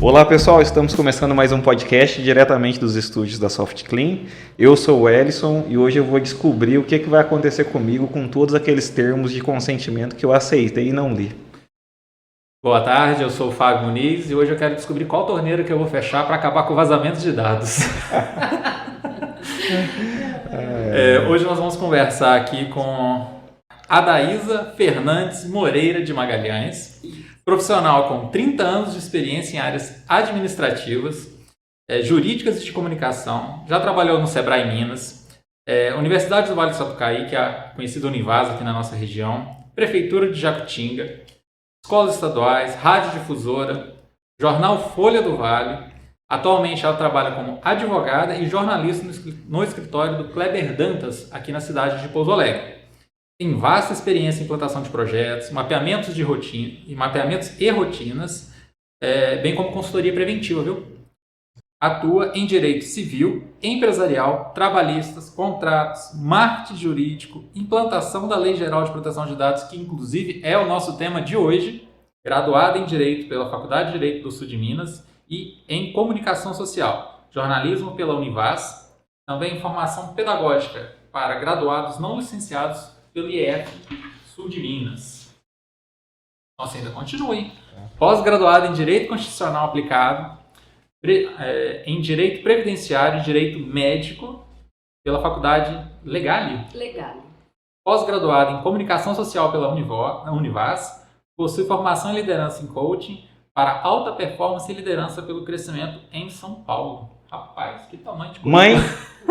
Olá pessoal, estamos começando mais um podcast diretamente dos estúdios da SoftClean. Eu sou o Ellison e hoje eu vou descobrir o que vai acontecer comigo com todos aqueles termos de consentimento que eu aceitei e não li. Boa tarde, eu sou o Fábio Muniz e hoje eu quero descobrir qual torneira que eu vou fechar para acabar com o vazamento de dados. Hoje nós vamos conversar aqui com Adaísa Fernandes Moreira de Magalhães, profissional com 30 anos de experiência em áreas administrativas, jurídicas e de comunicação, já trabalhou no Sebrae Minas, Universidade do Vale do Sapucaí, que é a conhecida Univaz aqui na nossa região, Prefeitura de Jacutinga, escolas estaduais, radiodifusora, jornal Folha do Vale. Atualmente ela trabalha como advogada e jornalista no escritório do Kleber Dantas, aqui na cidade de Pouso Alegre. Tem vasta experiência em implantação de projetos, mapeamentos de rotina e mapeamentos e rotinas, bem como consultoria preventiva, viu? Atua em direito civil, empresarial, trabalhistas, contratos, marketing jurídico, implantação da Lei Geral de Proteção de Dados, que inclusive é o nosso tema de hoje, graduada em Direito pela Faculdade de Direito do Sul de Minas e em Comunicação Social, jornalismo pela Univaz, também formação pedagógica para graduados não licenciados pelo IEF Sul de Minas. Nossa, ainda continua, hein? Pós-graduado em Direito Constitucional Aplicado, em Direito Previdenciário e Direito Médico pela Faculdade Legale. Pós-graduado em Comunicação Social pela Univaz, possui formação em Liderança em Coaching para Alta Performance e Liderança pelo Crescimento em São Paulo. Rapaz, que tamanho de coisa.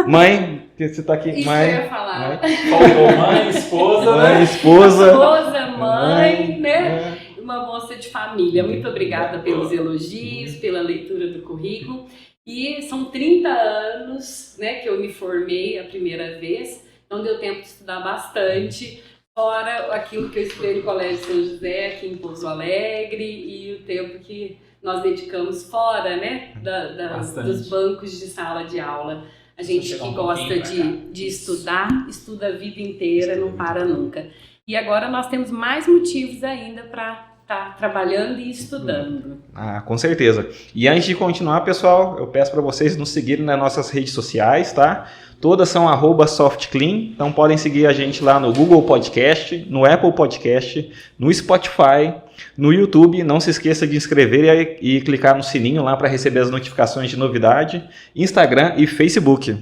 Mãe, que você tá aqui. Isso mãe, que eu ia falar. Faltou mãe, esposa, né? Esposa, mãe, né? Uma moça de família. Muito obrigada pelos elogios, pela leitura do currículo. E são 30 anos, né, que eu me formei a primeira vez, então deu tempo de estudar bastante, fora aquilo que eu estudei no Colégio São José, aqui em Pouso Alegre, e o tempo que nós dedicamos fora, né, dos bancos de sala de aula. A gente que gosta de estudar, estuda a vida inteira, não para nunca. E agora nós temos mais motivos ainda para estar trabalhando e estudando. Com certeza. E antes de continuar, pessoal, eu peço para vocês nos seguirem nas nossas redes sociais, tá? Todas são @SoftClean, então podem seguir a gente lá no Google Podcast, no Apple Podcast, no Spotify, no YouTube. Não se esqueça de inscrever e clicar no sininho lá para receber as notificações de novidade, Instagram e Facebook.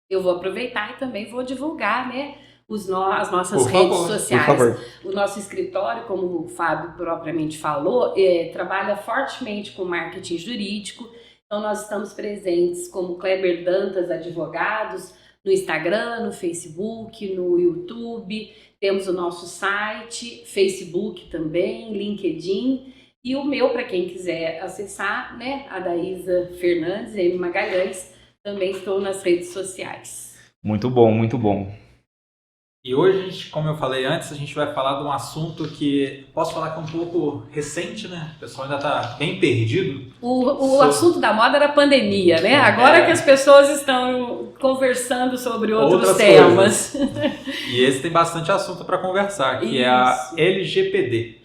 Eu vou aproveitar e também vou divulgar, né, as nossas redes sociais. Por favor. O nosso escritório, como o Fábio propriamente falou, trabalha fortemente com marketing jurídico. Então nós estamos presentes como Kleber Dantas Advogados, no Instagram, no Facebook, no YouTube, temos o nosso site, Facebook também, LinkedIn, e o meu, para quem quiser acessar, né, Adaísa Fernandes, M. Magalhães, também estou nas redes sociais. Muito bom, muito bom. E hoje, como eu falei antes, a gente vai falar de um assunto que posso falar que é um pouco recente, né? O pessoal ainda está bem perdido. O assunto da moda era a pandemia, né? Agora que as pessoas estão conversando sobre outros temas. E esse tem bastante assunto para conversar, que é a LGPD.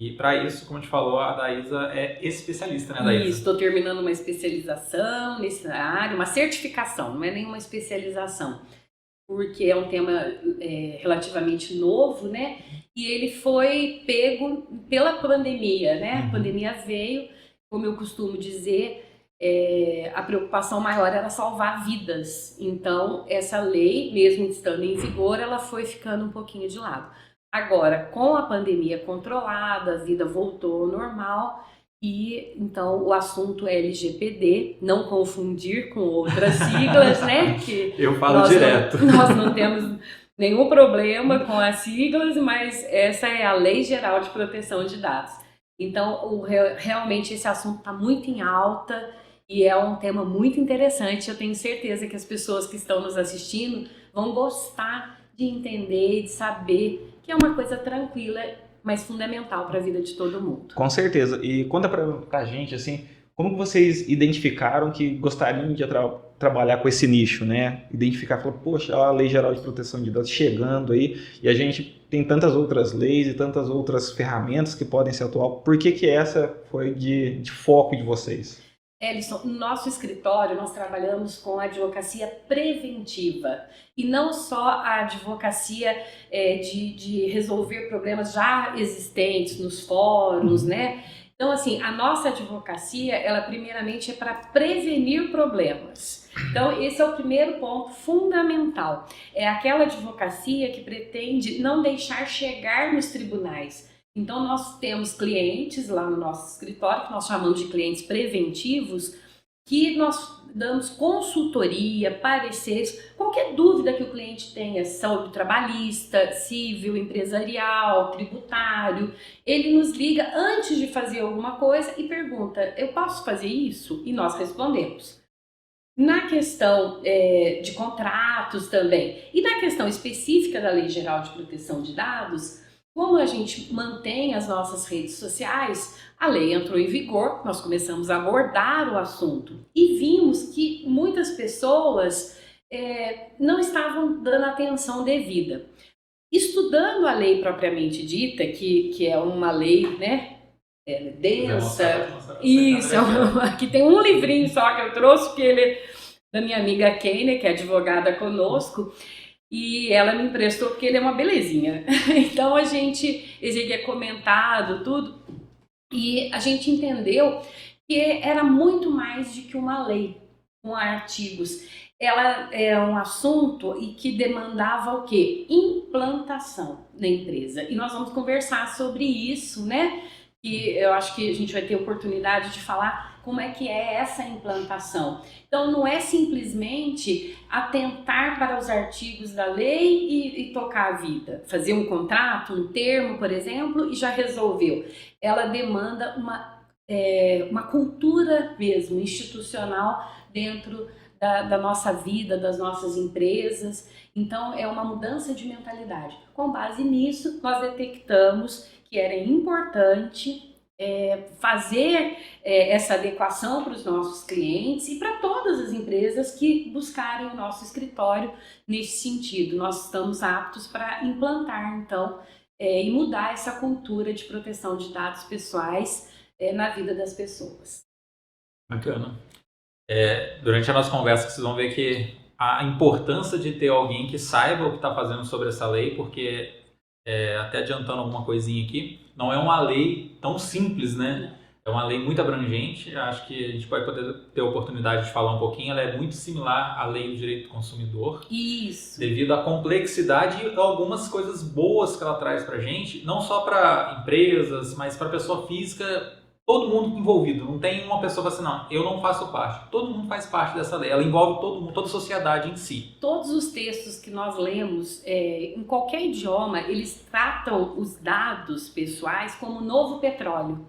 E para isso, como a gente falou, a Adaísa é especialista, né, Adaísa? Isso, estou terminando uma especialização nessa área, uma certificação, não é nenhuma especialização. Porque é um tema relativamente novo, né? E ele foi pego pela pandemia, né? A pandemia veio, como eu costumo dizer, a preocupação maior era salvar vidas. Então, essa lei, mesmo estando em vigor, ela foi ficando um pouquinho de lado. Agora, com a pandemia controlada, a vida voltou ao normal. E então o assunto é LGPD, não confundir com outras siglas, né? Que eu falo direto. Nós não temos nenhum problema com as siglas, mas essa é a Lei Geral de Proteção de Dados. Então, realmente esse assunto está muito em alta e é um tema muito interessante. Eu tenho certeza que as pessoas que estão nos assistindo vão gostar de entender, de saber que é uma coisa tranquila, mas fundamental para a vida de todo mundo. Com certeza. E conta pra gente, assim, como que vocês identificaram que gostariam de trabalhar com esse nicho, né? Identificar, falar, poxa, a Lei Geral de Proteção de Dados chegando aí, e a gente tem tantas outras leis e tantas outras ferramentas que podem ser atual. Por que essa foi de foco de vocês? Ellison, no nosso escritório nós trabalhamos com a advocacia preventiva e não só a advocacia de resolver problemas já existentes nos fóruns, né? Então, assim, a nossa advocacia, ela primeiramente é para prevenir problemas. Então, esse é o primeiro ponto fundamental. É aquela advocacia que pretende não deixar chegar nos tribunais. Então, nós temos clientes lá no nosso escritório, que nós chamamos de clientes preventivos, que nós damos consultoria, pareceres, qualquer dúvida que o cliente tenha sobre trabalhista, civil, empresarial, tributário, ele nos liga antes de fazer alguma coisa e pergunta, eu posso fazer isso? E nós respondemos. Na questão de contratos também, e na questão específica da Lei Geral de Proteção de Dados, como a gente mantém as nossas redes sociais, a lei entrou em vigor, nós começamos a abordar o assunto e vimos que muitas pessoas não estavam dando atenção devida. Estudando a lei propriamente dita, que é uma lei, né, densa, isso, aqui tem um livrinho só que eu trouxe, que ele da minha amiga Keiner, que é advogada conosco, e ela me emprestou porque ele é uma belezinha. Então ele é comentado, tudo, e a gente entendeu que era muito mais do que uma lei com artigos. Ela é um assunto e que demandava o quê? Implantação na empresa. E nós vamos conversar sobre isso, né? E eu acho que a gente vai ter oportunidade de falar como é que é essa implantação. Então, não é simplesmente atentar para os artigos da lei e tocar a vida. Fazer um contrato, um termo, por exemplo, e já resolveu. Ela demanda uma cultura mesmo, institucional, dentro da nossa vida, das nossas empresas. Então, é uma mudança de mentalidade. Com base nisso, nós detectamos que era importante fazer essa adequação para os nossos clientes e para todas as empresas que buscarem o nosso escritório nesse sentido. Nós estamos aptos para implantar, então, e mudar essa cultura de proteção de dados pessoais na vida das pessoas. Bacana. Durante a nossa conversa, vocês vão ver que a importância de ter alguém que saiba o que está fazendo sobre essa lei, porque, até adiantando alguma coisinha aqui, não é uma lei tão simples, né? É uma lei muito abrangente. Acho que a gente pode poder ter a oportunidade de falar um pouquinho. Ela é muito similar à lei do direito do consumidor. Isso. Devido à complexidade e algumas coisas boas que ela traz para a gente, não só para empresas, mas para pessoa física, todo mundo envolvido. Não tem uma pessoa assim, não, eu não faço parte. Todo mundo faz parte dessa lei. Ela envolve todo mundo, toda a sociedade em si. Todos os textos que nós lemos, em qualquer idioma, eles tratam os dados pessoais como novo petróleo.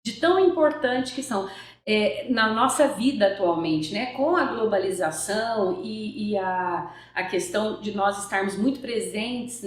De tão importante que são na nossa vida atualmente, né? Com a globalização e a questão de nós estarmos muito presentes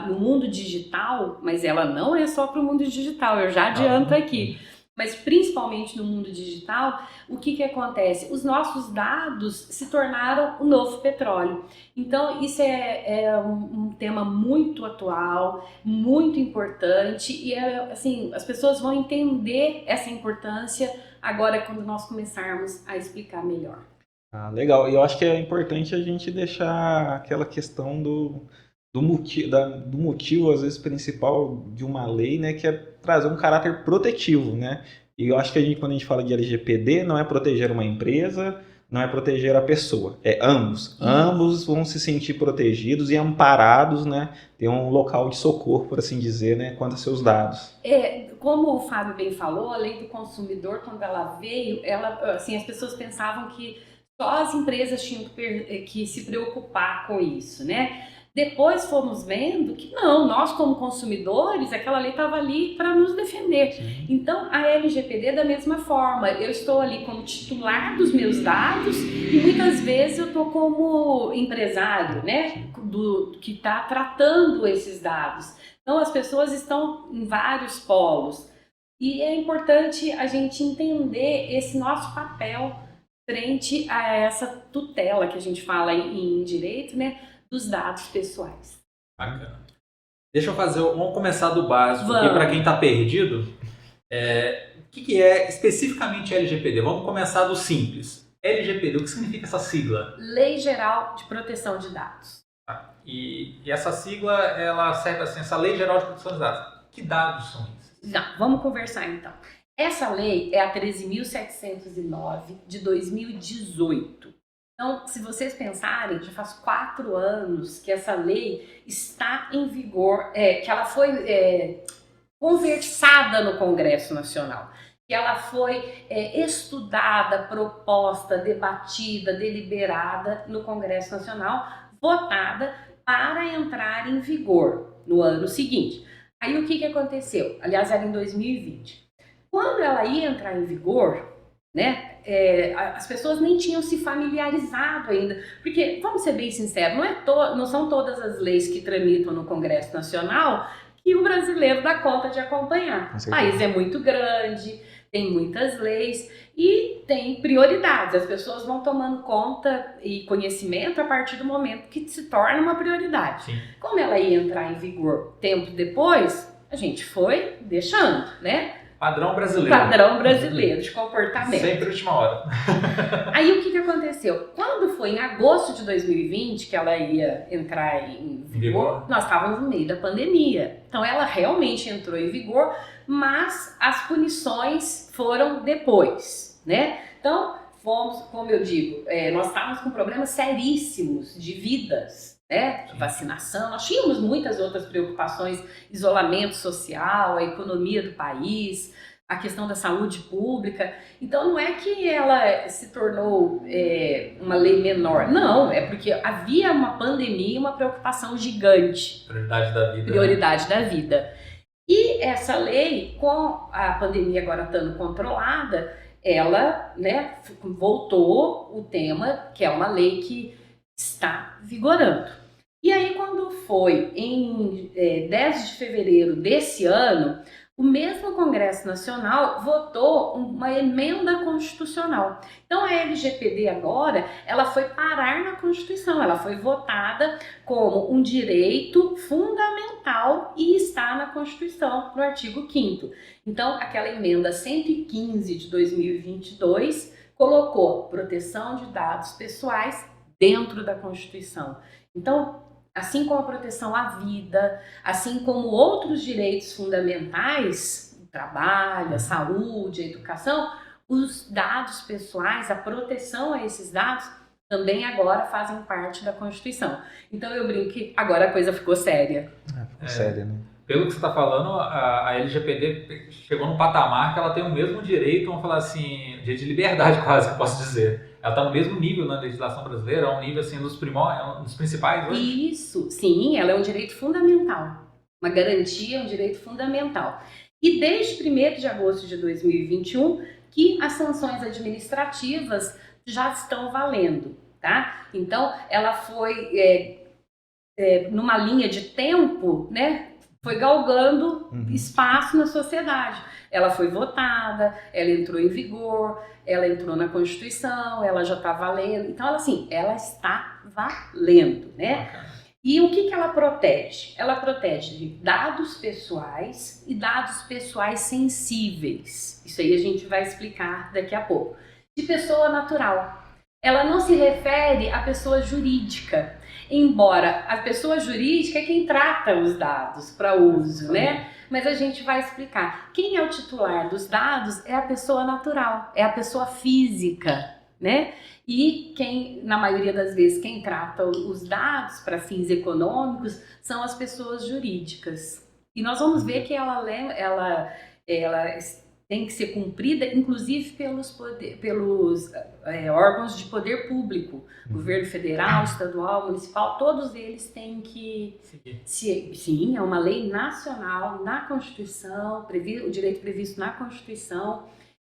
no mundo digital, mas ela não é só para o mundo digital, eu já adianto aqui. Mas principalmente no mundo digital, o que acontece? Os nossos dados se tornaram o novo petróleo. Então, isso é um tema muito atual, muito importante, e assim, as pessoas vão entender essa importância agora quando nós começarmos a explicar melhor. Legal. E eu acho que é importante a gente deixar aquela questão do motivo, às vezes, principal de uma lei, né, que é trazer um caráter protetivo, né? E eu acho que quando a gente fala de LGPD, não é proteger uma empresa, não é proteger a pessoa, é ambos. Ambos vão se sentir protegidos e amparados, né? Ter um local de socorro, por assim dizer, né, quanto a seus dados. Como o Fábio bem falou, a lei do consumidor, quando ela veio, assim, as pessoas pensavam que só as empresas tinham que se preocupar com isso, né? Depois fomos vendo que não, nós como consumidores, aquela lei estava ali para nos defender. Sim. Então, a LGPD da mesma forma, eu estou ali como titular dos meus dados e muitas vezes eu estou como empresário, né, que está tratando esses dados. Então, as pessoas estão em vários polos e é importante a gente entender esse nosso papel frente a essa tutela que a gente fala em direito, né, dos dados pessoais. Bacana. Deixa eu vamos começar do básico Vamos. aqui para quem está perdido. O que é especificamente LGPD? Vamos começar do simples. LGPD, o que significa essa sigla? Lei Geral de Proteção de Dados. Tá. E essa sigla, ela serve assim, essa Lei Geral de Proteção de Dados. Que dados são esses? Não, vamos conversar então. Essa lei é a 13.709 de 2018. Então, se vocês pensarem, já faz 4 anos que essa lei está em vigor, que ela foi conversada no Congresso Nacional, que ela foi estudada, proposta, debatida, deliberada no Congresso Nacional, votada para entrar em vigor no ano seguinte. Aí o que aconteceu? Aliás, era em 2020. Quando ela ia entrar em vigor, né, as pessoas nem tinham se familiarizado ainda, porque, vamos ser bem sinceros, não são todas as leis que tramitam no Congresso Nacional que o brasileiro dá conta de acompanhar. O país é muito grande, tem muitas leis e tem prioridades. As pessoas vão tomando conta e conhecimento a partir do momento que se torna uma prioridade. Sim. Como ela ia entrar em vigor tempo depois, a gente foi deixando, né? Padrão brasileiro. Padrão brasileiro de comportamento. Sempre última hora. Aí o que aconteceu? Quando foi em agosto de 2020 que ela ia entrar em vigor, nós estávamos no meio da pandemia. Então ela realmente entrou em vigor, mas as punições foram depois, né? Então, como eu digo, nós estávamos com problemas seríssimos de vidas, né? Vacinação, nós tínhamos muitas outras preocupações, isolamento social, a economia do país, a questão da saúde pública. Então não é que ela se tornou uma lei menor, não, é porque havia uma pandemia, uma preocupação gigante. Prioridade da vida. Prioridade da vida. E essa lei, com a pandemia agora estando controlada, ela, né, voltou o tema, que é uma lei que está vigorando. E aí, quando foi em 10 de fevereiro desse ano, o mesmo Congresso Nacional votou uma emenda constitucional. Então, a LGPD agora, ela foi parar na Constituição, ela foi votada como um direito fundamental e está na Constituição, no artigo 5º. Então, aquela emenda 115 de 2022 colocou proteção de dados pessoais dentro da Constituição. Então, assim como a proteção à vida, assim como outros direitos fundamentais, o trabalho, a saúde, a educação, os dados pessoais, a proteção a esses dados, também agora fazem parte da Constituição. Então eu brinco que agora a coisa ficou séria. Ficou séria, né? Pelo que você está falando, a LGPD chegou num patamar que ela tem o mesmo direito, vamos falar assim, de liberdade quase, que eu posso dizer. Ela está no mesmo nível na legislação brasileira, é um nível assim, dos principais hoje? Isso, sim, ela é um direito fundamental. Uma garantia, um direito fundamental. E desde 1º de agosto de 2021, que as sanções administrativas já estão valendo, tá? Então, ela foi numa linha de tempo, né? Foi galgando espaço na sociedade. Ela foi votada, ela entrou em vigor, ela entrou na Constituição, ela já está valendo. Então, ela está valendo, né? E o que ela protege? Ela protege de dados pessoais e dados pessoais sensíveis. Isso aí a gente vai explicar daqui a pouco. De pessoa natural. Ela não se refere à pessoa jurídica, embora a pessoa jurídica é quem trata os dados para uso, né? Mas a gente vai explicar. Quem é o titular dos dados é a pessoa natural, é a pessoa física, né? E quem, na maioria das vezes, quem trata os dados para fins econômicos são as pessoas jurídicas. E nós vamos ver que ela tem que ser cumprida, inclusive pelos órgãos de poder público, governo federal, estadual, municipal, todos eles têm que sim, é uma lei nacional, na Constituição, o direito previsto na Constituição,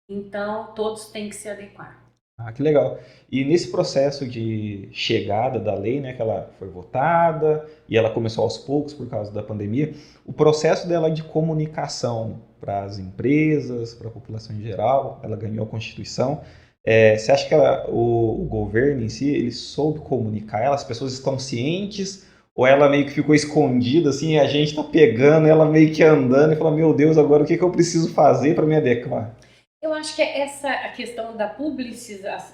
então todos têm que se adequar. Ah, que legal. E nesse processo de chegada da lei, né, que ela foi votada e ela começou aos poucos por causa da pandemia, o processo dela de comunicação para as empresas, para a população em geral, ela ganhou a Constituição, Você acha que o governo em si, ele soube comunicar ela? As pessoas estão cientes? Ou ela meio que ficou escondida, assim, e a gente tá pegando ela meio que andando e fala, meu Deus, agora o que eu preciso fazer para me adequar? Eu acho que essa a questão da publicidade,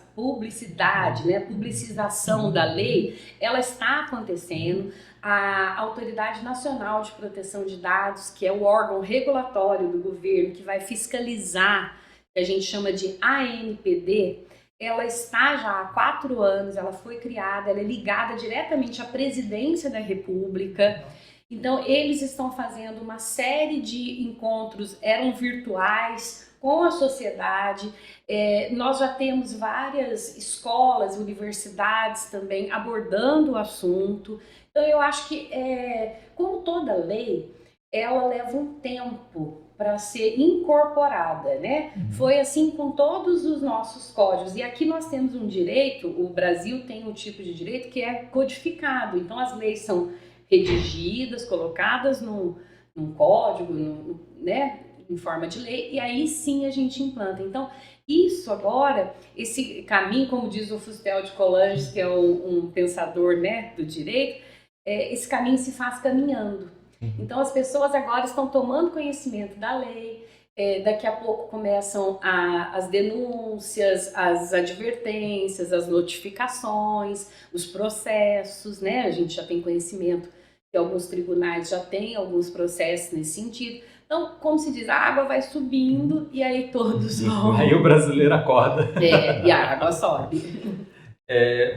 né, publicização da lei, ela está acontecendo. A Autoridade Nacional de Proteção de Dados, que é o órgão regulatório do governo que vai fiscalizar, que a gente chama de ANPD, ela está já há 4 anos, ela foi criada, ela é ligada diretamente à Presidência da República. Então, eles estão fazendo uma série de encontros, eram virtuais, com a sociedade. Nós já temos várias escolas, universidades também abordando o assunto. Então, eu acho que, como toda lei, ela leva um tempo para ser incorporada, né? Foi assim com todos os nossos códigos. E aqui nós temos um direito, o Brasil tem um tipo de direito que é codificado. Então, as leis são redigidas, colocadas num código, né, em forma de lei, e aí sim a gente implanta. Então, isso agora, esse caminho, como diz o Fustel de Coulanges, que é um pensador, né, do direito, esse caminho se faz caminhando. Então, as pessoas agora estão tomando conhecimento da lei, daqui a pouco começam as denúncias, as advertências, as notificações, os processos, né? A gente já tem conhecimento que alguns tribunais já têm alguns processos nesse sentido. Então, como se diz, a água vai subindo e aí todos vão... Aí o brasileiro acorda. E a água sobe.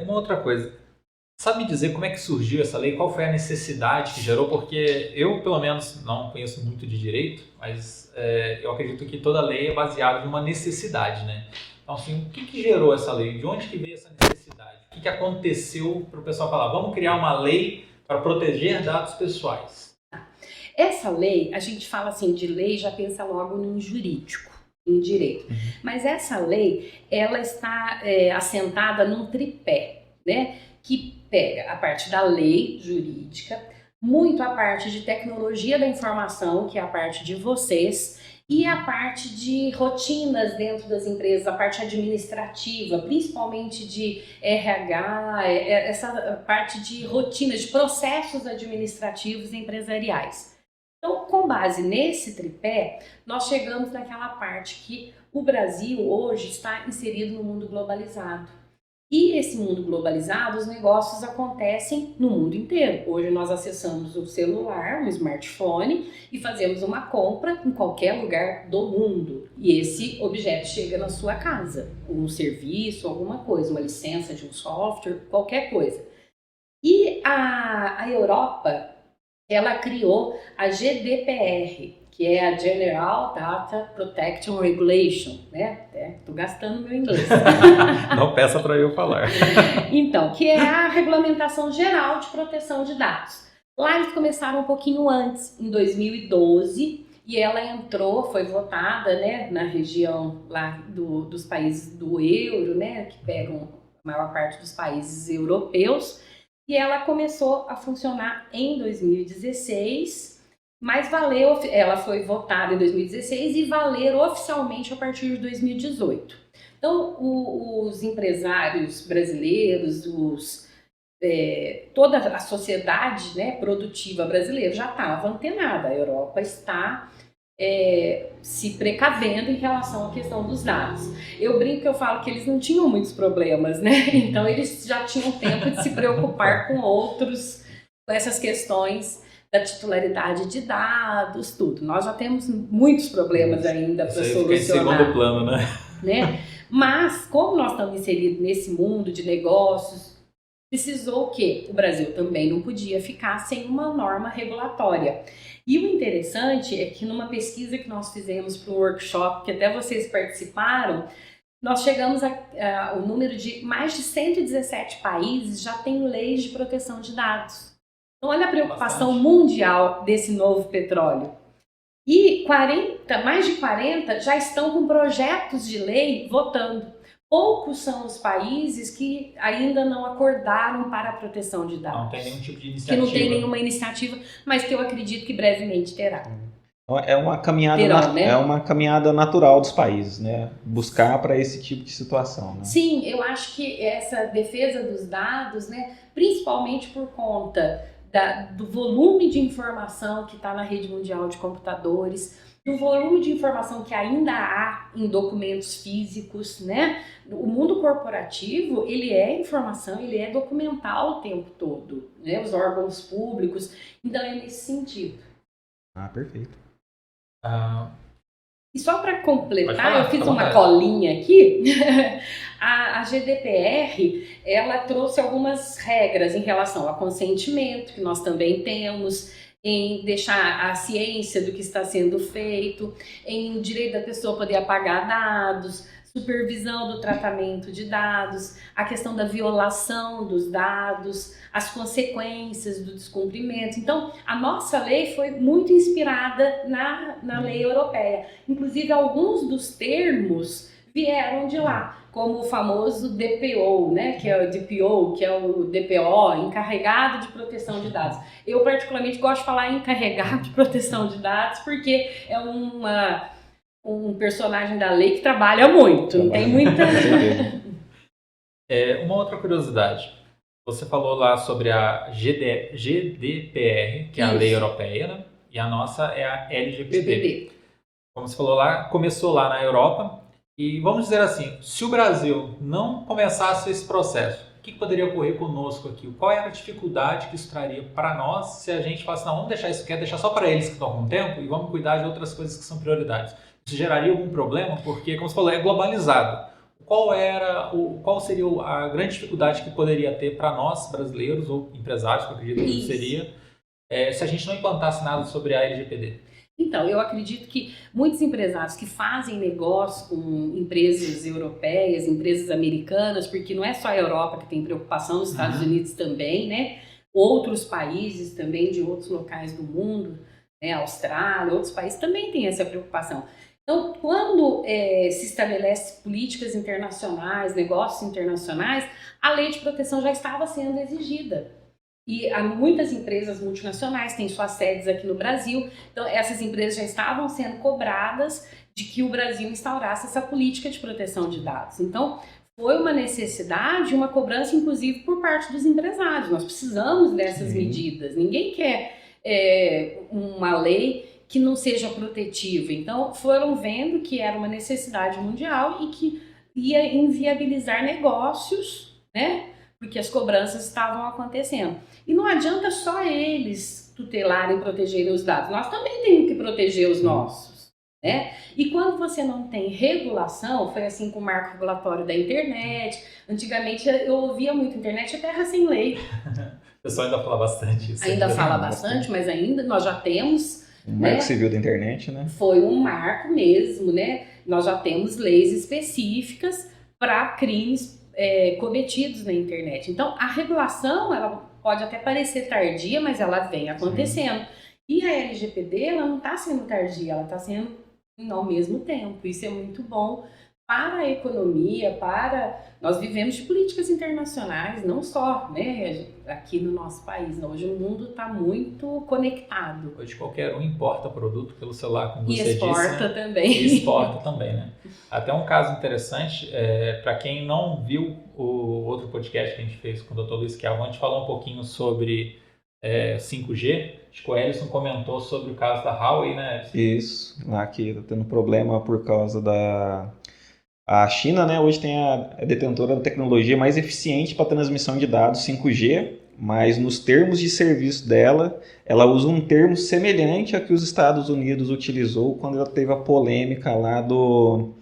Uma outra coisa, sabe me dizer como é que surgiu essa lei? Qual foi a necessidade que gerou? Porque eu, pelo menos, não conheço muito de direito, mas eu acredito que toda lei é baseada em uma necessidade, né? Então, assim, o que gerou essa lei? De onde que veio essa necessidade? O que aconteceu para o pessoal falar, vamos criar uma lei para proteger dados pessoais? Essa lei, a gente fala assim de lei, já pensa logo em jurídico, em direito. Mas essa lei, ela está assentada num tripé, né? Que pega a parte da lei jurídica, muito a parte de tecnologia da informação, que é a parte de vocês, e a parte de rotinas dentro das empresas, a parte administrativa, principalmente de RH, essa parte de rotinas, de processos administrativos empresariais. Então, com base nesse tripé, nós chegamos naquela parte que o Brasil hoje está inserido no mundo globalizado. E esse mundo globalizado, os negócios acontecem no mundo inteiro. Hoje nós acessamos um celular, um smartphone e fazemos uma compra em qualquer lugar do mundo. E esse objeto chega na sua casa, um serviço, alguma coisa, uma licença de um software, qualquer coisa. E a Europa, ela criou a GDPR, que é a General Data Protection Regulation, né? Tô gastando meu inglês. Não peça para eu falar. Então, que é a Regulamentação Geral de Proteção de Dados. Lá eles começaram um pouquinho antes, em 2012, e ela entrou, foi votada, né, na região lá dos países do euro, né, que pegam a maior parte dos países europeus, e ela começou a funcionar em 2016, mas ela foi votada em 2016 e valer oficialmente a partir de 2018. Então, os empresários brasileiros, toda a sociedade, né, produtiva brasileira já estava antenada. A Europa está se precavendo em relação à questão dos dados. Eu brinco que eu falo que eles não tinham muitos problemas, né? Então, eles já tinham tempo de se preocupar com essas questões da titularidade de dados, tudo. Nós já temos muitos problemas ainda para solucionar. Isso aí fica em segundo plano, né? Mas, como nós estamos inseridos nesse mundo de negócios, precisou o quê? O Brasil também não podia ficar sem uma norma regulatória. E o interessante é que numa pesquisa que nós fizemos para um workshop, que até vocês participaram, nós chegamos ao número de mais de 117 países já têm leis de proteção de dados. Então, olha a preocupação mundial desse novo petróleo. E mais de 40 já estão com projetos de lei votando. Poucos são os países que ainda não acordaram para a proteção de dados. Não tem nenhum tipo de iniciativa. Que não tem nenhuma iniciativa, mas que eu acredito que brevemente terá. É uma caminhada, né? É uma caminhada natural dos países, né? Buscar para esse tipo de situação, né? Sim, eu acho que essa defesa dos dados, né, principalmente por conta do volume de informação que está na rede mundial de computadores, do volume de informação que ainda há em documentos físicos, né? O mundo corporativo, ele é informação, ele é documental o tempo todo, né? Os órgãos públicos, então é nesse sentido. Ah, perfeito. E só para completar, falar, eu fiz uma colinha aqui. A GDPR, ela trouxe algumas regras em relação ao consentimento, que nós também temos, em deixar a ciência do que está sendo feito, em o direito da pessoa poder apagar dados, supervisão do tratamento de dados, a questão da violação dos dados, as consequências do descumprimento. Então, a nossa lei foi muito inspirada na lei europeia. Inclusive, alguns dos termos vieram de lá, como o famoso DPO, né, que é o DPO, que é o DPO, encarregado de proteção de dados. Eu, particularmente, gosto de falar encarregado de proteção de dados, porque é um personagem da lei que trabalha muito, não tem muita... Uma outra curiosidade. Você falou lá sobre a GDPR, que é a lei europeia, né? E a nossa é a LGPD. Como você falou lá, começou lá na Europa. E vamos dizer assim, se o Brasil não começasse esse processo, o que poderia ocorrer conosco aqui? Qual era a dificuldade que isso traria para nós se a gente falasse, não, vamos deixar isso quieto, deixar só para eles que estão com tempo e vamos cuidar de outras coisas que são prioridades? Isso geraria algum problema? Porque, como você falou, é globalizado. Qual seria a grande dificuldade que poderia ter para nós, brasileiros ou empresários, que eu acredito que seria, se a gente não implantasse nada sobre a LGPD? Então, eu acredito que muitos empresários que fazem negócio com empresas europeias, empresas americanas, porque não é só a Europa que tem preocupação, os Estados Unidos também, né? Outros países também de outros locais do mundo, né? Austrália, outros países também têm essa preocupação. Então, quando se estabelece políticas internacionais, negócios internacionais, a lei de proteção já estava sendo exigida. E há muitas empresas multinacionais têm suas sedes aqui no Brasil, então essas empresas já estavam sendo cobradas de que o Brasil instaurasse essa política de proteção de dados. Então, foi uma necessidade, uma cobrança, inclusive, por parte dos empresários. Nós precisamos dessas medidas. Ninguém quer uma lei que não seja protetiva. Então, foram vendo que era uma necessidade mundial e que ia inviabilizar negócios, né? Porque as cobranças estavam acontecendo. E não adianta só eles tutelarem e protegerem os dados. Nós também temos que proteger os nossos, né? E quando você não tem regulação, foi assim com o marco regulatório da internet. Antigamente eu ouvia muito internet, é terra sem lei. O pessoal ainda fala bastante isso. Ainda fala bastante, mas ainda nós já temos... O Marco Civil da Internet, né? Foi um marco mesmo, né? Nós já temos leis específicas para crimes cometidos na internet. Então, a regulação, ela pode até parecer tardia, mas ela vem acontecendo. Sim. E a LGPD, ela não está sendo tardia, ela está sendo ao mesmo tempo. Isso é muito bom para a economia, nós vivemos de políticas internacionais, não só, né, aqui no nosso país. Hoje o mundo está muito conectado. Hoje qualquer um importa produto pelo celular, como você disse. E exporta também. E exporta também, né? Até um caso interessante, para quem não viu o outro podcast que a gente fez com o Dr. Luiz Chiavon, a gente falou um pouquinho sobre 5G. Acho que o Ellison comentou sobre o caso da Huawei, né? Isso, lá que está tendo problema por causa A China, né, hoje tem a detentora da tecnologia mais eficiente para transmissão de dados 5G, mas nos termos de serviço dela, ela usa um termo semelhante a que os Estados Unidos utilizou quando ela teve a polêmica lá do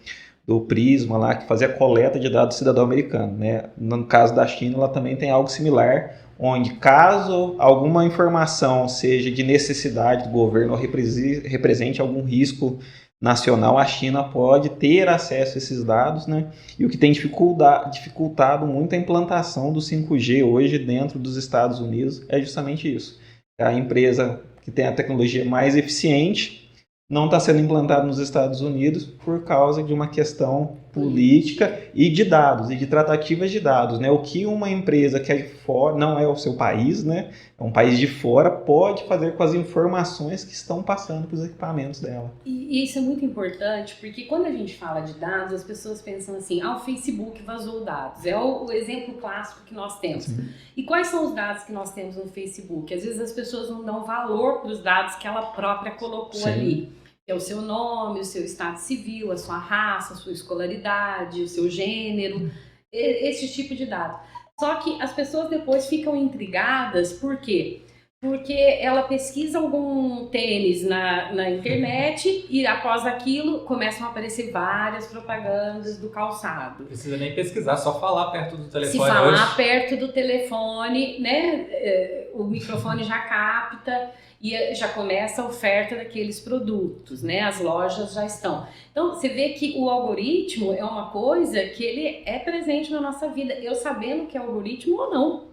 Prisma, lá, que fazia a coleta de dados do cidadão americano, né? No caso da China, ela também tem algo similar, onde caso alguma informação seja de necessidade do governo ou represente algum risco nacional, a China pode ter acesso a esses dados, né? E o que tem dificultado muito a implantação do 5G hoje dentro dos Estados Unidos é justamente isso. A empresa que tem a tecnologia mais eficiente não está sendo implantada nos Estados Unidos por causa de uma questão política e de dados, e de tratativas de dados, né? O que uma empresa que é de fora, não é o seu país, né? É um país de fora, pode fazer com as informações que estão passando para os equipamentos dela. E isso é muito importante, porque quando a gente fala de dados, as pessoas pensam assim, o Facebook vazou dados. É o exemplo clássico que nós temos. Sim. E quais são os dados que nós temos no Facebook? Às vezes as pessoas não dão valor para os dados que ela própria colocou Sim. ali. É o seu nome, o seu estado civil, a sua raça, a sua escolaridade, o seu gênero, esse tipo de dado. Só que as pessoas depois ficam intrigadas, por quê? Porque ela pesquisa algum tênis na internet e após aquilo começam a aparecer várias propagandas do calçado. Não precisa nem pesquisar, só falar perto do telefone. Se falar perto do telefone, né, o microfone já capta e já começa a oferta daqueles produtos, né? As lojas já estão. Então, você vê que o algoritmo é uma coisa que ele é presente na nossa vida, eu sabendo que é algoritmo ou não.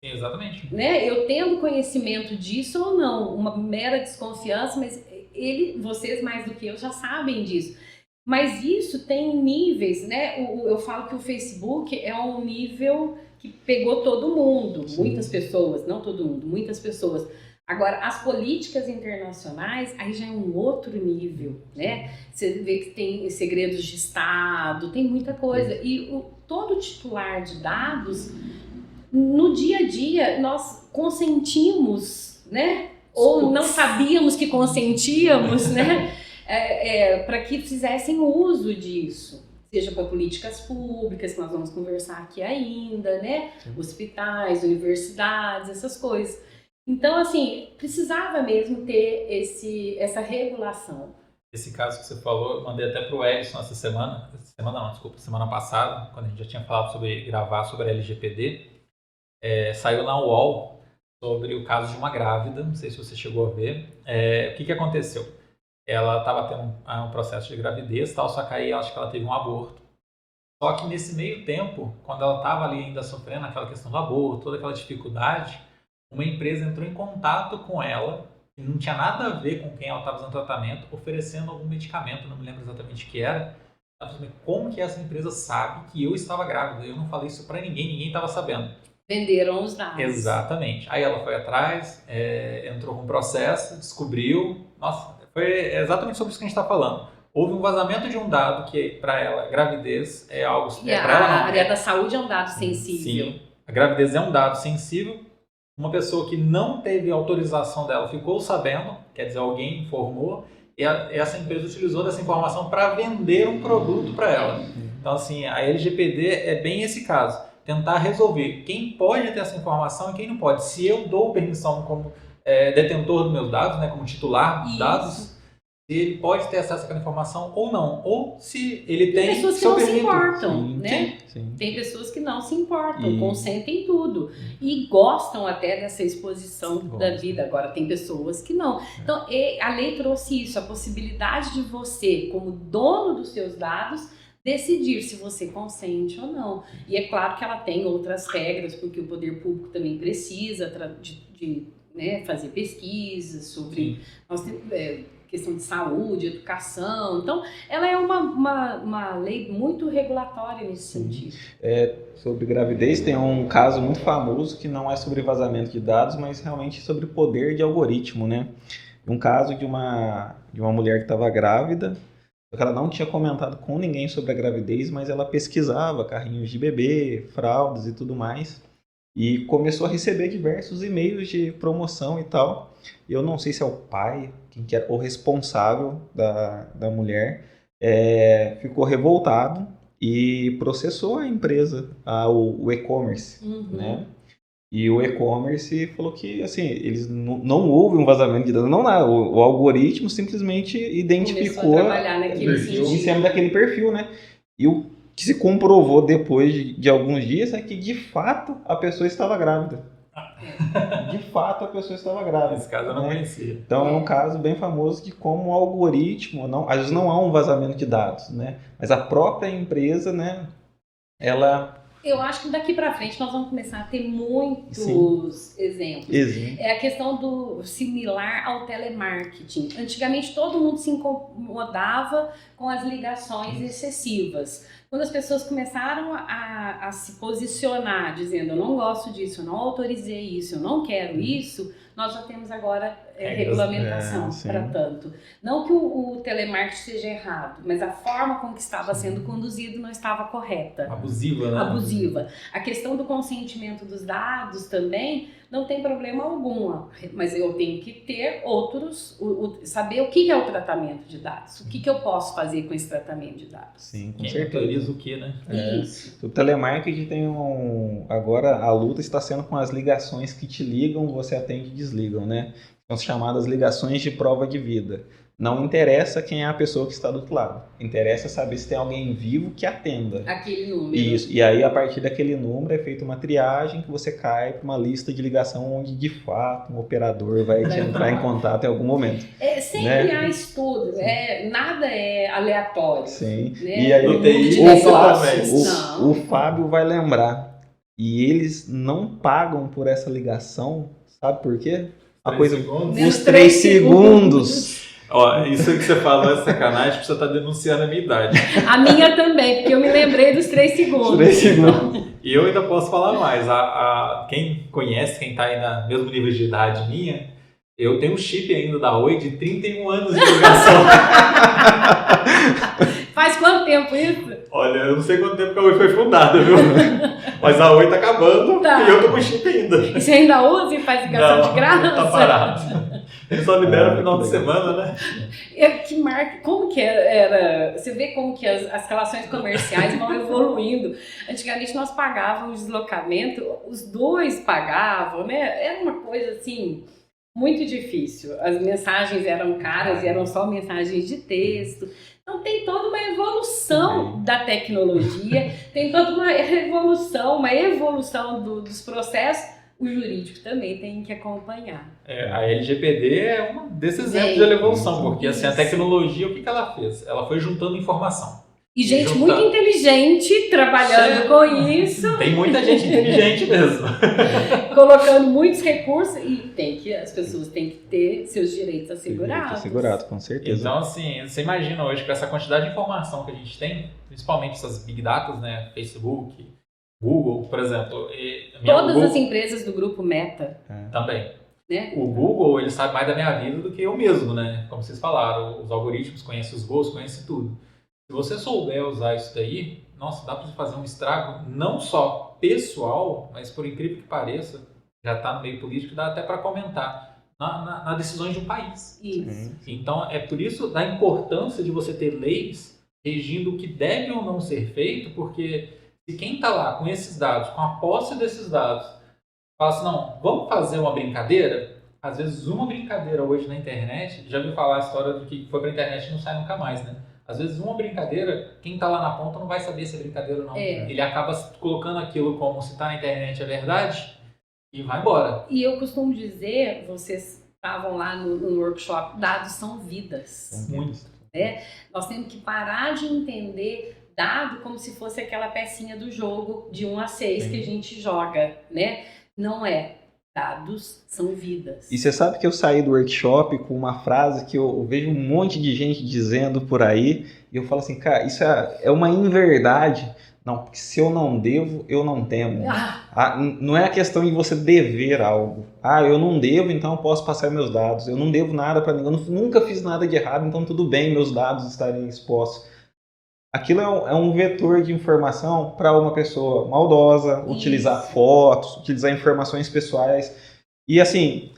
Sim, exatamente. Né? Eu tendo conhecimento disso ou não, uma mera desconfiança, mas vocês mais do que eu já sabem disso. Mas isso tem níveis, né? Eu falo que o Facebook é um nível que pegou todo mundo, Sim. muitas pessoas, não todo mundo, muitas pessoas. Agora, as políticas internacionais, aí já é um outro nível, né? Você vê que tem segredos de Estado, tem muita coisa. E todo titular de dados, no dia a dia, nós consentimos, né? Ou não sabíamos que consentíamos, né? Para que fizessem uso disso. Seja para políticas públicas, que nós vamos conversar aqui ainda, né? Hospitais, universidades, essas coisas. Então, assim, precisava mesmo ter essa regulação. Esse caso que você falou, eu mandei até para o Edson semana passada, quando a gente já tinha falado sobre gravar sobre a LGPD, saiu na UOL sobre o caso de uma grávida, não sei se você chegou a ver. O que aconteceu? Ela estava tendo um processo de gravidez, tal, só que aí acho que ela teve um aborto. Só que nesse meio tempo, quando ela estava ali ainda sofrendo aquela questão do aborto, toda aquela dificuldade, uma empresa entrou em contato com ela, que não tinha nada a ver com quem ela estava fazendo tratamento, oferecendo algum medicamento, não me lembro exatamente o que era. Ela falou, como que essa empresa sabe que eu estava grávida? Eu não falei isso para ninguém estava sabendo. Venderam os dados. Exatamente. Aí ela foi atrás, entrou com o processo, descobriu. Nossa, foi exatamente sobre isso que a gente está falando. Houve um vazamento de um dado que, para ela, gravidez é algo... E a área da saúde é um dado sensível. Sim, a gravidez é um dado sensível. Uma pessoa que não teve autorização dela ficou sabendo, quer dizer, alguém informou, e essa empresa utilizou dessa informação para vender um produto para ela. Então, assim, a LGPD é bem esse caso. Tentar resolver quem pode ter essa informação e quem não pode. Se eu dou permissão como detentor dos meus dados, né, como titular dos dados, se ele pode ter acesso àquela informação ou não. Ou se ele tem... pessoas que não se importam, Sim, né? Sim. Tem pessoas que não se importam, consentem tudo. E gostam até dessa exposição da vida. Agora, tem pessoas que não. Então, a lei trouxe isso, a possibilidade de você, como dono dos seus dados, decidir se você consente ou não. E é claro que ela tem outras regras, porque o poder público também precisa de fazer pesquisas sobre... Nós temos, questão de saúde, educação. Então, ela é uma lei muito regulatória nesse sentido. Sobre gravidez, tem um caso muito famoso que não é sobre vazamento de dados, mas realmente sobre poder de algoritmo, né? Um caso de uma mulher que estava grávida, só que ela não tinha comentado com ninguém sobre a gravidez, mas ela pesquisava carrinhos de bebê, fraldas e tudo mais, e começou a receber diversos e-mails de promoção e tal. Eu não sei se é o pai, que era o responsável da mulher, ficou revoltado e processou a empresa, o e-commerce, né? E o e-commerce falou que, assim, eles não houve um vazamento de dados, o algoritmo simplesmente identificou começou a trabalhar naquele sentido, em cima daquele perfil, né? E o que se comprovou depois de alguns dias é que, de fato, a pessoa estava grávida. De fato, a pessoa estava grávida. Esse caso eu não conhecia. Então, é um caso bem famoso que, como o algoritmo, às vezes não há um vazamento de dados, né? Mas a própria empresa, né, ela... Eu acho que daqui para frente nós vamos começar a ter muitos exemplos. É a questão do similar ao telemarketing. Antigamente todo mundo se incomodava com as ligações excessivas. Quando as pessoas começaram a se posicionar, dizendo eu não gosto disso, eu não autorizei isso, eu não quero isso, nós já temos agora regulamentação para tanto. Não que o telemarketing seja errado, mas a forma com que estava sendo conduzido não estava correta. Abusiva, né? Abusiva. A questão do consentimento dos dados também não tem problema algum, mas eu tenho que ter outros, saber o que é o tratamento de dados, o que eu posso fazer com esse tratamento de dados. Sim, com Quem certeza. autoriza o que, né? Isso. O telemarketing tem agora a luta está sendo com as ligações que te ligam, você atende e desligam, né? São chamadas ligações de prova de vida. Não interessa quem é a pessoa que está do outro lado. Interessa saber se tem alguém vivo que atenda. Aquele número. Isso. E aí, a partir daquele número, é feita uma triagem que você cai para uma lista de ligação onde, de fato, um operador vai te entrar em contato em algum momento. Sempre há estudo. Nada é aleatório. Sim. Né? E aí, o Fábio vai lembrar. E eles não pagam por essa ligação. Sabe por quê? Os 3 segundos. Ó, isso que você falou é sacanagem, porque você tá denunciando a minha idade. A minha também, porque eu me lembrei dos 3 segundos. 3 segundos. E eu ainda posso falar mais. Quem conhece, quem tá aí no mesmo nível de idade minha, eu tenho um chip ainda da Oi de 31 anos de ligação. Faz quanto tempo isso? Olha, eu não sei quanto tempo que a Oi foi fundada, viu? Mas a Oi tá acabando e eu tô com chip ainda. E você ainda usa e faz ligação de graça? Tá parado. Ele só libera no final de semana, né? Que marca, como que era? Você vê como que as relações comerciais vão evoluindo. Antigamente nós pagávamos deslocamento, os 2 pagavam, né? Era uma coisa assim muito difícil. As mensagens eram caras e eram só mensagens de texto. Então tem toda uma evolução da tecnologia, tem toda uma evolução dos processos. O jurídico também tem que acompanhar. A LGPD é um desses exemplos de evolução, porque assim, a tecnologia, o que ela fez? Ela foi juntando informação. E gente muito inteligente trabalhando com isso. Tem muita gente inteligente mesmo. Colocando muitos recursos e as pessoas têm que ter seus direitos assegurados. Assegurado, com certeza. Então, assim, você imagina hoje com essa quantidade de informação que a gente tem, principalmente essas big data, né? Facebook, Google, por exemplo. Todas as empresas do grupo Meta. Também. Né? O Google, ele sabe mais da minha vida do que eu mesmo, né? Como vocês falaram, os algoritmos conhecem os gols, conhecem tudo. Se você souber usar isso daí, nossa, dá para fazer um estrago não só pessoal, mas por incrível que pareça, já está no meio político, dá até para comentar nas decisões de um país. Isso. Então, é por isso da importância de você ter leis regindo o que deve ou não ser feito, porque se quem está lá com esses dados, com a posse desses dados, fala assim, não, vamos fazer uma brincadeira? Às vezes uma brincadeira hoje na internet, já ouviu falar a história do que foi para a internet e não sai nunca mais, né? Às vezes uma brincadeira, quem está lá na ponta não vai saber se é brincadeira ou não. Ele acaba colocando aquilo como se está na internet é verdade e vai embora. E eu costumo dizer, vocês estavam lá no workshop, dados são vidas. Muito. Nós temos que parar de entender dado como se fosse aquela pecinha do jogo de 1 a 6 que a gente joga, né? Não é. Dados são vidas. E você sabe que eu saí do workshop com uma frase que eu vejo um monte de gente dizendo por aí, e eu falo assim, cara, isso é uma inverdade. Não, porque se eu não devo, eu não temo. Não é a questão de você dever algo. Eu não devo, então eu posso passar meus dados. Eu não devo nada para ninguém. Eu nunca fiz nada de errado, então tudo bem meus dados estarem expostos. Aquilo é um vetor de informação para uma pessoa maldosa, utilizar fotos, utilizar informações pessoais. E assim,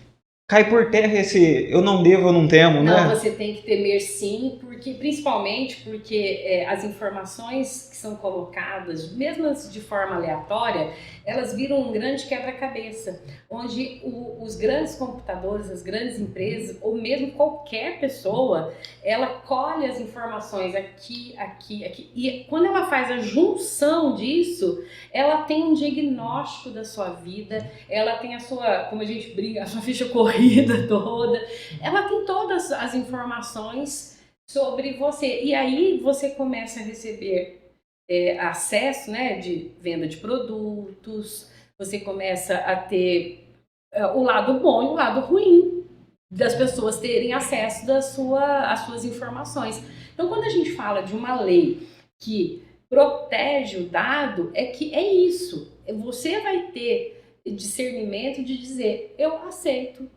cai por terra esse eu não devo, eu não temo, né? Não, você tem que temer sim, principalmente porque as informações que são colocadas, mesmo de forma aleatória, elas viram um grande quebra-cabeça, onde os grandes computadores, as grandes empresas, ou mesmo qualquer pessoa, ela colhe as informações aqui, e quando ela faz a junção disso, ela tem um diagnóstico da sua vida, ela tem a sua, como a gente brinca, a sua ficha corrida toda, ela tem todas as informações sobre você, e aí você começa a receber acesso, né, de venda de produtos, você começa a ter o lado bom e o lado ruim das pessoas terem acesso às suas informações. Então, quando a gente fala de uma lei que protege o dado é que é isso. Você vai ter discernimento de dizer, eu aceito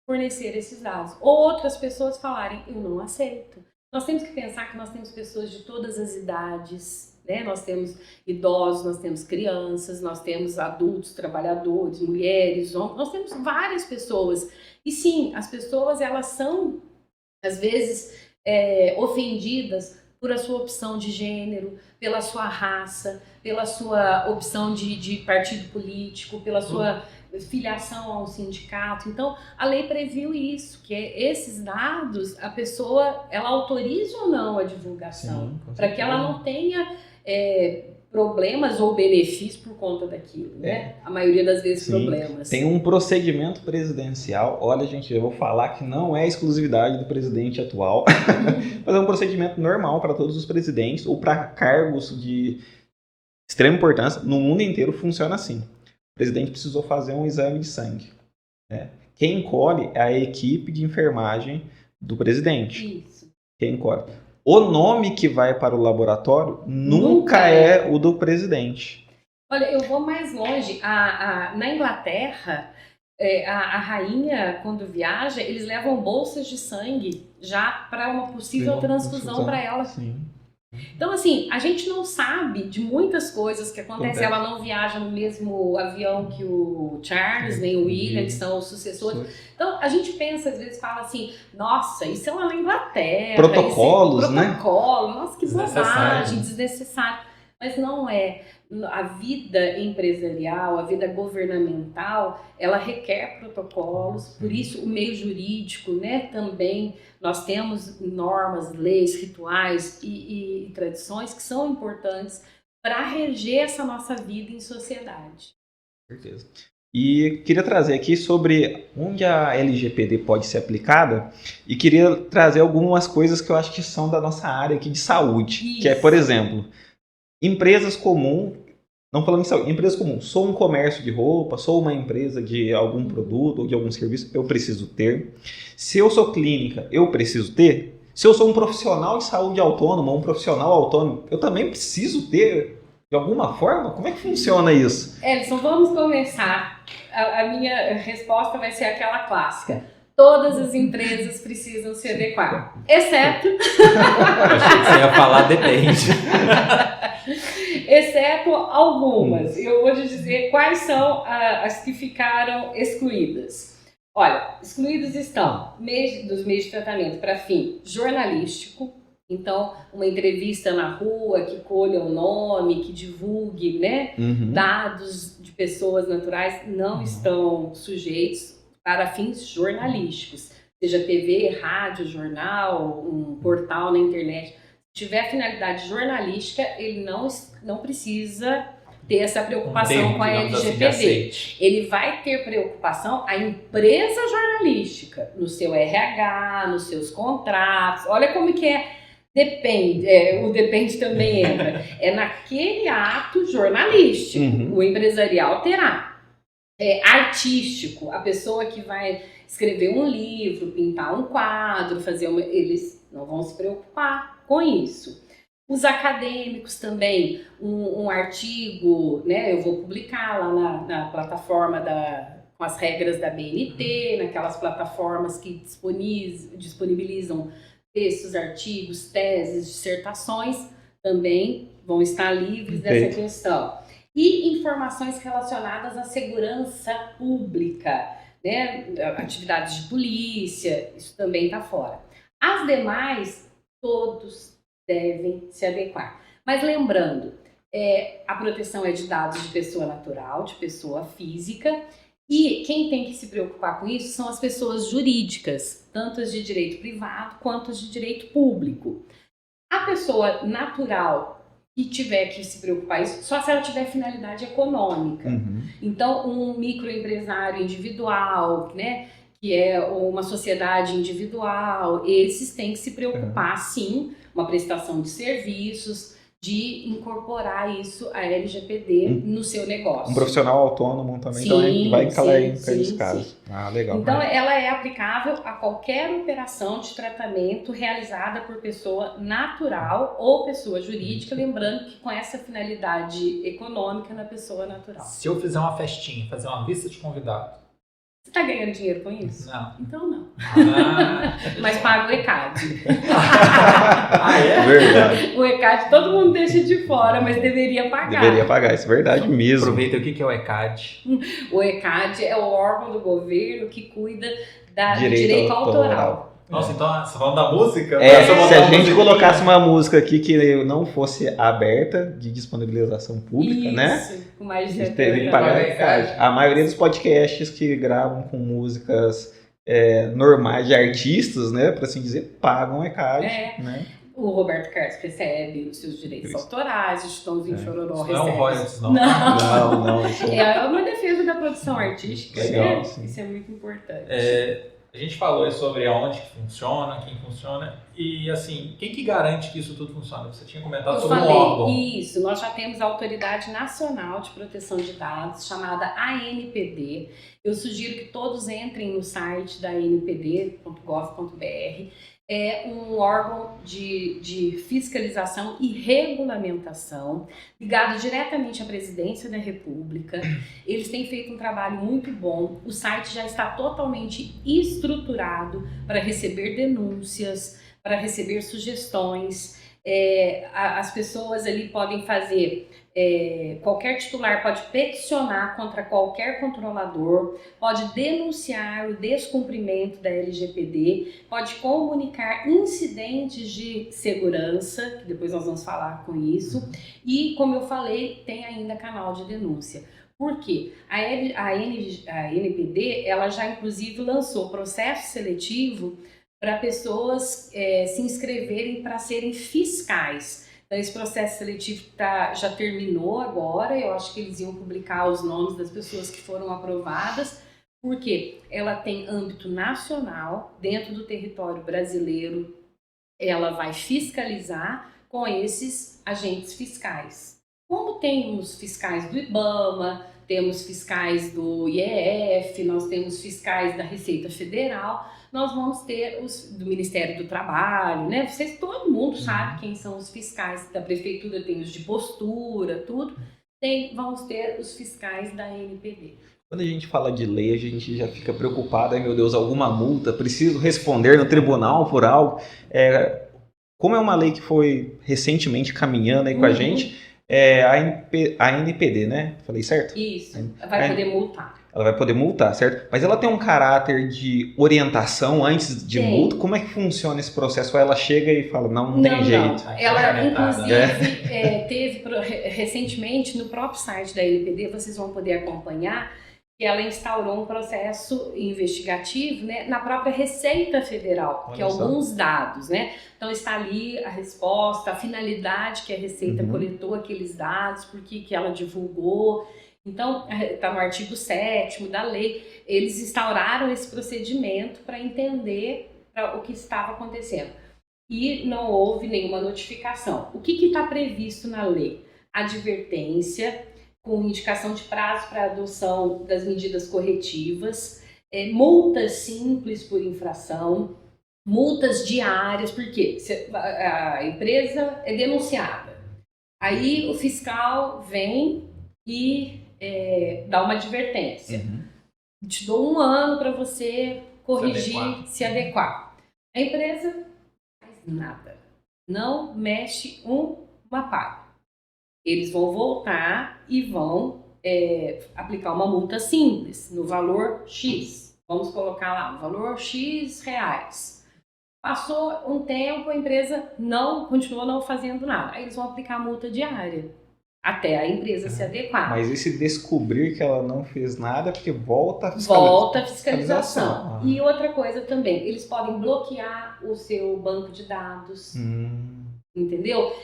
fornecer esses dados. Ou outras pessoas falarem, eu não aceito. Nós temos que pensar que nós temos pessoas de todas as idades, né? Nós temos idosos, nós temos crianças, nós temos adultos, trabalhadores, mulheres, homens, nós temos várias pessoas. E sim, as pessoas, elas são, às vezes, ofendidas por a sua opção de gênero, pela sua raça, pela sua opção de partido político, pela sua filiação a um sindicato. Então, a lei previu isso, que esses dados, a pessoa, ela autoriza ou não a divulgação, para que ela não tenha problemas ou benefícios por conta daquilo, né? A maioria das vezes problemas. Tem um procedimento presidencial, olha gente, eu vou falar que não é exclusividade do presidente atual, mas é um procedimento normal para todos os presidentes ou para cargos de extrema importância, no mundo inteiro funciona assim. O presidente precisou fazer um exame de sangue, né? Quem colhe é a equipe de enfermagem do presidente. Isso. Quem colhe. O nome que vai para o laboratório nunca é o do presidente. Olha, eu vou mais longe. Na Inglaterra, a rainha, quando viaja, eles levam bolsas de sangue já para uma possível transfusão para ela. Sim. Então, assim, a gente não sabe de muitas coisas que acontecem. Ela não viaja no mesmo avião que o Charles, nem o William, que são os sucessores. Então, a gente pensa, às vezes, fala assim, nossa, isso é lá na Inglaterra. Protocolos, né? Protocolo, nossa, que bobagem, desnecessário. Mas não é. A vida empresarial, a vida governamental, ela requer protocolos, por isso o meio jurídico, né, também nós temos normas, leis, rituais e tradições que são importantes para reger essa nossa vida em sociedade. Certeza. E queria trazer aqui sobre onde a LGPD pode ser aplicada e queria trazer algumas coisas que eu acho que são da nossa área aqui de saúde, Isso. que é, por exemplo, empresas comuns, não falando em saúde, empresas comuns, sou um comércio de roupa, sou uma empresa de algum produto ou de algum serviço, eu preciso ter. Se eu sou clínica, eu preciso ter. Se eu sou um profissional de saúde autônomo, um profissional autônomo, eu também preciso ter, de alguma forma? Como é que funciona isso? Elson, vamos começar. A minha resposta vai ser aquela clássica. Todas as empresas precisam se adequar, exceto... Eu achei que você ia falar depende. Exceto algumas. Eu vou te dizer quais são as que ficaram excluídas. Olha, excluídos estão dos meios de tratamento para fim jornalístico. Então, uma entrevista na rua que colha o nome, que divulgue, né, dados de pessoas naturais não estão sujeitos para fins jornalísticos. Seja TV, rádio, jornal, um portal na internet. Se tiver finalidade jornalística, ele não precisa ter essa preocupação com a LGPD. Assim, ele vai ter preocupação, a empresa jornalística, no seu RH, nos seus contratos. Olha como que é. Depende, o depende também entra. É naquele ato jornalístico, o empresarial terá. Artístico, a pessoa que vai escrever um livro, pintar um quadro, eles não vão se preocupar com isso. Os acadêmicos também, um artigo, né, eu vou publicar lá na plataforma com as regras da BNT, naquelas plataformas que disponibilizam textos, artigos, teses, dissertações, também vão estar livres dessa questão. E informações relacionadas à segurança pública, né? Atividades de polícia, isso também está fora. As demais, todos devem se adequar. Mas lembrando, a proteção é de dados de pessoa natural, de pessoa física, e quem tem que se preocupar com isso são as pessoas jurídicas, tanto as de direito privado quanto as de direito público. A pessoa natural que tiver que se preocupar isso, só se ela tiver finalidade econômica. Então, um microempresário individual, né, que é uma sociedade individual, esses têm que se preocupar, sim, uma prestação de serviços, de incorporar isso, a LGPD, no seu negócio. Um profissional autônomo também, então vai encalar em aqueles casos. Ah, legal. Então, ela é aplicável a qualquer operação de tratamento realizada por pessoa natural ou pessoa jurídica, lembrando que com essa finalidade econômica na pessoa natural. Se eu fizer uma festinha, fazer uma lista de convidados, você está ganhando dinheiro com isso? Não. Então não. Ah, Mas paga o ECAD. é? Verdade. O ECAD todo mundo deixa de fora, mas deveria pagar. Deveria pagar, isso é verdade mesmo. Aproveita, o que é o ECAD? O ECAD é o órgão do governo que cuida do Direito direito autoral. Nossa, então você falando da música? Se a gente colocasse uma música aqui que não fosse aberta, de disponibilização pública, né? Isso, com mais de A gente teria que pagar o ECAD. A maioria dos podcasts que gravam com músicas normais de artistas, né, para assim dizer, pagam ECAD, né? O Roberto Carlos recebe os seus direitos autorais, o Chitãozinho Chororó recebe. Não é um royalties, não. Não. Isso É uma defesa da produção artística, legal, né? sim. Isso é muito importante. A gente falou sobre aonde que funciona, quem funciona, e assim, quem que garante que isso tudo funciona? Você tinha comentado sobre um órgão. Isso, nós já temos a Autoridade Nacional de Proteção de Dados, chamada ANPD. Eu sugiro que todos entrem no site da anpd.gov.br. É um órgão de fiscalização e regulamentação ligado diretamente à Presidência da República. Eles têm feito um trabalho muito bom. O site já está totalmente estruturado para receber denúncias, para receber sugestões. As pessoas ali podem fazer... qualquer titular pode peticionar contra qualquer controlador, pode denunciar o descumprimento da LGPD, pode comunicar incidentes de segurança, que depois nós vamos falar com isso, e, como eu falei, tem ainda canal de denúncia. Por quê? A ANPD, ela já inclusive lançou processo seletivo para pessoas se inscreverem para serem fiscais. Então, esse processo seletivo já terminou agora, eu acho que eles iam publicar os nomes das pessoas que foram aprovadas, porque ela tem âmbito nacional, dentro do território brasileiro, ela vai fiscalizar com esses agentes fiscais. Como temos fiscais do IBAMA, temos fiscais do IEF, nós temos fiscais da Receita Federal, nós vamos ter os do Ministério do Trabalho, né? Todo mundo sabe quem são os fiscais da Prefeitura, tem os de postura, tudo. Vamos ter os fiscais da ANPD. Quando a gente fala de lei, a gente já fica preocupado, ai meu Deus, alguma multa, preciso responder no tribunal por algo. Como é uma lei que foi recentemente caminhando aí com a gente, a ANPD, né? Falei certo? Isso, vai poder multar. Ela vai poder multar, certo? Mas ela tem um caráter de orientação antes de multa? Como é que funciona esse processo? Ou ela chega e fala, não tem jeito? Não. Ela, inclusive, teve recentemente no próprio site da ANPD, vocês vão poder acompanhar, que ela instaurou um processo investigativo, né, na própria Receita Federal, que é alguns dados, né? Então está ali a resposta, a finalidade que a Receita coletou aqueles dados, por que ela divulgou. Então, está no artigo 7º da lei, eles instauraram esse procedimento para entender o que estava acontecendo. E não houve nenhuma notificação. O que está previsto na lei? Advertência, com indicação de prazo para adoção das medidas corretivas, multas simples por infração, multas diárias, porque a empresa é denunciada. Aí o fiscal vem e dá uma advertência. Te dou 1 ano para você corrigir, se adequar. A empresa não faz nada. Não mexe uma palha. Eles vão voltar e vão aplicar uma multa simples, no valor X. Vamos colocar lá, no valor X reais. Passou um tempo, a empresa continuou não fazendo nada. Aí eles vão aplicar a multa diária, até a empresa se adequar. Mas esse descobrir que ela não fez nada, porque volta a fiscalização. E outra coisa também, eles podem bloquear o seu banco de dados. Entendeu?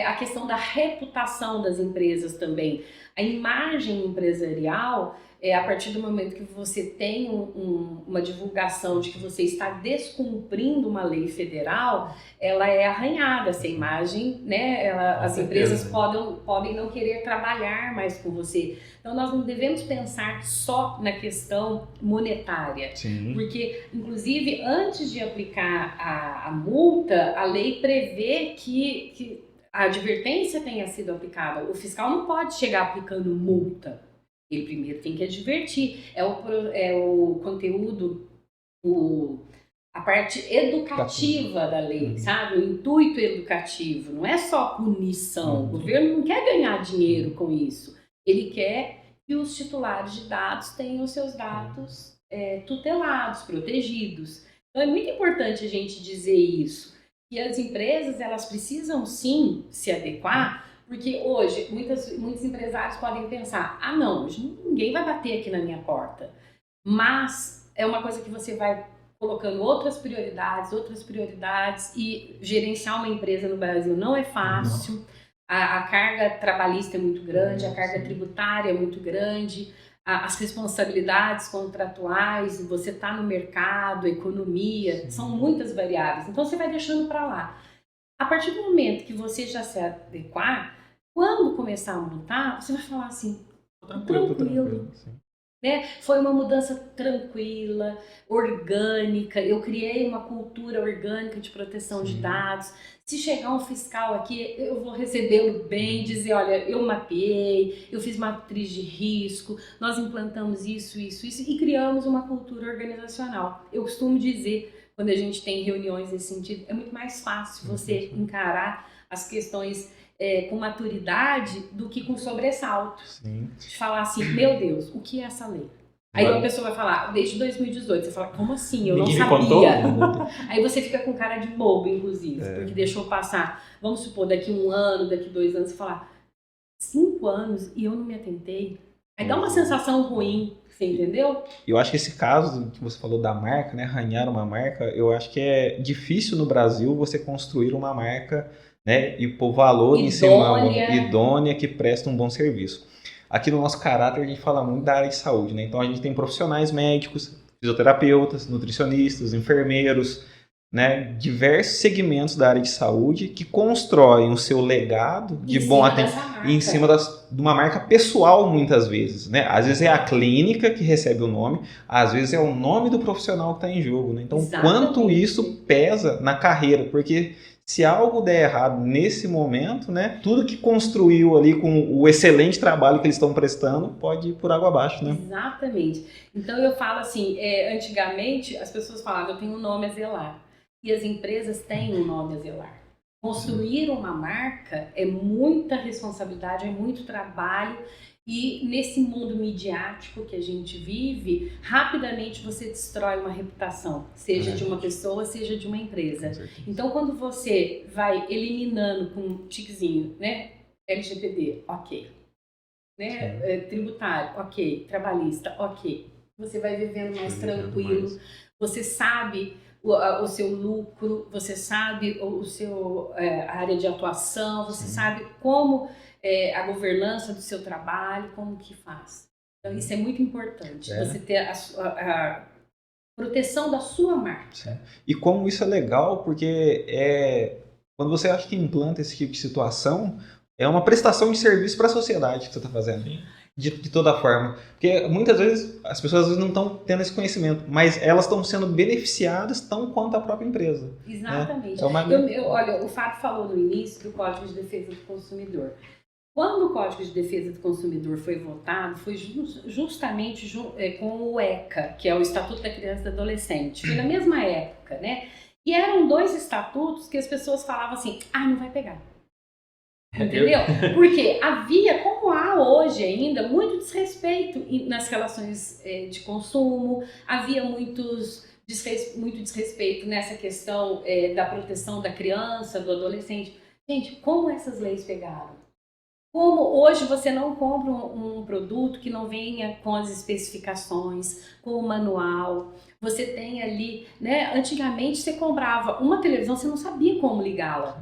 A questão da reputação das empresas também. A imagem empresarial, a partir do momento que você tem uma divulgação de que você está descumprindo uma lei federal, ela é arranhada, essa imagem, né? As empresas podem não querer trabalhar mais com você. Então, nós não devemos pensar só na questão monetária. Sim. Porque, inclusive, antes de aplicar a multa, a lei prevê que a advertência tenha sido aplicada. O fiscal não pode chegar aplicando multa. Ele primeiro tem que advertir. É o conteúdo, a parte educativa da lei, sabe? O intuito educativo. Não é só punição. O governo não quer ganhar dinheiro com isso. Ele quer que os titulares de dados tenham os seus dados tutelados, protegidos. Então é muito importante a gente dizer isso. Que as empresas, elas precisam sim se adequar. Porque hoje, muitos empresários podem pensar, não, hoje ninguém vai bater aqui na minha porta. Mas é uma coisa que você vai colocando outras prioridades e gerenciar uma empresa no Brasil não é fácil. A carga trabalhista é muito grande, a carga tributária é muito grande, as responsabilidades contratuais, você está no mercado, economia, são muitas variáveis. Então você vai deixando para lá. A partir do momento que você já se adequar, quando começar a multar, você vai falar assim, tranquilo. Né? Foi uma mudança tranquila, orgânica, eu criei uma cultura orgânica de proteção de dados. Se chegar um fiscal aqui, eu vou recebê-lo bem, dizer, olha, eu mapeei, eu fiz matriz de risco, nós implantamos isso, e criamos uma cultura organizacional. Eu costumo dizer, quando a gente tem reuniões nesse sentido, é muito mais fácil você encarar as questões com maturidade do que com sobressalto. Sim. De falar assim, meu Deus, o que é essa lei? Aí a pessoa vai falar, desde 2018, você fala, como assim? Eu Ninguém não sabia. Contou? Aí você fica com cara de bobo, inclusive, porque deixou passar, vamos supor, daqui 1 ano, daqui 2 anos, você falar, 5 anos e eu não me atentei. Aí dá uma sensação ruim, você entendeu? Eu acho que esse caso que você falou da marca, né, arranhar uma marca, eu acho que é difícil no Brasil você construir uma marca, né, e pôr valor em cima, idônea, que presta um bom serviço. Aqui no nosso caráter a gente fala muito da área de saúde, né? Então a gente tem profissionais médicos, fisioterapeutas, nutricionistas, enfermeiros, né? Diversos segmentos da área de saúde que constroem o seu legado de bom atendimento em cima de uma marca pessoal muitas vezes, né? Às vezes é a clínica que recebe o nome, às vezes é o nome do profissional que está em jogo, né? Então quanto isso pesa na carreira, porque se algo der errado nesse momento, né, tudo que construiu ali com o excelente trabalho que eles estão prestando pode ir por água abaixo, né? Exatamente. Então eu falo assim, antigamente as pessoas falavam, eu tenho um nome a zelar. E as empresas têm um nome a zelar. Construir uma marca é muita responsabilidade, é muito trabalho. E nesse mundo midiático que a gente vive, rapidamente você destrói uma reputação, seja de uma pessoa, seja de uma empresa. Então, quando você vai eliminando com um tiquezinho, né? LGPD, ok. Né? Tributário, ok. Trabalhista, ok. Você vai vivendo mais tranquilo, você sabe o seu lucro, você sabe a área de atuação, você sabe como a governança do seu trabalho, como que faz. Então isso é muito importante, você ter a proteção da sua marca. E como isso é legal, porque quando você acha que implanta esse tipo de situação, é uma prestação de serviço para a sociedade que você está fazendo. Sim. De toda forma. Porque muitas vezes as pessoas não estão tendo esse conhecimento, mas elas estão sendo beneficiadas tão quanto a própria empresa. Exatamente. Né? Olha, o Fábio falou no início do Código de Defesa do Consumidor. Quando o Código de Defesa do Consumidor foi votado, foi justamente com o ECA, que é o Estatuto da Criança e do Adolescente. Foi na mesma época, né? E eram 2 estatutos que as pessoas falavam assim, não vai pegar. Entendeu? Porque havia, como há hoje ainda, muito desrespeito nas relações de consumo, havia muito desrespeito nessa questão da proteção da criança, do adolescente. Gente, como essas leis pegaram? Como hoje você não compra um produto que não venha com as especificações, com o manual, você tem ali, né? Antigamente você comprava uma televisão, você não sabia como ligá-la.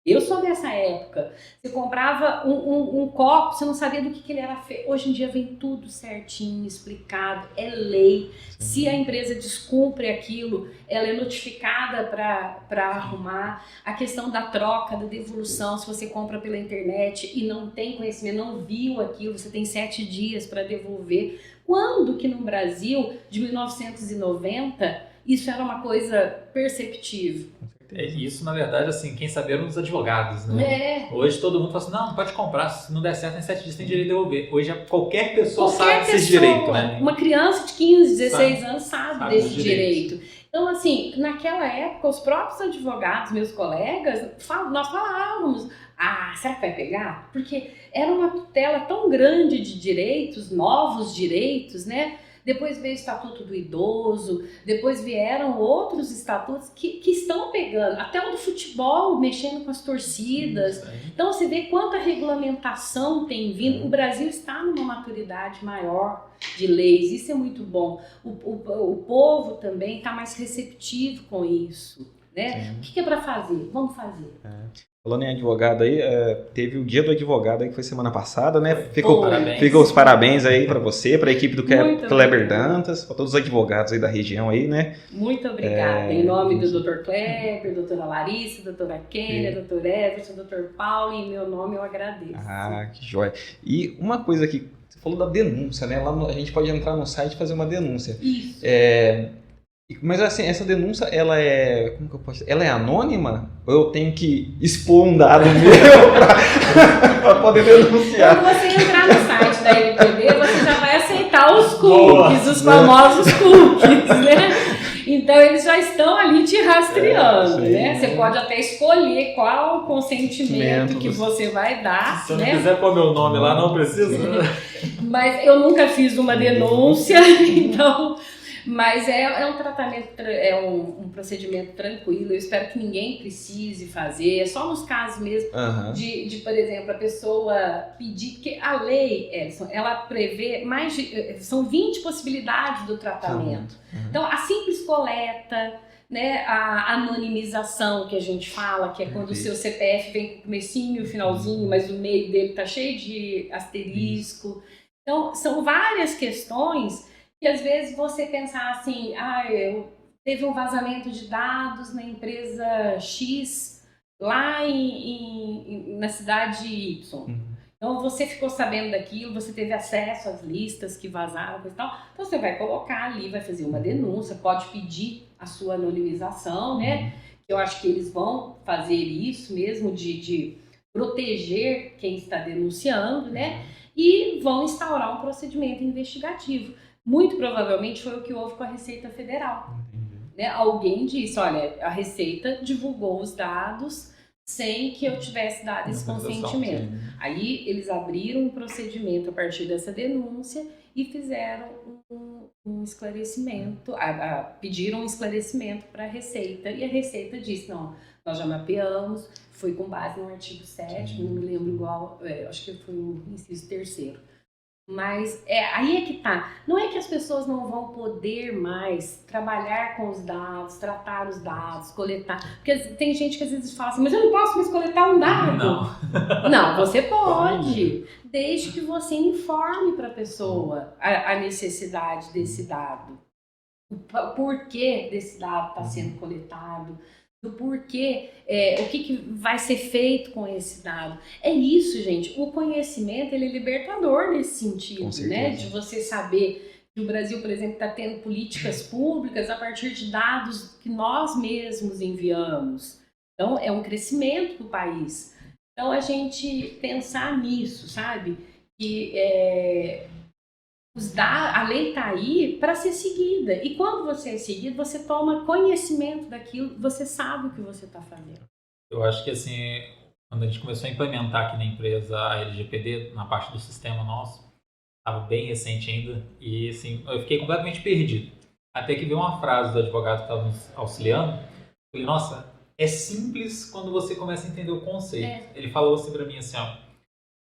Eu sou dessa época. Você comprava um copo, você não sabia do que ele era feito. Hoje em dia vem tudo certinho, explicado, é lei. Se a empresa descumpre aquilo, ela é notificada para arrumar. A questão da troca, da devolução, se você compra pela internet e não tem conhecimento, não viu aquilo, você tem 7 dias para devolver. Quando que no Brasil, de 1990, isso era uma coisa perceptível? Isso, na verdade, assim, quem sabia eram os advogados, né? Hoje todo mundo fala assim, não pode comprar, se não der certo em 7 dias tem direito de devolver. Hoje qualquer pessoa sabe desse direito, né? Uma criança de 15, 16 anos sabe desse direito. Então, assim, naquela época, os próprios advogados, meus colegas, nós falávamos, será que vai pegar? Porque era uma tutela tão grande de direitos, novos direitos, né? Depois veio o Estatuto do Idoso, depois vieram outros estatutos que estão pegando, até o do futebol, mexendo com as torcidas. Então você vê quanta regulamentação tem vindo. O Brasil está numa maturidade maior de leis, isso é muito bom. O povo também está mais receptivo com isso, né? O que é para fazer? Vamos fazer. Falando em advogado aí, teve o dia do advogado aí que foi semana passada, né? Parabéns. Fica os parabéns aí para você, para a equipe do Kleber Dantas, para todos os advogados aí da região aí, né? Muito obrigada. Em nome do Dr. Kleber, doutora Larissa, doutora Kênia, doutor Everson, doutor Paulo, em meu nome eu agradeço. Que joia. E uma coisa que você falou da denúncia, né? Lá a gente pode entrar no site e fazer uma denúncia. Isso. Mas assim, essa denúncia, ela é... Como que eu posso dizer? Ela é anônima? Ou eu tenho que expor um dado meu para poder denunciar? Quando você entrar no site da LPD, você já vai aceitar os cookies, os famosos cookies, né? Então, eles já estão ali te rastreando, né? Você pode até escolher qual o consentimento que você vai dar. Se eu não quiser pôr meu nome lá, não precisa. Mas eu nunca fiz uma denúncia, então... Mas é um tratamento, é um procedimento tranquilo. Eu espero que ninguém precise fazer. É só nos casos mesmo de, por exemplo, a pessoa pedir... Porque a lei, Edson, ela prevê são 20 possibilidades do tratamento. Então, a simples coleta, né, a anonimização que a gente fala, que é quando o seu CPF vem com o comecinho e o finalzinho, mas o meio dele tá cheio de asterisco. Então, são várias questões... que às vezes você pensar assim, teve um vazamento de dados na empresa X lá na cidade Y. Então você ficou sabendo daquilo, você teve acesso às listas que vazaram e tal. Então você vai colocar ali, vai fazer uma denúncia, pode pedir a sua anonimização, né? Eu acho que eles vão fazer isso mesmo, de proteger quem está denunciando, né? E vão instaurar um procedimento investigativo. Muito provavelmente foi o que houve com a Receita Federal. Né? Alguém disse, olha, a Receita divulgou os dados sem que eu tivesse dado esse consentimento. Aí eles abriram um procedimento a partir dessa denúncia e fizeram um esclarecimento, pediram um esclarecimento para a Receita. E a Receita disse, não, nós já mapeamos, foi com base no artigo 7º, não me lembro igual, acho que foi o inciso 3º. Mas aí é que tá. Não é que as pessoas não vão poder mais trabalhar com os dados, tratar os dados, coletar. Porque tem gente que às vezes fala assim, mas eu não posso mais coletar um dado. Não, você pode. Desde que você informe para a pessoa a necessidade desse dado. O porquê desse dado está sendo coletado. Do porquê, o que vai ser feito com esse dado. É isso, gente. O conhecimento, ele é libertador nesse sentido, né? De você saber que o Brasil, por exemplo, está tendo políticas públicas a partir de dados que nós mesmos enviamos. Então, é um crescimento para o país. Então, a gente pensar nisso, sabe? Que a lei está aí para ser seguida. E quando você é seguido, você toma conhecimento daquilo, você sabe o que você está fazendo. Eu acho que assim, quando a gente começou a implementar aqui na empresa a LGPD, na parte do sistema nosso, estava bem recente ainda, e assim, eu fiquei completamente perdido. Até que veio uma frase do advogado que estava nos auxiliando, eu falei, nossa, é simples quando você começa a entender o conceito. Ele falou assim para mim assim,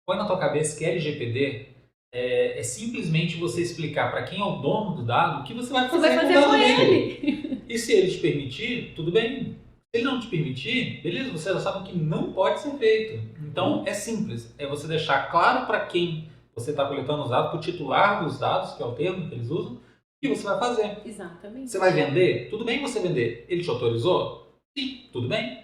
põe na tua cabeça que LGPD é simplesmente você explicar para quem é o dono do dado o que você vai fazer, com o dado dele. E se ele te permitir, tudo bem. Se ele não te permitir, beleza, você já sabe que não pode ser feito. Então, é simples. É você deixar claro para quem você está coletando os dados, para o titular dos dados, que é o termo que eles usam, o que você vai fazer. Exatamente. Você vai vender? Tudo bem você vender. Ele te autorizou? Sim, tudo bem.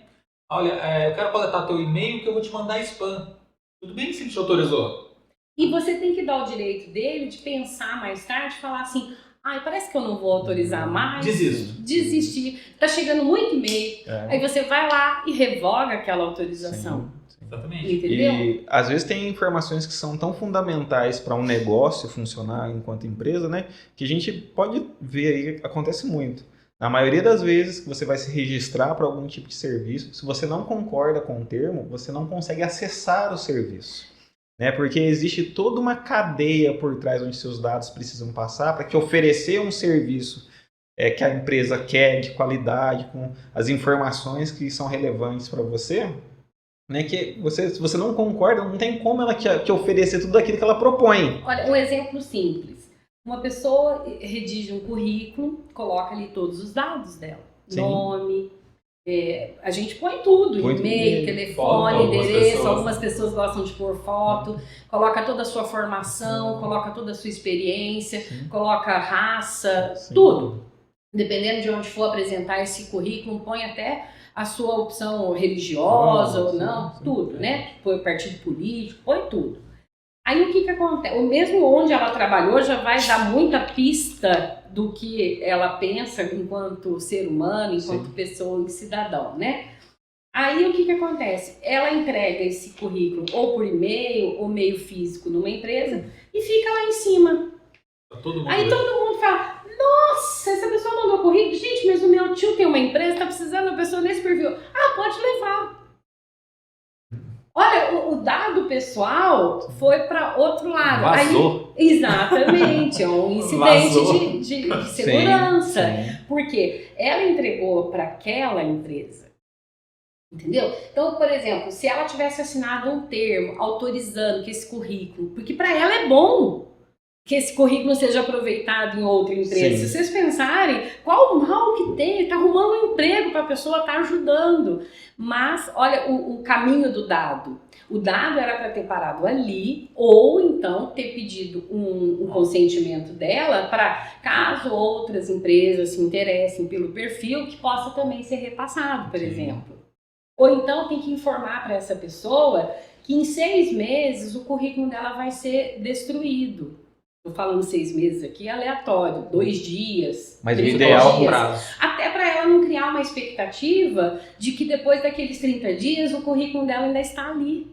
Olha, eu quero coletar teu e-mail que eu vou te mandar spam. Tudo bem se ele te autorizou. E você tem que dar o direito dele de pensar mais tarde e falar assim, parece que eu não vou autorizar mais. Desistir. Tá chegando muito e-mail. Aí você vai lá e revoga aquela autorização. Sim. Exatamente. Entendeu? E às vezes tem informações que são tão fundamentais para um negócio funcionar enquanto empresa, né? Que a gente pode ver aí, acontece muito. Na maioria das vezes que você vai se registrar para algum tipo de serviço, se você não concorda com o termo, você não consegue acessar o serviço. Né? Porque existe toda uma cadeia por trás onde seus dados precisam passar para que oferecer um serviço que a empresa quer, de qualidade, com as informações que são relevantes para você, né? Que se você não concorda, não tem como ela te oferecer tudo aquilo que ela propõe. Olha, um exemplo simples. Uma pessoa redige um currículo, coloca ali todos os dados dela. Sim. Nome, a gente põe tudo, e-mail, telefone, endereço, algumas pessoas gostam de pôr foto, coloca toda a sua formação, coloca toda a sua experiência, coloca raça, tudo. Dependendo de onde for apresentar esse currículo, põe até a sua opção religiosa ou não, tudo, né? Põe partido político, põe tudo. Aí o que acontece? O mesmo onde ela trabalhou já vai dar muita pista do que ela pensa enquanto ser humano, enquanto pessoa e cidadão, né? Aí o que acontece? Ela entrega esse currículo ou por e-mail ou meio físico numa empresa e fica lá em cima. Todo mundo fala, nossa, essa pessoa mandou currículo, gente, mas o meu tio tem uma empresa, tá precisando de uma pessoa nesse perfil. Pode levar. Olha, o dado pessoal foi para outro lado. Vazou. Aí, exatamente, é um incidente de segurança. Sim. Porque ela entregou para aquela empresa. Entendeu? Então, por exemplo, se ela tivesse assinado um termo autorizando que esse currículo, porque para ela é bom que esse currículo seja aproveitado em outra empresa. Se vocês pensarem, qual o mal que tem? Está arrumando um emprego para a pessoa, está ajudando. Mas, olha, o caminho do dado. O dado era para ter parado ali, ou então ter pedido um consentimento dela para, caso outras empresas se interessem pelo perfil, que possa também ser repassado, por exemplo. Ou então tem que informar para essa pessoa que em 6 meses o currículo dela vai ser destruído. Estou falando 6 meses aqui, aleatório, 2 dias. Mas o ideal prazo. Até para ela não criar uma expectativa de que depois daqueles 30 dias o currículo dela ainda está ali.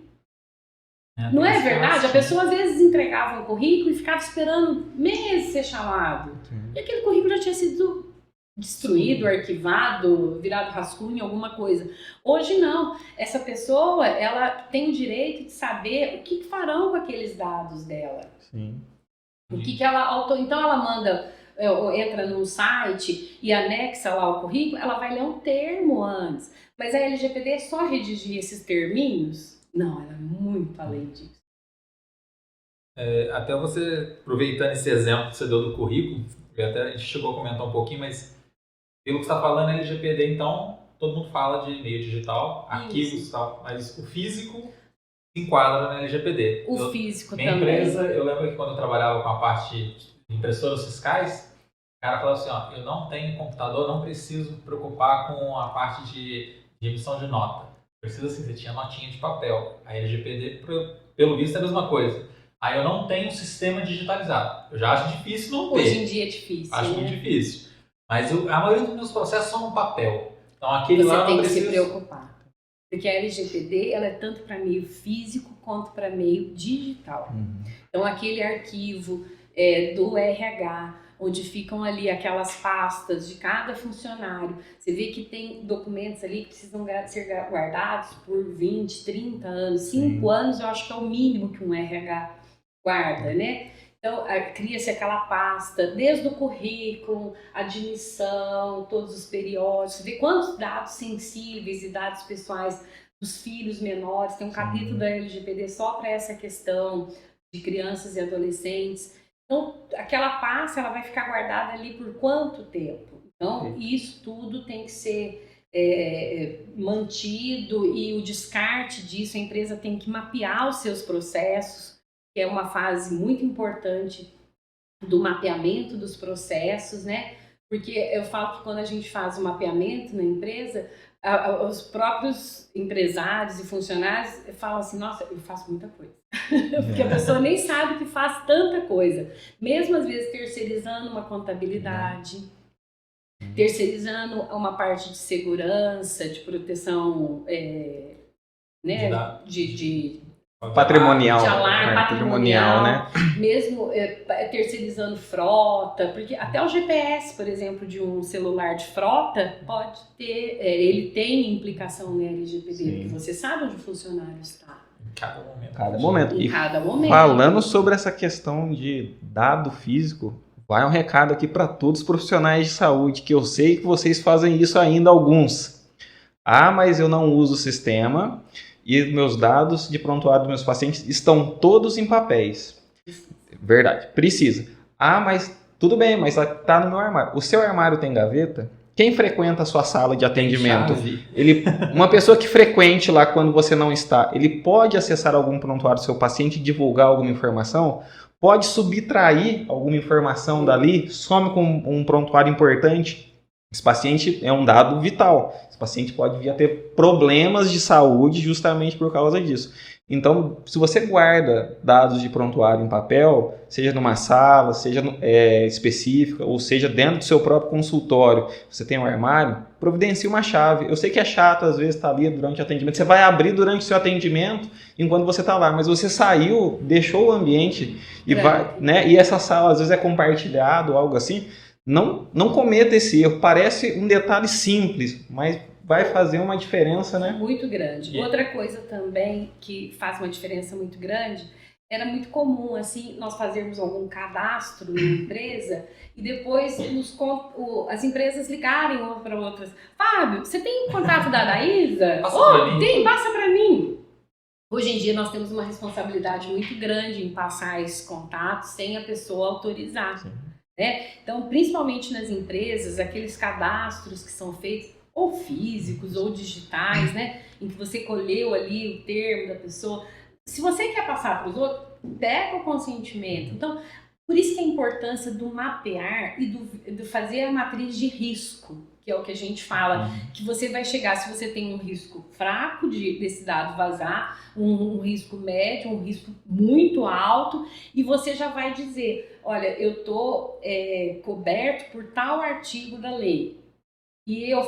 Não é verdade? A pessoa às vezes entregava um currículo e ficava esperando meses ser chamado. E aquele currículo já tinha sido destruído, arquivado, virado rascunho, alguma coisa. Hoje não. Essa pessoa, ela tem o direito de saber o que farão com aqueles dados dela. Sim. O que ela então ela manda, entra num site e anexa lá o currículo, ela vai ler um termo antes. Mas a LGPD é só redigir esses terminhos? Não, ela é muito além disso. Até você, aproveitando esse exemplo que você deu do currículo, até a gente chegou a comentar um pouquinho, mas pelo que você está falando, a LGPD, então, todo mundo fala de meio digital, arquivos e tal, mas o físico se enquadra na LGPD. Físico minha também. Minha empresa, eu lembro que quando eu trabalhava com a parte de impressoras fiscais, o cara falava assim, eu não tenho computador, não preciso me preocupar com a parte de emissão de nota. Precisa assim, você tinha notinha de papel. A LGPD, pelo visto, é a mesma coisa. Aí eu não tenho um sistema digitalizado. Eu já acho difícil não ter. Hoje em dia é difícil. Acho muito difícil. Mas a maioria dos meus processos são no papel. Então aquele você lá tem não que precisa... se preocupar. Porque a LGPD ela é tanto para meio físico quanto para meio digital. Então aquele arquivo do RH, onde ficam ali aquelas pastas de cada funcionário, você vê que tem documentos ali que precisam ser guardados por 20, 30 anos, 5 anos eu acho que é o mínimo que um RH guarda, né? Então, cria-se aquela pasta, desde o currículo, admissão, todos os periódicos, vê quantos dados sensíveis e dados pessoais dos filhos menores, tem um capítulo da LGPD só para essa questão de crianças e adolescentes. Então, aquela pasta ela vai ficar guardada ali por quanto tempo? Então, isso tudo tem que ser mantido, e o descarte disso, a empresa tem que mapear os seus processos, que é uma fase muito importante do mapeamento dos processos, né? Porque eu falo que quando a gente faz o mapeamento na empresa, os próprios empresários e funcionários falam assim, nossa, eu faço muita coisa. Porque a pessoa nem sabe que faz tanta coisa. Mesmo às vezes terceirizando uma contabilidade, terceirizando uma parte de segurança, de proteção, né, de patrimonial, de alarme patrimonial, né? Mesmo terceirizando frota, porque até o GPS, por exemplo, de um celular de frota pode ter, ele tem implicação no LGPD, porque você sabe onde o funcionário está. Em cada momento. Em cada momento. Falando sobre essa questão de dado físico, vai um recado aqui para todos os profissionais de saúde, que eu sei que vocês fazem isso ainda, alguns. Ah, mas eu não uso o sistema e meus dados de prontuário dos meus pacientes estão todos em papéis. Verdade, precisa. Ah, mas tudo bem, mas está no meu armário. O seu armário tem gaveta? Quem frequenta a sua sala de atendimento? Uma pessoa que frequente lá quando você não está, ele pode acessar algum prontuário do seu paciente e divulgar alguma informação? Pode subtrair alguma informação dali? Some com um prontuário importante? Esse paciente é um dado vital. Esse paciente pode vir a ter problemas de saúde justamente por causa disso. Então, se você guarda dados de prontuário em papel, seja numa sala, seja específica, ou seja dentro do seu próprio consultório, você tem um armário, providencie uma chave. Eu sei que é chato, às vezes, estar ali durante o atendimento. Você vai abrir durante o seu atendimento enquanto você está lá, mas você saiu, deixou o ambiente e vai, né? E essa sala, às vezes, é compartilhado, algo assim. Não cometa esse erro. Parece um detalhe simples, mas vai fazer uma diferença, né? Muito grande. Outra coisa também que faz uma diferença muito grande, era muito comum, assim, nós fazermos algum cadastro na empresa e depois as empresas ligarem umas para outras. Fábio, você tem o contato da Adaísa? Passa para mim. Hoje em dia nós temos uma responsabilidade muito grande em passar esses contatos sem a pessoa autorizar. Sim. Né? Então, principalmente nas empresas, aqueles cadastros que são feitos ou físicos ou digitais, né? Em que você colheu ali o termo da pessoa. Se você quer passar para os outros, pega o consentimento. Então, por isso que a importância do mapear e do fazer a matriz de risco, que é o que a gente fala, que você vai chegar, se você tem um risco fraco desse dado vazar, um risco médio, um risco muito alto, e você já vai dizer, olha, eu estou coberto por tal artigo da lei. E eu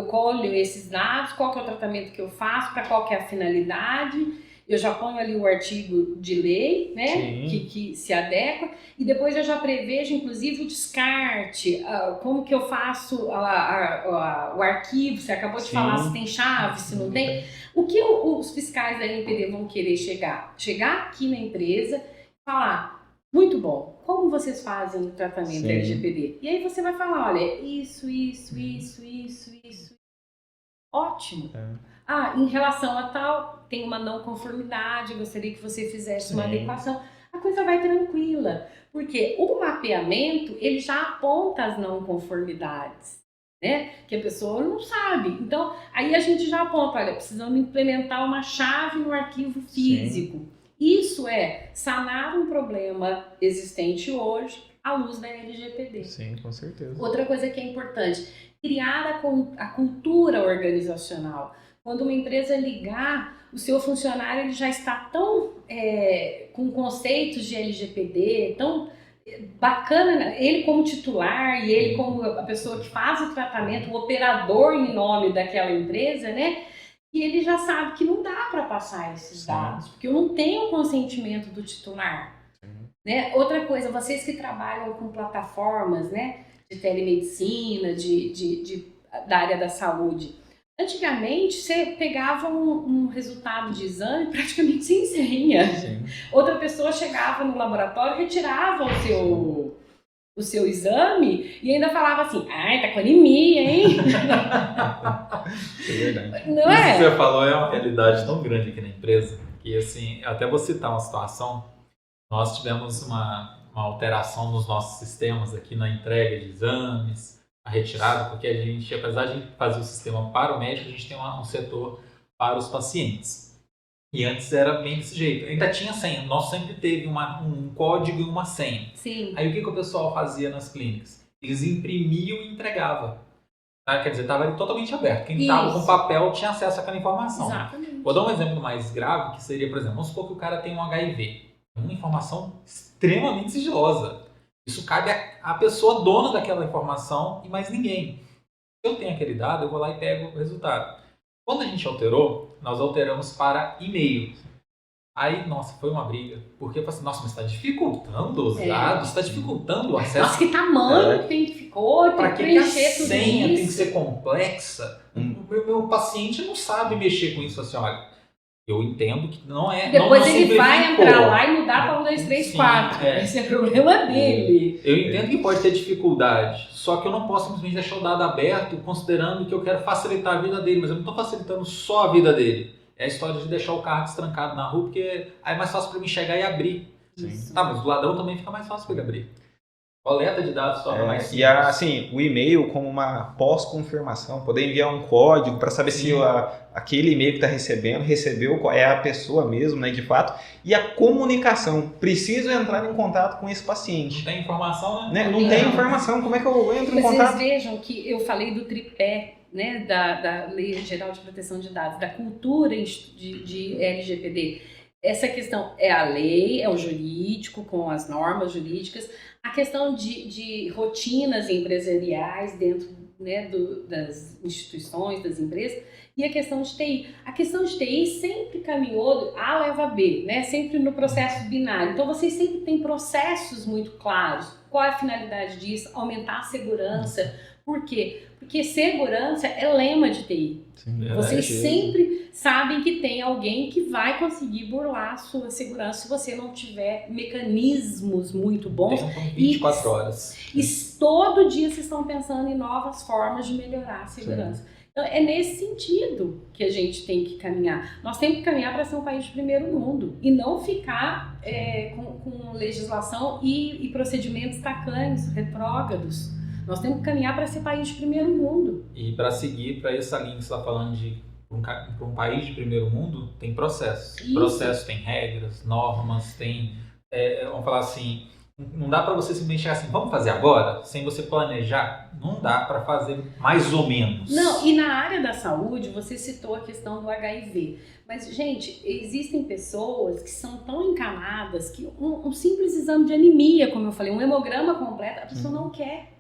colho esses dados, qual que é o tratamento que eu faço, para qual que é a finalidade. Eu já ponho ali o artigo de lei, né, que se adequa, e depois eu já prevejo, inclusive, o descarte, como que eu faço o arquivo, você acabou de falar se tem chave, se não tem. O que os fiscais da NPD vão querer chegar? Chegar aqui na empresa e falar, muito bom, como vocês fazem o tratamento LGPD? E aí você vai falar, olha, isso. Ótimo. Em relação a tal, tem uma não conformidade, gostaria que você fizesse uma adequação. A coisa vai tranquila, porque o mapeamento, ele já aponta as não conformidades, né? Que a pessoa não sabe. Então, aí a gente já aponta, olha, precisamos implementar uma chave no arquivo físico. Isso é sanar um problema existente hoje à luz da LGPD. Sim, com certeza. Outra coisa que é importante, criar a cultura organizacional. Quando uma empresa ligar, o seu funcionário ele já está tão com conceitos de LGPD, tão bacana, ele como titular e ele como a pessoa que faz o tratamento, o operador em nome daquela empresa, né? E ele já sabe que não dá para passar esses dados, porque eu não tenho o consentimento do titular. Né? Outra coisa, vocês que trabalham com plataformas, né, de telemedicina, da área da saúde, antigamente você pegava um resultado de exame praticamente sem senha. Outra pessoa chegava no laboratório, retirava o seu exame e ainda falava assim, tá com anemia, hein? É verdade. Não é? Isso que você falou é uma realidade tão grande aqui na empresa que, assim, até vou citar uma situação. Nós tivemos uma alteração nos nossos sistemas aqui na entrega de exames. a retirada, porque a gente, apesar de fazer o sistema para o médico, a gente tem um setor para os pacientes. E antes era bem desse jeito. Ainda tinha senha. Nós sempre teve um código e uma senha. Sim. Aí o que o pessoal fazia nas clínicas? Eles imprimiam e entregavam. Tá? Quer dizer, estava ali totalmente aberto. Quem estava com papel tinha acesso àquela informação. Exatamente. Vou dar um exemplo mais grave, que seria, por exemplo, vamos supor que o cara tem um HIV. Uma informação extremamente sigilosa. Isso cabe à pessoa dona daquela informação e mais ninguém. Se eu tenho aquele dado, eu vou lá e pego o resultado. Quando a gente alterou, nós alteramos para e-mail. Aí, nossa, foi uma briga. Porque eu falei assim, nossa, mas está dificultando os dados, está dificultando o acesso. Nossa, que tamanho que ficou, para que que a preencher tudo senha isso. tem que ser complexa? O meu paciente não sabe mexer com isso. Assim, olha, eu entendo que não é... Depois não ele vai entrar lá e mudar para 1, 2, 3, Sim, 4. Esse é o problema dele. Eu entendo que pode ter dificuldade, só que eu não posso simplesmente deixar o dado aberto considerando que eu quero facilitar a vida dele, mas eu não estou facilitando só a vida dele. É a história de deixar o carro destrancado na rua, porque aí é mais fácil para mim chegar e abrir. Sim. Tá, mas o ladrão também fica mais fácil para ele abrir. Coleta de dados torna mais simples. E assim, o e-mail como uma pós-confirmação, poder enviar um código para saber se aquele e-mail que está recebeu, é a pessoa mesmo, né, de fato. E a comunicação, preciso entrar em contato com esse paciente. Não tem informação, né? Não tem informação, como é que eu entro em contato? Vocês vejam que eu falei do tripé, né, da Lei Geral de Proteção de Dados, da cultura de LGPD. Essa questão é a lei, é o jurídico, com as normas jurídicas, a questão de rotinas empresariais dentro, né, das instituições, das empresas, e a questão de TI. A questão de TI sempre caminhou A leva a B, né, sempre no processo binário. Então, vocês sempre têm processos muito claros. Qual é a finalidade disso? Aumentar a segurança. Por quê? Porque segurança é lema de TI. Sim, vocês sempre sabem que tem alguém que vai conseguir burlar a sua segurança se você não tiver mecanismos muito bons. Tempo 24 horas. E todo dia vocês estão pensando em novas formas de melhorar a segurança. Sim. Então, é nesse sentido que a gente tem que caminhar. Nós temos que caminhar para ser um país de primeiro mundo e não ficar com legislação e procedimentos tacanhos, retrógrados. Nós temos que caminhar para ser país de primeiro mundo. E para seguir para essa linha que você está falando de um país de primeiro mundo, tem processo. Isso. Processo tem regras, normas, tem... vamos falar assim, não dá para você simplesmente chegar assim, vamos fazer agora, sem você planejar. Não dá para fazer mais ou menos. Não, e na área da saúde, você citou a questão do HIV. Mas, gente, existem pessoas que são tão encanadas que um simples exame de anemia, como eu falei, um hemograma completo, a pessoa não quer.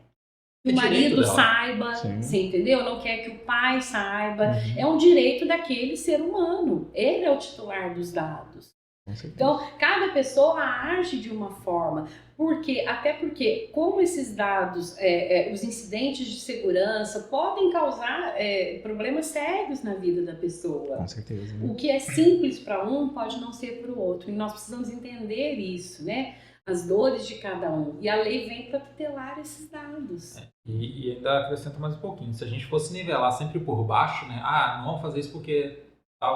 Que o marido saiba, você entendeu? Não quer que o pai saiba. É um direito daquele ser humano. Ele é o titular dos dados. Então, cada pessoa age de uma forma. Até porque, como esses dados, os incidentes de segurança podem causar problemas sérios na vida da pessoa. Com certeza. O que é simples para um pode não ser para o outro. E nós precisamos entender isso, né? As dores de cada um. E a lei vem para tutelar esses dados. E ainda acrescenta mais um pouquinho. Se a gente fosse nivelar sempre por baixo, né? Não vamos fazer isso porque a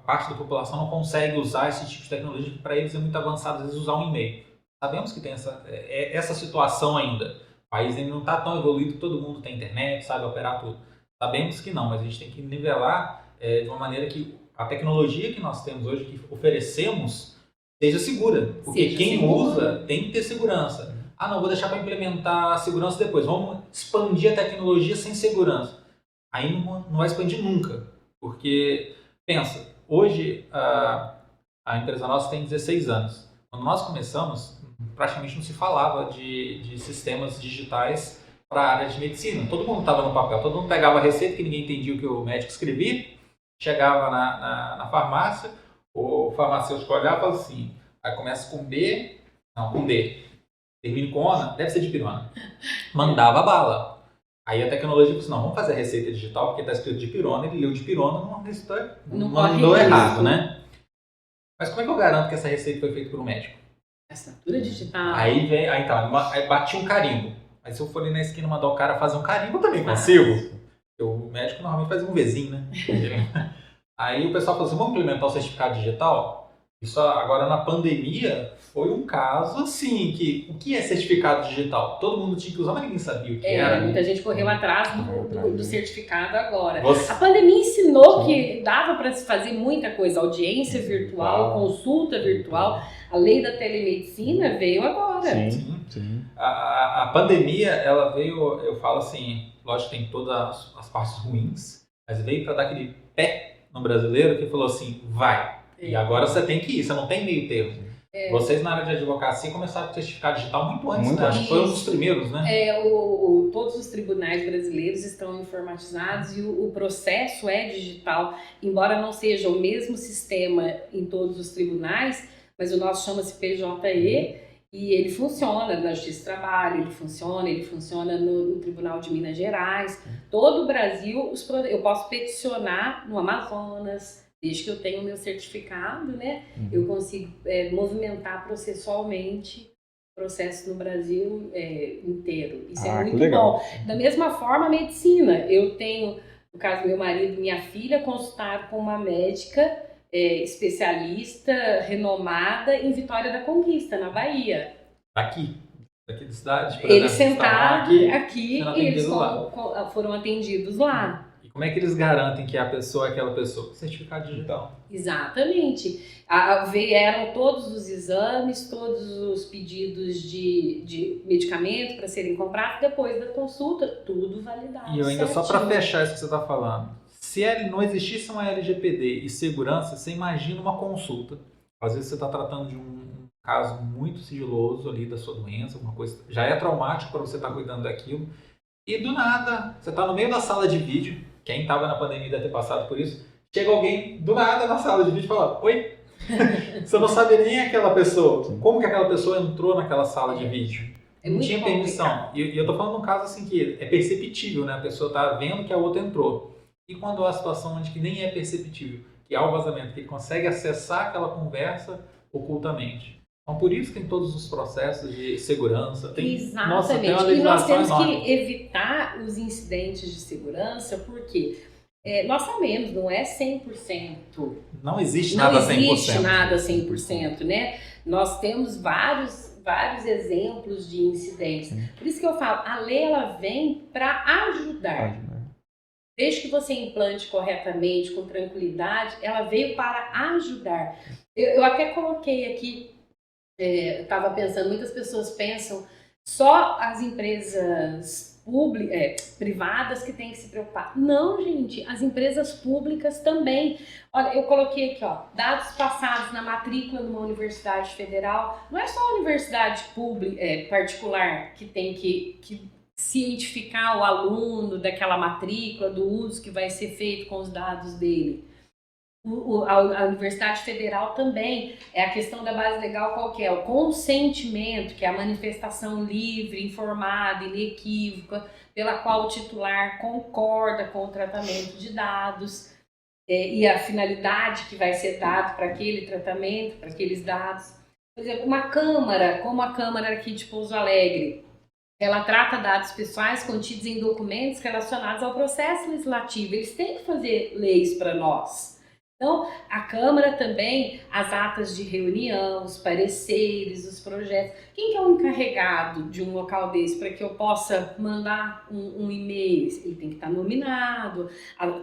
parte da população não consegue usar esse tipo de tecnologia, que para eles é muito avançado, às vezes, usar um e-mail. Sabemos que tem essa situação ainda. O país ainda não está tão evoluído que todo mundo tem internet, sabe operar tudo. Sabemos que não, mas a gente tem que nivelar de uma maneira que a tecnologia que nós temos hoje, que oferecemos, seja segura, porque quem usa tem que ter segurança. Não, vou deixar para implementar a segurança depois. Vamos expandir a tecnologia sem segurança. Aí não vai expandir nunca, porque, pensa, hoje a empresa nossa tem 16 anos. Quando nós começamos, praticamente não se falava de sistemas digitais para a área de medicina. Todo mundo estava no papel, todo mundo pegava a receita que ninguém entendia o que o médico escrevia, chegava na farmácia, o farmacêutico olhava e falava assim, aí começa com B, não, com D, termina com ONA, deve ser de pirona. Mandava bala. Aí a tecnologia falou assim, não, vamos fazer a receita digital, porque está escrito de pirona, ele leu de pirona, não mandou errado, né? Mas como é que eu garanto que essa receita foi feita por um médico? Assinatura digital. Aí bati um carimbo. Aí se eu for ali na esquina mandar o cara fazer um carimbo, eu também consigo. O médico normalmente faz um Vzinho, né? Aí o pessoal falou assim, vamos implementar o certificado digital? Isso agora na pandemia foi um caso assim, que o que é certificado digital? Todo mundo tinha que usar, mas ninguém sabia o que era. Muita gente correu atrás do certificado agora. Você... A pandemia ensinou que dava para se fazer muita coisa, audiência virtual, consulta virtual. A lei da telemedicina veio agora. Sim. A pandemia, ela veio, eu falo assim, lógico que tem todas as partes ruins, mas veio para dar aquele pé no brasileiro que falou assim, vai. E agora você tem que ir, você não tem meio termo. Vocês na área de advocacia começaram a certificar digital muito antes, né? Acho que foi um dos primeiros, né? Todos os tribunais brasileiros estão informatizados e o processo é digital, embora não seja o mesmo sistema em todos os tribunais, mas o nosso chama-se PJE e ele funciona na Justiça do Trabalho, ele funciona no Tribunal de Minas Gerais, todo o Brasil, eu posso peticionar no Amazonas. Desde que eu tenho o meu certificado, né, eu consigo movimentar processualmente o processo no Brasil inteiro. Isso é muito bom. Da mesma forma, a medicina. Eu tenho, no caso do meu marido e minha filha, consultaram com uma médica especialista, renomada, em Vitória da Conquista, na Bahia. Daqui da cidade? Eles sentaram aqui e eles foram atendidos lá. Como é que eles garantem que a pessoa é aquela pessoa? Certificado digital. Exatamente. Vieram todos os exames, todos os pedidos de medicamento para serem comprados, depois da consulta, tudo validado. E eu ainda certinho. só para fechar isso que você está falando, se não existisse uma LGPD e segurança, você imagina uma consulta. Às vezes você está tratando de um caso muito sigiloso ali da sua doença, alguma coisa, já é traumático para você estar cuidando daquilo, e do nada, você está no meio da sala de vídeo. Quem estava na pandemia deve ter passado por isso. Chega alguém do nada na sala de vídeo e fala, oi? Você não sabe nem aquela pessoa. Como que aquela pessoa entrou naquela sala de vídeo? Não tinha permissão. E eu tô falando de um caso assim que é perceptível, né? A pessoa tá vendo que a outra entrou. E quando há a situação onde que nem é perceptível, que há o vazamento, que ele consegue acessar aquela conversa ocultamente. Então, por isso tem todos os processos de segurança. Exatamente. Nossa, tem uma e nós temos enorme. que evitar os incidentes de segurança, porque nós sabemos, não é 100%. Não existe nada 100%. Não existe nada 100%, né? Nós temos vários exemplos de incidentes. Por isso que eu falo, a lei ela vem para ajudar. Desde que você implante corretamente, com tranquilidade, ela veio para ajudar. Eu até coloquei aqui, eu estava pensando, muitas pessoas pensam só as empresas privadas que têm que se preocupar. Não, gente, as empresas públicas também. Olha, eu coloquei aqui, ó, dados passados na matrícula numa universidade federal. Não é só a universidade particular que tem que cientificar o aluno daquela matrícula, do uso que vai ser feito com os dados dele. A Universidade Federal também, a questão da base legal qual que é? O consentimento, que é a manifestação livre, informada, inequívoca, pela qual o titular concorda com o tratamento de dados e a finalidade que vai ser dado para aquele tratamento, para aqueles dados. Por exemplo, uma Câmara, como a Câmara aqui de Pouso Alegre, ela trata dados pessoais contidos em documentos relacionados ao processo legislativo. Eles têm que fazer leis para nós. Então, a Câmara também, as atas de reunião, os pareceres, os projetos. Quem que é o encarregado de um local desse para que eu possa mandar um e-mail? Ele tem que estar nominado,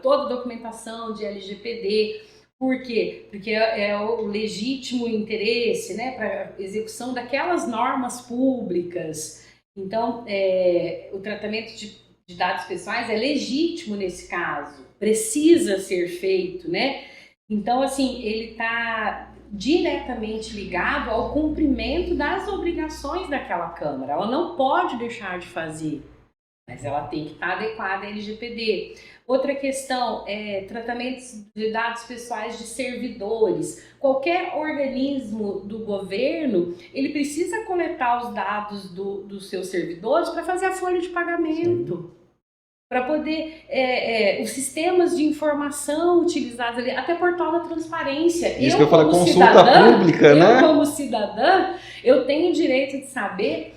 toda a documentação de LGPD. Por quê? Porque é o legítimo interesse, né, para execução daquelas normas públicas. Então, o tratamento de dados pessoais é legítimo nesse caso, precisa ser feito, né? Então, assim, ele está diretamente ligado ao cumprimento das obrigações daquela Câmara. Ela não pode deixar de fazer, mas ela tem que estar adequada à LGPD. Outra questão é tratamentos de dados pessoais de servidores. Qualquer organismo do governo, ele precisa coletar os dados dos seus servidores para fazer a folha de pagamento. Para poder, os sistemas de informação utilizados ali, até portal da transparência. Isso que eu falo, consulta pública, né? Eu, como cidadã, eu tenho o direito de saber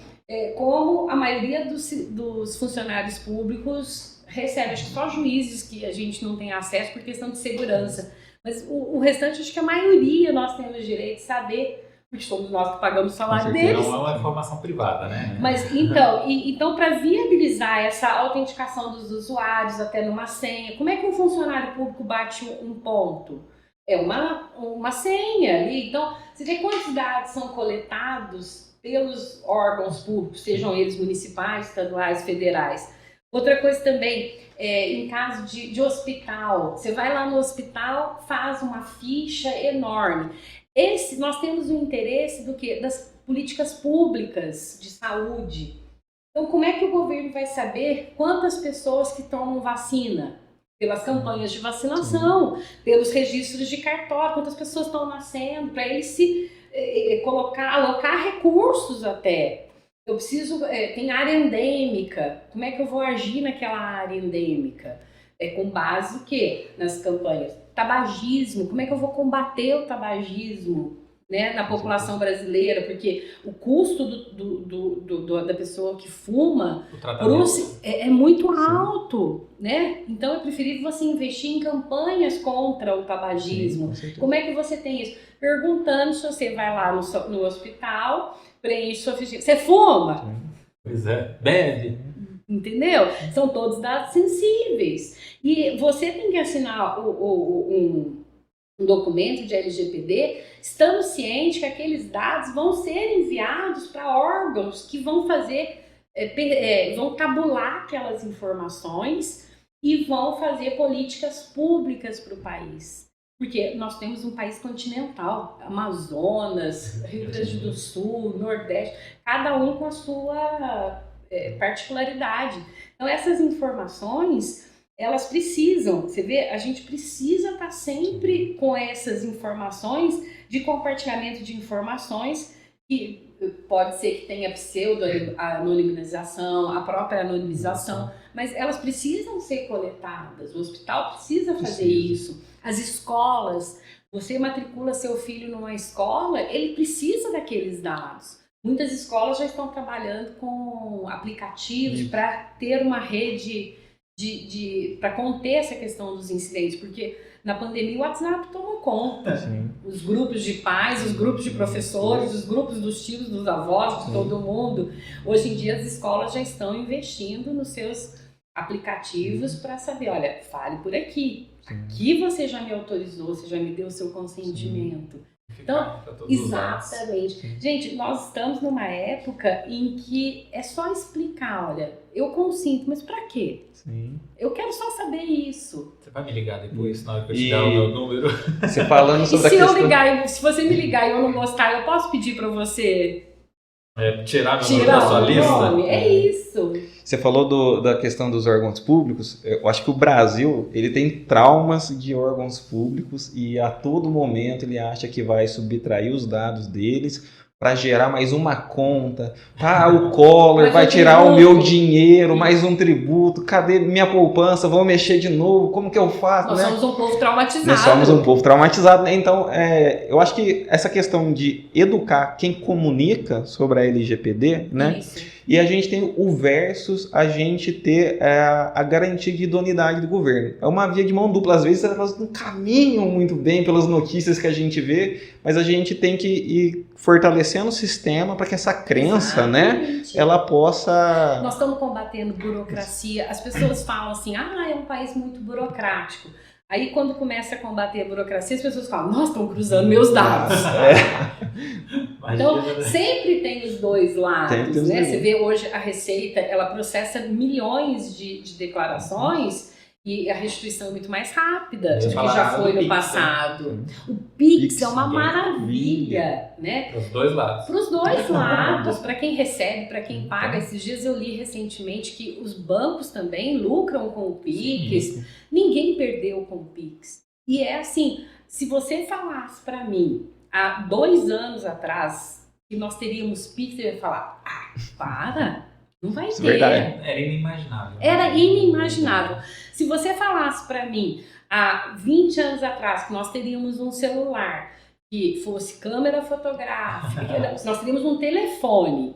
como a maioria dos funcionários públicos recebe. Acho que só juízes que a gente não tem acesso por questão de segurança. Mas o restante, acho que a maioria nós temos direito de saber, porque somos nós que pagamos o salário deles. Não é uma informação privada, né? Mas então para viabilizar essa autenticação dos usuários até numa senha, como é que um funcionário público bate um ponto? É uma senha ali. Então, você vê quantos dados são coletados pelos órgãos públicos, sejam eles municipais, estaduais, federais. Outra coisa também, em caso de hospital, você vai lá no hospital, faz uma ficha enorme. Nós temos o interesse do quê? Das políticas públicas de saúde. Então, como é que o governo vai saber quantas pessoas que tomam vacina? Pelas campanhas de vacinação, pelos registros de cartório, quantas pessoas estão nascendo, para ele se alocar recursos até. Eu preciso, tem área endêmica, como é que eu vou agir naquela área endêmica? Com base o quê? Nas campanhas. Tabagismo, como é que eu vou combater o tabagismo, né, na população brasileira? Porque o custo da pessoa que fuma é muito alto, né? Então é preferível você investir em campanhas contra o tabagismo. Sim, como é que você tem isso? Perguntando se você vai lá no hospital, preenche sua ficha. Você fuma? Pois é, bebe. Entendeu? São todos dados sensíveis. E você tem que assinar um documento de LGPD, estando ciente que aqueles dados vão ser enviados para órgãos que vão fazer, vão tabular aquelas informações e vão fazer políticas públicas para o país. Porque nós temos um país continental, Amazonas, Rio Grande do Sul, Nordeste, cada um com a sua particularidade. Então essas informações, elas precisam, você vê, a gente precisa estar sempre com essas informações, de compartilhamento de informações, que pode ser que tenha pseudo-anonimização, a própria anonimização, mas elas precisam ser coletadas, o hospital precisa fazer isso, as escolas, você matricula seu filho numa escola, ele precisa daqueles dados. Muitas escolas já estão trabalhando com aplicativos para ter uma rede para conter essa questão dos incidentes, porque na pandemia o WhatsApp tomou conta. Sim. Os grupos de pais, os grupos de professores, os grupos dos tios, dos avós, de todo mundo. Hoje em dia as escolas já estão investindo nos seus aplicativos para saber, olha, fale por aqui. Aqui você já me autorizou, você já me deu o seu consentimento. Então, exatamente. Gente, nós estamos numa época em que é só explicar, olha, eu consinto, mas pra quê? Sim. Eu quero só saber isso. Você vai me ligar depois, na hora que eu te dar o meu número? Você falando sobre se você me ligar e eu não gostar, eu posso pedir pra você... tirar meu nome da sua lista? É isso. Você falou da questão dos órgãos públicos. Eu acho que o Brasil, ele tem traumas de órgãos públicos e a todo momento ele acha que vai subtrair os dados deles para gerar mais uma conta. O Collor vai tirar o meu dinheiro, mais um tributo. Cadê minha poupança? Vou mexer de novo. Como que eu faço? Nós somos um povo traumatizado. Nós somos um povo traumatizado, né? Então, eu acho que essa questão de educar quem comunica sobre a LGPD, né? Isso. E a gente tem o versus a gente ter a garantia de idoneidade do governo. É uma via de mão dupla. Às vezes elas não caminham muito bem pelas notícias que a gente vê, mas a gente tem que ir fortalecendo o sistema para que essa crença, né, ela possa... Nós estamos combatendo burocracia. As pessoas falam assim, é um país muito burocrático. Aí quando começa a combater a burocracia, as pessoas falam, nossa, estão cruzando meus dados. Então, sempre tem os dois lados, né? Você vê hoje a Receita, ela processa milhões de declarações e a restituição é muito mais rápida do que já foi no passado. O Pix é uma maravilha, né? Para os dois lados. Para os dois lados, para quem recebe, para quem paga. Esses dias eu li recentemente que os bancos também lucram com o Pix. Sim. Ninguém perdeu com o Pix. E é assim, se você falasse para mim há 2 anos atrás que nós teríamos Pix, eu ia falar, não vai ter. Verdade. Era inimaginável. Era inimaginável. Se você falasse para mim há 20 anos atrás que nós teríamos um celular que fosse câmera fotográfica, nós teríamos um telefone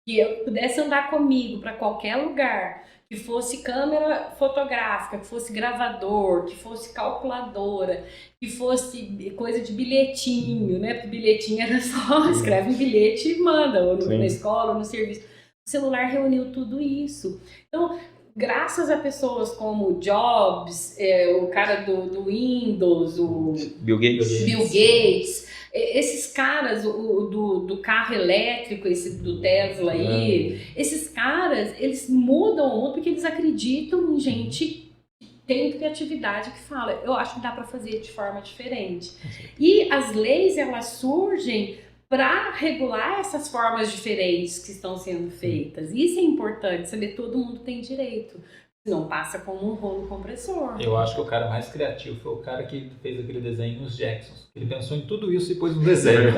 que eu pudesse andar comigo para qualquer lugar, que fosse câmera fotográfica, que fosse gravador, que fosse calculadora, que fosse coisa de bilhetinho, né? Porque bilhetinho era só escreve um bilhete e manda, ou na escola, ou no serviço. O celular reuniu tudo isso. Então, graças a pessoas como Jobs, o cara do Windows, o Bill Gates, esses caras do carro elétrico, esse do Tesla aí, esses caras, eles mudam o mundo porque eles acreditam em gente que tem criatividade, que fala, eu acho que dá para fazer de forma diferente. E as leis, elas surgem para regular essas formas diferentes que estão sendo feitas. Isso é importante, saber que todo mundo tem direito. Não passa como um rolo compressor. Eu acho que o cara mais criativo foi o cara que fez aquele desenho nos Jacksons. Ele pensou em tudo isso e pôs no desenho.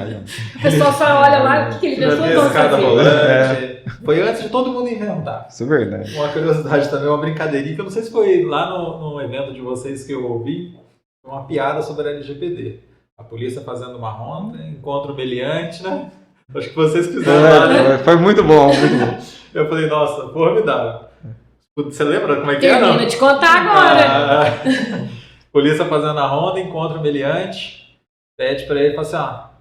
O pessoal só olha lá o que ele pensou em fazer. Foi antes de todo mundo inventar. Isso é verdade. Uma curiosidade também, uma brincadeirinha, que eu não sei se foi lá no evento de vocês que eu ouvi, uma piada sobre a LGPD. A polícia fazendo uma ronda, encontra o meliante, né? Acho que vocês fizeram lá, né? Foi muito bom, muito bom. Eu falei, nossa, formidável. Você lembra como é que era? Termina de contar agora. Polícia fazendo a ronda, encontra o meliante, pede pra ele e fala assim,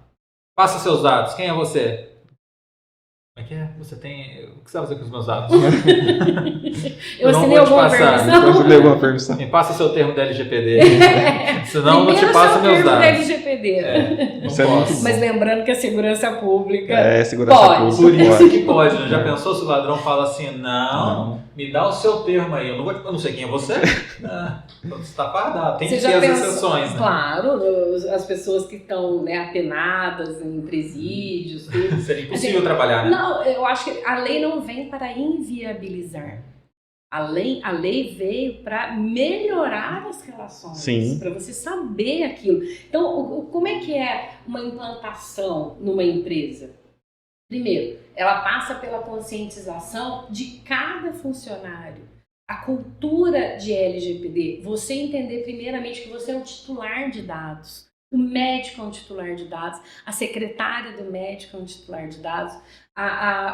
passa seus dados, quem é você? Como é que é? Você tem... O que você vai fazer com os meus dados? Eu assinei alguma permissão. Me passa seu termo da LGPD. Senão não te passo meus dados. LGPD. Mas lembrando que a segurança pública pode. Por isso que pode. Né? Já pensou se o ladrão fala assim, não, me dá o seu termo aí. Eu não sei quem é você. Você está fardado. Tem que ter as exceções. Né? Claro, as pessoas que estão apenadas em presídios. Tudo. Seria impossível trabalhar, né? Não, eu acho que a lei não vem para inviabilizar. A lei veio para melhorar as relações, para você saber aquilo. Então, como é que é uma implantação numa empresa? Primeiro, ela passa pela conscientização de cada funcionário. A cultura de LGPD, você entender primeiramente que você é um titular de dados. O médico é um titular de dados, a secretária do médico é um titular de dados,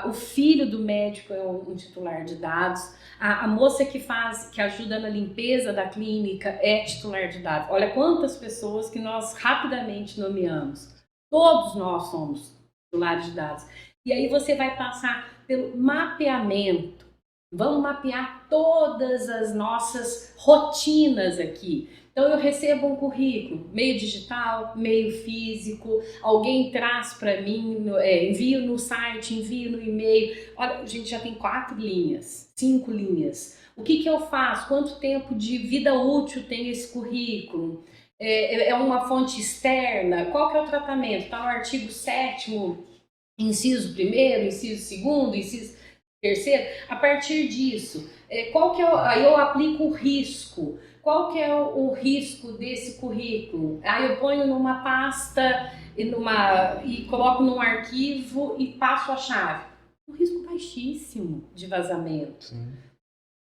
o filho do médico é um titular de dados, a moça que ajuda na limpeza da clínica é titular de dados. Olha quantas pessoas que nós rapidamente nomeamos. Todos nós somos titulares de dados. E aí você vai passar pelo mapeamento. Vamos mapear todas as nossas rotinas aqui. Então eu recebo um currículo, meio digital, meio físico, alguém traz para mim, envio no site, envio no e-mail. Olha, a gente já tem 4 linhas, 5 linhas. O que eu faço? Quanto tempo de vida útil tem esse currículo? É uma fonte externa? Qual que é o tratamento? Está no artigo 7º, inciso 1º, inciso 2º, inciso 3º. A partir disso, aí eu aplico o risco. Qual que é o risco desse currículo? Aí eu ponho numa pasta e coloco num arquivo e passo a chave. Um risco baixíssimo de vazamento.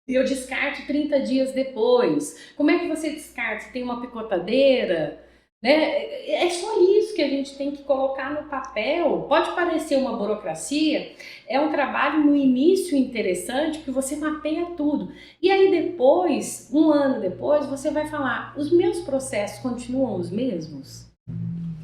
E eu descarto 30 dias depois. Como é que você descarta? Você tem uma picotadeira? Né? É só isso que a gente tem que colocar no papel. Pode parecer uma burocracia, é um trabalho no início interessante, porque você mapeia tudo. E aí depois, um ano depois, você vai falar, os meus processos continuam os mesmos?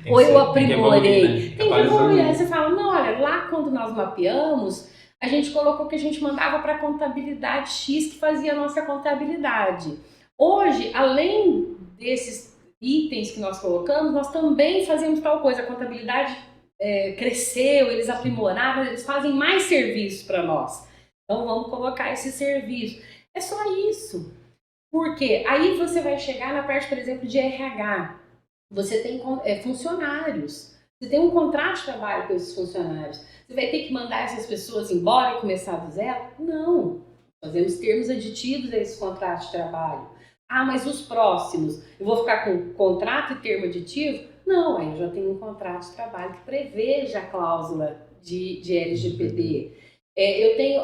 Ou eu aprimorei? Tem que evoluir. Aí você fala, não, olha, lá quando nós mapeamos, a gente colocou que a gente mandava para a contabilidade X, que fazia a nossa contabilidade. Hoje, além desses itens que nós colocamos, nós também fazemos tal coisa. A contabilidade cresceu, eles aprimoraram, eles fazem mais serviços para nós. Então vamos colocar esse serviço. É só isso. Por quê? Aí você vai chegar na parte, por exemplo, de RH. Você tem funcionários. Você tem um contrato de trabalho com esses funcionários. Você vai ter que mandar essas pessoas embora e começar do zero? Não. Fazemos termos aditivos a esse contrato de trabalho. Mas os próximos, eu vou ficar com contrato e termo aditivo? Não, aí eu já tenho um contrato de trabalho que preveja a cláusula de LGPD. Eu tenho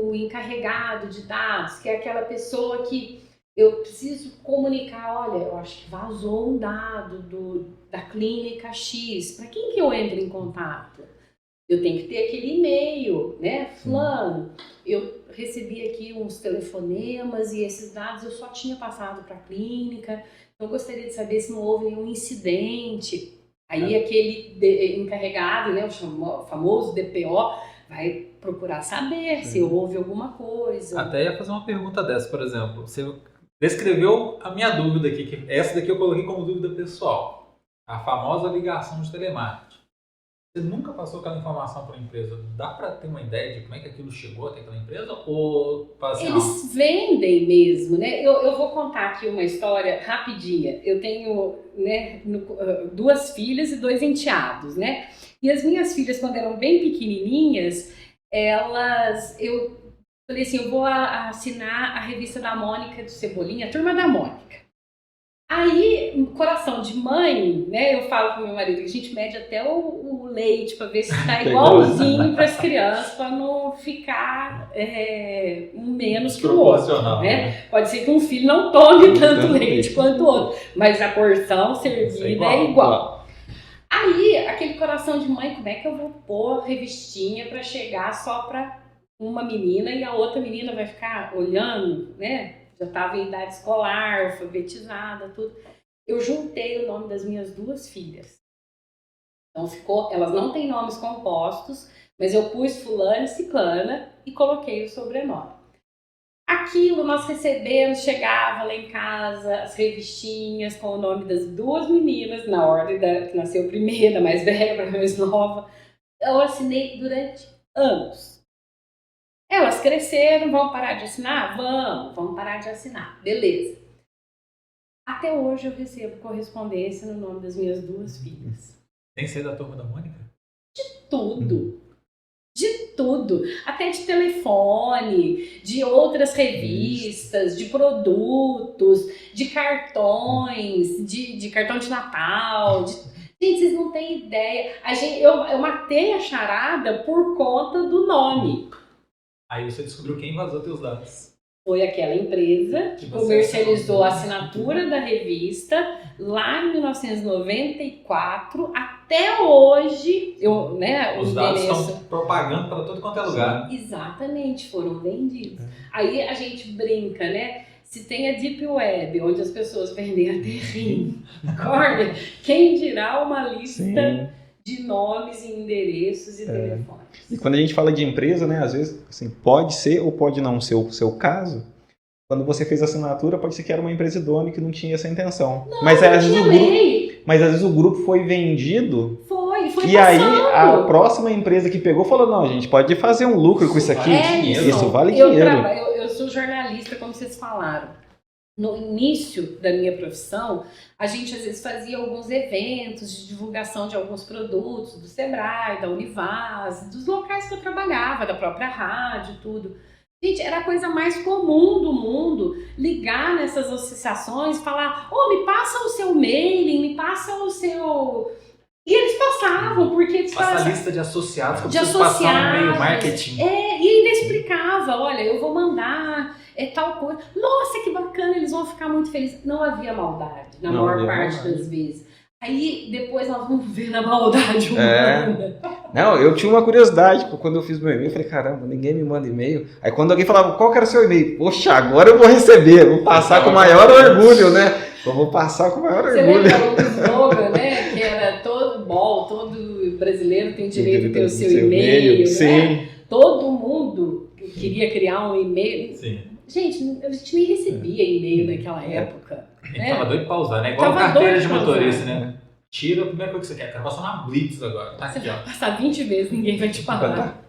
o encarregado de dados, que é aquela pessoa que eu preciso comunicar, olha, eu acho que vazou um dado da clínica X, para quem que eu entro em contato? Eu tenho que ter aquele e-mail, né? Fulano, eu recebi aqui uns telefonemas e esses dados eu só tinha passado para a clínica. Então, eu gostaria de saber se não houve nenhum incidente. Aí aquele encarregado, né, o famoso DPO, vai procurar saber se houve alguma coisa. Até ia fazer uma pergunta dessa, por exemplo. Você descreveu a minha dúvida aqui, que essa daqui eu coloquei como dúvida pessoal. A famosa ligação de telemarketing. Você nunca passou aquela informação para a empresa? Dá para ter uma ideia de como é que aquilo chegou até aquela empresa? Ou assim, eles vendem mesmo, né? Eu vou contar aqui uma história rapidinha. Eu tenho, né, 2 filhas e 2 enteados, né? E as minhas filhas, quando eram bem pequenininhas, eu falei assim, eu vou assinar a revista da Mônica do Cebolinha, a Turma da Mônica. Aí, coração de mãe, né, eu falo pro meu marido que a gente mede até o leite para ver se está igualzinho para as crianças, para não ficar menos que o outro, né? Pode ser que um filho não tome tanto leite quanto o outro, mas a porção servida é igual. Aí, aquele coração de mãe, como é que eu vou pôr revistinha para chegar só para uma menina e a outra menina vai ficar olhando, né? Já estava em idade escolar, alfabetizada, tudo. Eu juntei o nome das minhas 2 filhas. Então elas não têm nomes compostos, mas eu pus fulana e ciclana e coloquei o sobrenome. Aquilo nós recebemos, chegava lá em casa, as revistinhas com o nome das 2 meninas, na ordem que nasceu primeira, mais velha para a mais nova. Eu assinei durante anos. Elas cresceram, vão parar de assinar? Vamos parar de assinar. Beleza. Até hoje eu recebo correspondência no nome das minhas 2 filhas. Tem que ser da Turma da Mônica? De tudo. De tudo. Até de telefone, de outras revistas, de produtos, de cartões, de cartão de Natal. Gente, vocês não têm ideia. Eu matei a charada por conta do nome. Aí você descobriu quem vazou teus dados. Foi aquela empresa que comercializou a assinatura da revista lá em 1994 até hoje. Os dados estão propagando para todo quanto é lugar. Exatamente, foram vendidos. Aí a gente brinca, né? Se tem a Deep Web, onde as pessoas vendem até rim, corda, quem dirá uma lista de nomes e endereços e telefones. E quando a gente fala de empresa, né, às vezes assim, pode ser ou pode não ser o seu caso. Quando você fez a assinatura, pode ser que era uma empresa idônea que não tinha essa intenção. Não, mas às vezes o grupo foi vendido. Foi e passando. Aí a próxima empresa que pegou falou, não, a gente pode fazer um lucro com isso aqui. Isso vale dinheiro. Eu sou jornalista, como vocês falaram. No início da minha profissão, a gente às vezes fazia alguns eventos de divulgação de alguns produtos do Sebrae, da Univaz, dos locais que eu trabalhava, da própria rádio, tudo. Gente, era a coisa mais comum do mundo ligar nessas associações e falar, me passa o seu mailing, me passa o seu... E eles passavam, porque eles Passa a lista de associados, como se passavam no meio marketing. E ainda explicava, olha, eu vou mandar... tal coisa. Nossa, que bacana, eles vão ficar muito felizes. Não havia maldade, na maior parte das vezes. Aí, depois nós vamos ver na maldade humana. Não, eu tinha uma curiosidade, quando eu fiz meu e-mail, eu falei, caramba, ninguém me manda e-mail. Aí quando alguém falava, qual que era o seu e-mail? Poxa, agora eu vou receber, vou passar com o maior orgulho, né? Eu vou passar com o maior orgulho. Você lembra o slogan, né? Que era todo brasileiro tem direito a ter o seu e-mail, né? Sim. Todo mundo queria criar um e-mail. Sim. Gente, a gente nem recebia e-mail naquela época. Né? Tava doido pra usar, né? Igual carteira de motorista, né? Tira a primeira coisa que você quer. Quero passar uma blitz agora. Tá aqui, você vai ó. passar 20 vezes, ninguém vai te parar.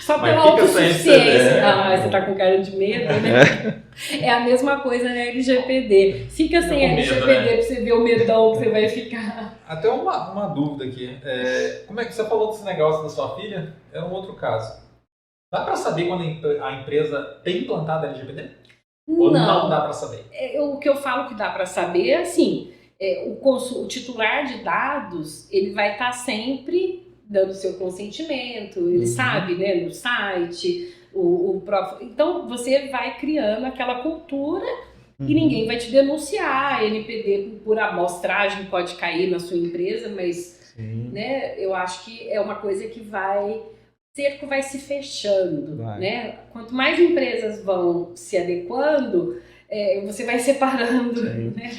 Só Mas pela fica autossuficiência. Você tá com cara de medo, né? É a mesma coisa na LGPD. Fica sem LGPD, né? Pra você ver o medão que você vai ficar. Até uma dúvida aqui. Como é que você falou desse negócio da sua filha? Era um outro caso. Dá para saber quando a empresa tem implantado a LGPD? Ou não dá para saber? O que eu falo que dá para saber é assim, o titular de dados, ele vai estar sempre dando seu consentimento, ele sabe, né, no site, o próprio... Então, você vai criando aquela cultura e ninguém vai te denunciar. A NPD, por amostragem, pode cair na sua empresa, mas né? Eu acho que é uma coisa que cerco vai se fechando, né? Quanto mais empresas vão se adequando, você vai separando, né?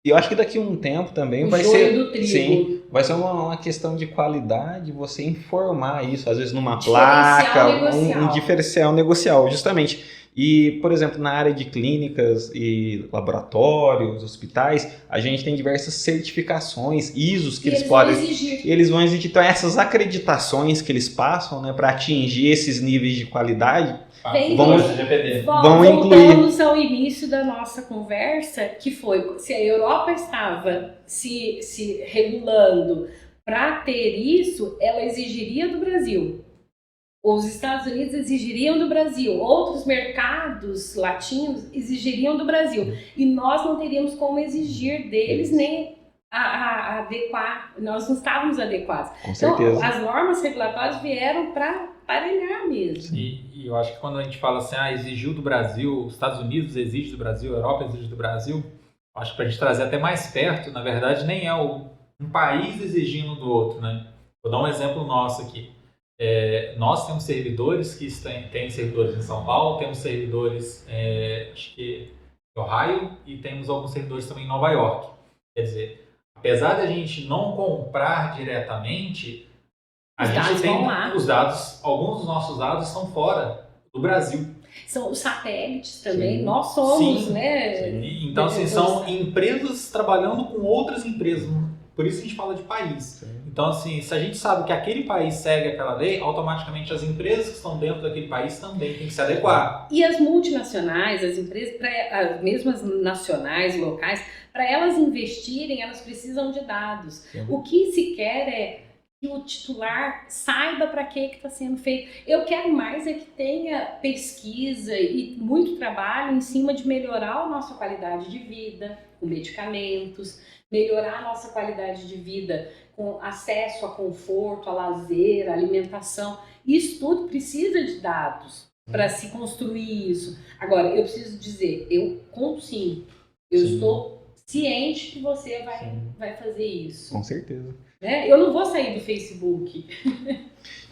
E eu acho que daqui a um tempo também o vai joio ser, do trigo. sim, vai ser uma questão de qualidade, você informar isso, às vezes numa Diferencial placa, negocial. um diferencial negocial, justamente. E, por exemplo, na área de clínicas e laboratórios, hospitais, a gente tem diversas certificações, ISOs que eles podem exigir. Eles vão exigir. Então, essas acreditações que eles passam, né, para atingir esses níveis de qualidade, vão incluir. Voltamos ao início da nossa conversa, que foi, se a Europa estava se regulando para ter isso, ela exigiria do Brasil. Os Estados Unidos exigiriam do Brasil, outros mercados latinos exigiriam do Brasil. E nós não teríamos como exigir deles nem a adequar, nós não estávamos adequados. Com certeza. Então, as normas regulatórias vieram para parelhar mesmo. E eu acho que quando a gente fala assim, exigiu do Brasil, os Estados Unidos exige do Brasil, a Europa exige do Brasil, acho que para a gente trazer até mais perto, na verdade, nem é um país exigindo do outro, né? Vou dar um exemplo nosso aqui. Nós temos servidores que tem servidores em São Paulo, temos servidores acho que em Ohio e temos alguns servidores também em Nova York. Quer dizer, apesar de a gente não comprar diretamente, os dados, alguns dos nossos dados estão fora do Brasil. São os satélites também, nós somos, né? Sim. Então, assim, são empresas trabalhando com outras empresas. Por isso que a gente fala de país. Sim. Então, assim, se a gente sabe que aquele país segue aquela lei, automaticamente as empresas que estão dentro daquele país também têm que se adequar. E as multinacionais, as empresas, as mesmas nacionais, locais, para elas investirem, elas precisam de dados. Sim. O que se quer é que o titular saiba para que está sendo feito. Eu quero mais que tenha pesquisa e muito trabalho em cima de melhorar a nossa qualidade de vida, com medicamentos, melhorar a nossa qualidade de vida com acesso a conforto, a lazer, a alimentação. Isso tudo precisa de dados para se construir isso. Agora, eu preciso dizer, eu consigo, eu estou ciente que você vai fazer isso. Com certeza. Né? Eu não vou sair do Facebook.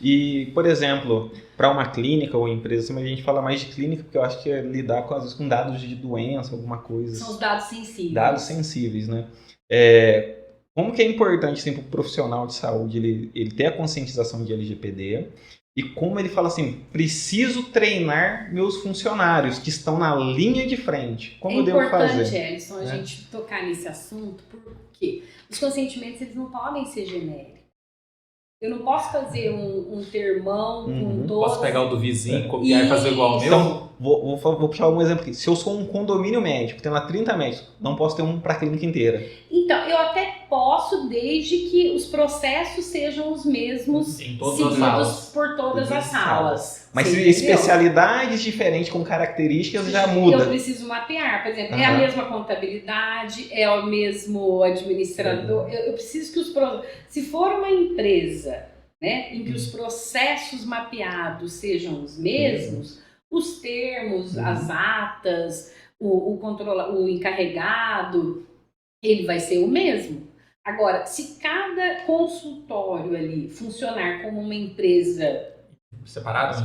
E, por exemplo, para uma clínica ou empresa, a gente fala mais de clínica, porque eu acho que é lidar às vezes com dados de doença, alguma coisa. São os dados sensíveis. Dados sensíveis, né? Como que é importante assim, para o profissional de saúde ele ter a conscientização de LGPD e como ele fala assim, preciso treinar meus funcionários que estão na linha de frente. Como eu devo fazer? É importante, Ellison, a gente tocar nesse assunto, porque os consentimentos eles não podem ser genéricos. Eu não posso fazer um termão com todos... Posso pegar o do vizinho, copiar e fazer igual ao meu? Então, vou puxar um exemplo aqui. Se eu sou um condomínio médico, tem lá 30 médicos, não posso ter um para a clínica inteira. Então, eu até posso, desde que os processos sejam os mesmos seguidos por todas as salas. Mas se especialidades diferentes com características já muda. Eu preciso mapear, por exemplo, é a mesma contabilidade, é o mesmo administrador. Eu preciso que se for uma empresa, né, em que os processos mapeados sejam os mesmos, os termos, as atas, o encarregado, ele vai ser o mesmo. Agora, se cada consultório ali funcionar como uma empresa separado,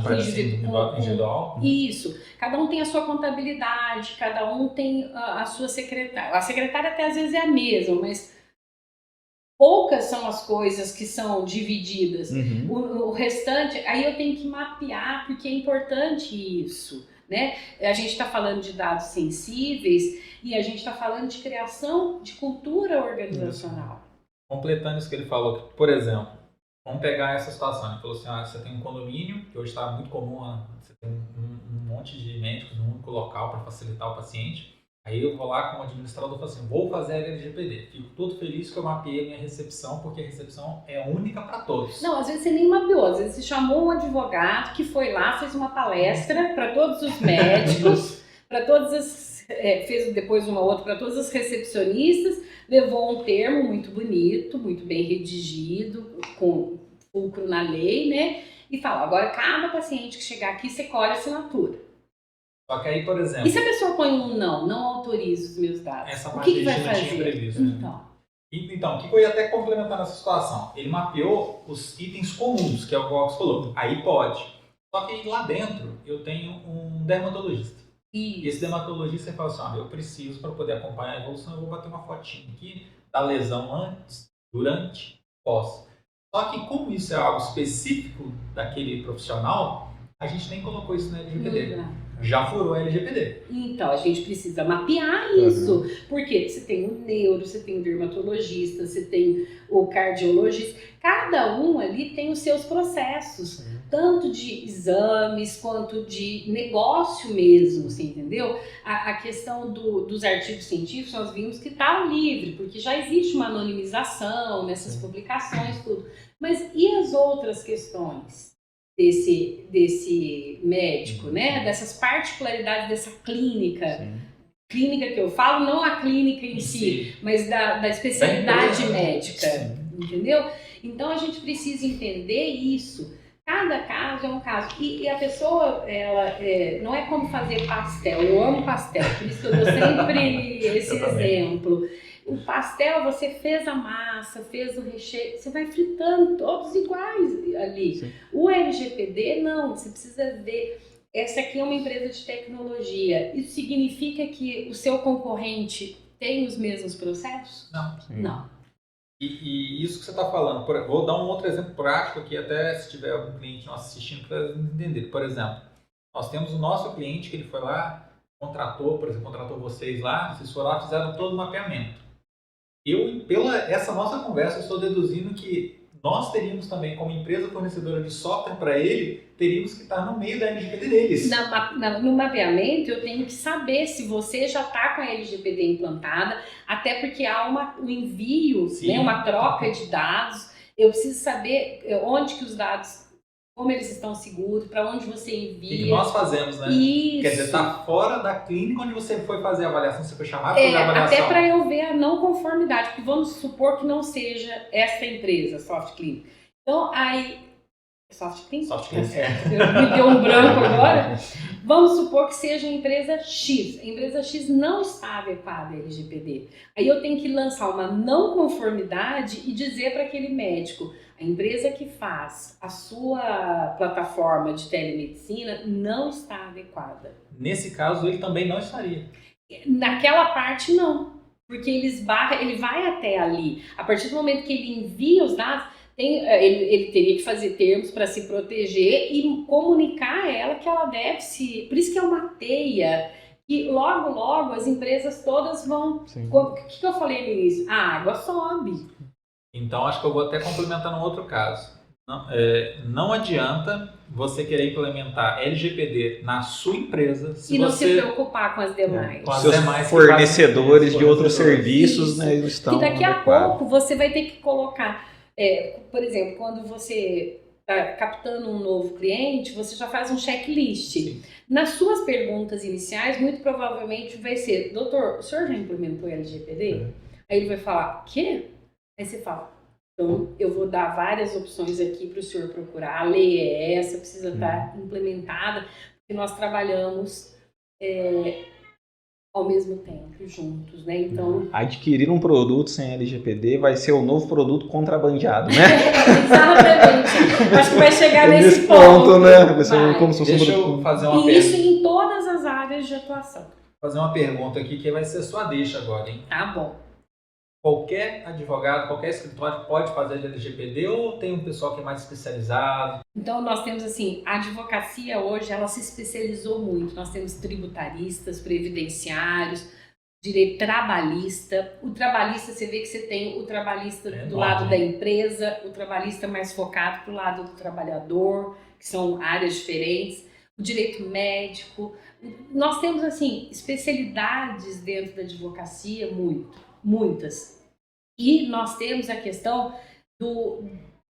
individual. Isso. Cada um tem a sua contabilidade, cada um tem a sua secretária. A secretária até às vezes é a mesma, mas poucas são as coisas que são divididas. O restante, aí eu tenho que mapear, porque é importante isso, né? A gente está falando de dados sensíveis e a gente está falando de criação de cultura organizacional. Completando isso que ele falou, por exemplo, vamos pegar essa situação. Ele falou assim, você tem um condomínio, que hoje está muito comum, você tem um monte de médicos num único local para facilitar o paciente. Aí eu vou lá como administrador e falo assim, vou fazer a LGPD. Fico todo feliz que eu mapeei a minha recepção, porque a recepção é única para todos. Não, às vezes você nem mapeou, às vezes você chamou um advogado que foi lá, fez uma palestra para todos os médicos, para todas as... fez depois uma outra para todas as recepcionistas, levou um termo muito bonito, muito bem redigido, com fulcro na lei, né? E fala, agora cada paciente que chegar aqui, você colhe a assinatura. Só que aí, por exemplo... E se a pessoa põe não autoriza os meus dados? Essa o parte que vai não fazer? Tinha previsto, então. Então, o que eu ia até complementar nessa situação? Ele mapeou os itens comuns, que é o que o Ox falou. Aí pode. Só que lá dentro eu tenho um dermatologista. E esse dermatologista fala assim, eu preciso, para poder acompanhar a evolução, eu vou bater uma fotinha aqui da lesão antes, durante, pós. Só que como isso é algo específico daquele profissional, a gente nem colocou isso na LGPD. Já furou a LGPD. Então, a gente precisa mapear isso. Porque você tem o neuro, você tem o dermatologista, você tem o cardiologista. Cada um ali tem os seus processos. Tanto de exames, quanto de negócio mesmo, você entendeu? A questão dos artigos científicos, nós vimos que está livre, porque já existe uma anonimização nessas publicações, tudo. Mas e as outras questões desse médico, né? Dessas particularidades dessa clínica? Sim. Clínica que eu falo, não a clínica em si, mas da especialidade médica, entendeu? Então a gente precisa entender isso. Cada caso é um caso. E a pessoa, ela não é como fazer pastel. Eu amo pastel, por isso que eu dou sempre esse exemplo. O pastel, você fez a massa, fez o recheio, você vai fritando todos iguais ali. Sim. O LGPD, não. Você precisa ver, essa aqui é uma empresa de tecnologia. Isso significa que o seu concorrente tem os mesmos processos? Não. Sim. Não. E isso que você está falando, vou dar um outro exemplo prático aqui, até se tiver algum cliente nosso assistindo para entender. Por exemplo, nós temos o nosso cliente que ele foi lá, contratou vocês lá, vocês foram lá, fizeram todo o mapeamento. Pela essa nossa conversa, eu estou deduzindo que nós teríamos também, como empresa fornecedora de software para ele, teríamos que estar no meio da LGPD deles. No mapeamento, eu tenho que saber se você já está com a LGPD implantada, até porque há um envio, né, uma troca de dados. Eu preciso saber onde que os dados, como eles estão seguros, para onde você envia. O que nós fazemos, né? Isso. Quer dizer, está fora da clínica onde você foi fazer a avaliação, você foi chamado para fazer a avaliação. Até para eu ver a não conformidade, porque vamos supor que não seja essa empresa, Soft Clean. Então, aí... Soft Clean? Soft Clean, me deu um branco agora. Vamos supor que seja a empresa X. A empresa X não está adequada à LGPD. Aí eu tenho que lançar uma não conformidade e dizer para aquele médico, a empresa que faz a sua plataforma de telemedicina não está adequada. Nesse caso, ele também não estaria. Naquela parte, não. Porque ele vai até ali. A partir do momento que ele envia os dados, ele teria que fazer termos para se proteger e comunicar a ela que ela deve se... Por isso que é uma teia. E logo as empresas todas vão... Sim. O que eu falei no início? A água sobe. Então, acho que eu vou até complementar num outro caso. Não adianta você querer implementar LGPD na sua empresa se se preocupar com as demais. Com as demais fornecedores de outros serviços, né, não estão. E daqui a pouco você vai ter que colocar, por exemplo, quando você está captando um novo cliente, você já faz um checklist. Sim. Nas suas perguntas iniciais, muito provavelmente vai ser, doutor, o senhor já implementou LGPD? Aí ele vai falar, quê? Aí você fala, então eu vou dar várias opções aqui para o senhor procurar. A lei é essa, precisa estar implementada, porque nós trabalhamos ao mesmo tempo, juntos, né? Então... Adquirir um produto sem LGPD vai ser o novo produto contrabandeado, né? Exatamente. Acho que vai chegar nesse ponto, né? Vai ser como se fosse Deixa eu fazer uma pergunta. Isso em todas as áreas de atuação. Fazer uma pergunta aqui que vai ser sua deixa agora, hein? Tá bom. Qualquer advogado, qualquer escritório pode fazer de LGPD ou tem um pessoal que é mais especializado? Então, nós temos assim, a advocacia hoje, ela se especializou muito. Nós temos tributaristas, previdenciários, direito trabalhista. O trabalhista, você vê que você tem o trabalhista do lado da empresa, o trabalhista mais focado para o lado do trabalhador, que são áreas diferentes. O direito médico. Nós temos, assim, especialidades dentro da advocacia, muitas. E nós temos a questão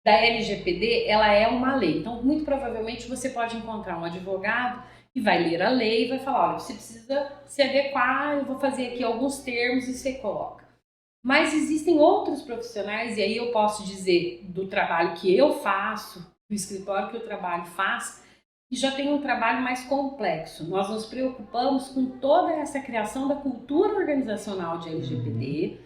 da LGPD, ela é uma lei. Então, muito provavelmente, você pode encontrar um advogado que vai ler a lei e vai falar, olha, você precisa se adequar, eu vou fazer aqui alguns termos e você coloca. Mas existem outros profissionais, e aí eu posso dizer do trabalho que eu faço, do escritório que eu trabalho faz, e já tem um trabalho mais complexo. Nós nos preocupamos com toda essa criação da cultura organizacional de LGPD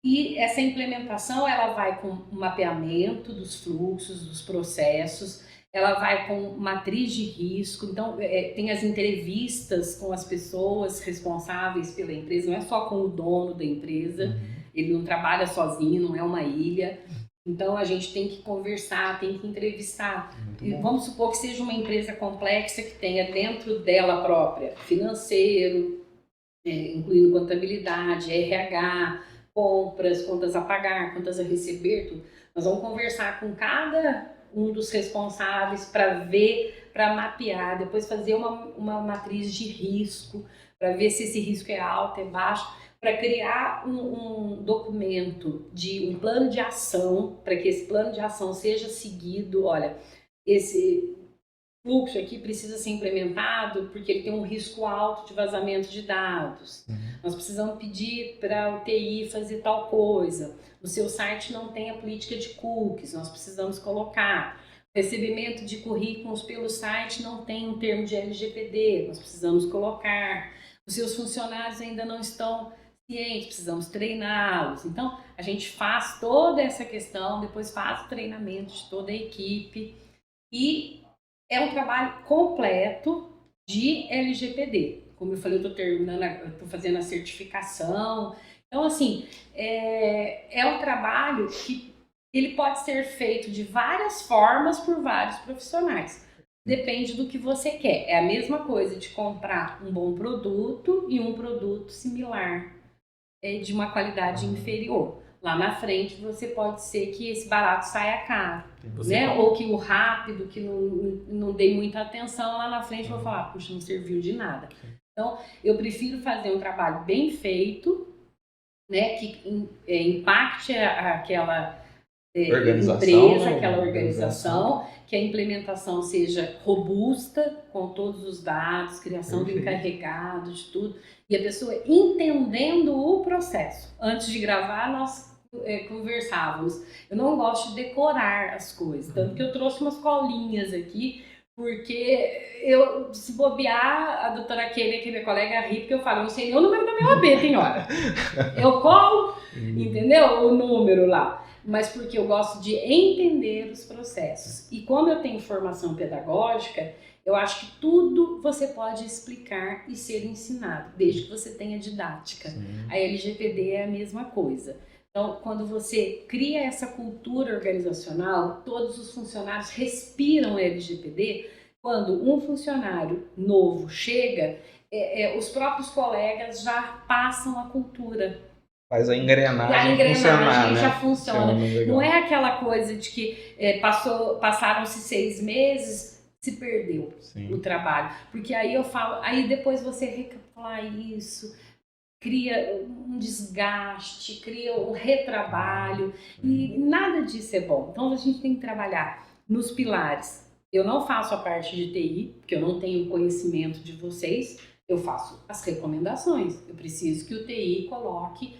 E essa implementação, ela vai com um mapeamento dos fluxos, dos processos, ela vai com matriz de risco, então tem as entrevistas com as pessoas responsáveis pela empresa, não é só com o dono da empresa, ele não trabalha sozinho, não é uma ilha, então a gente tem que conversar, tem que entrevistar. E vamos supor que seja uma empresa complexa que tenha dentro dela própria financeiro, incluindo contabilidade, RH, compras, contas a pagar, contas a receber, tudo. Nós vamos conversar com cada um dos responsáveis para ver, para mapear, depois fazer uma matriz de risco, para ver se esse risco é alto, é baixo, para criar um documento de um plano de ação, para que esse plano de ação seja seguido. Olha, esse fluxo aqui precisa ser implementado porque ele tem um risco alto de vazamento de dados. Nós precisamos pedir para o TI fazer tal coisa. No seu site não tem a política de cookies, nós precisamos colocar. Recebimento de currículos pelo site não tem um termo de LGPD, nós precisamos colocar. Os seus funcionários ainda não estão cientes, precisamos treiná-los. Então, a gente faz toda essa questão, depois faz o treinamento de toda a equipe e é um trabalho completo de LGPD. Como eu falei, eu estou fazendo a certificação. Então, assim, é um trabalho que ele pode ser feito de várias formas por vários profissionais. Depende do que você quer. É a mesma coisa de comprar um bom produto e um produto similar, de uma qualidade inferior. Lá na frente, você pode ser que esse barato saia caro, né? Ou que o rápido, que não dei muita atenção, lá na frente vou falar, puxa, não serviu de nada. Então, eu prefiro fazer um trabalho bem feito, né? Que impacte aquela empresa, né? aquela organização, que a implementação seja robusta, com todos os dados, criação do encarregado, de tudo, e a pessoa entendendo o processo. Antes de gravar, nós conversávamos. Eu não gosto de decorar as coisas, tanto que eu trouxe umas colinhas aqui, porque eu, se bobear, a doutora Kênia, que é minha colega, ri, porque eu falo, eu não sei nem o número da minha OAB, tem hora. Eu colo, entendeu? O número lá. Mas porque eu gosto de entender os processos. E como eu tenho formação pedagógica, eu acho que tudo você pode explicar e ser ensinado, desde que você tenha didática. A LGPD é a mesma coisa. Então, quando você cria essa cultura organizacional, todos os funcionários respiram LGPD. Quando um funcionário novo chega, os próprios colegas já passam a cultura. Faz a engrenagem funcionar, né? Já funciona. Não é aquela coisa de que passaram-se 6 meses, se perdeu o trabalho. Porque aí eu falo, aí depois você recapitular isso, cria um desgaste, cria um retrabalho, e nada disso é bom. Então a gente tem que trabalhar nos pilares. Eu não faço a parte de TI, porque eu não tenho conhecimento de vocês, eu faço as recomendações. Eu preciso que o TI coloque.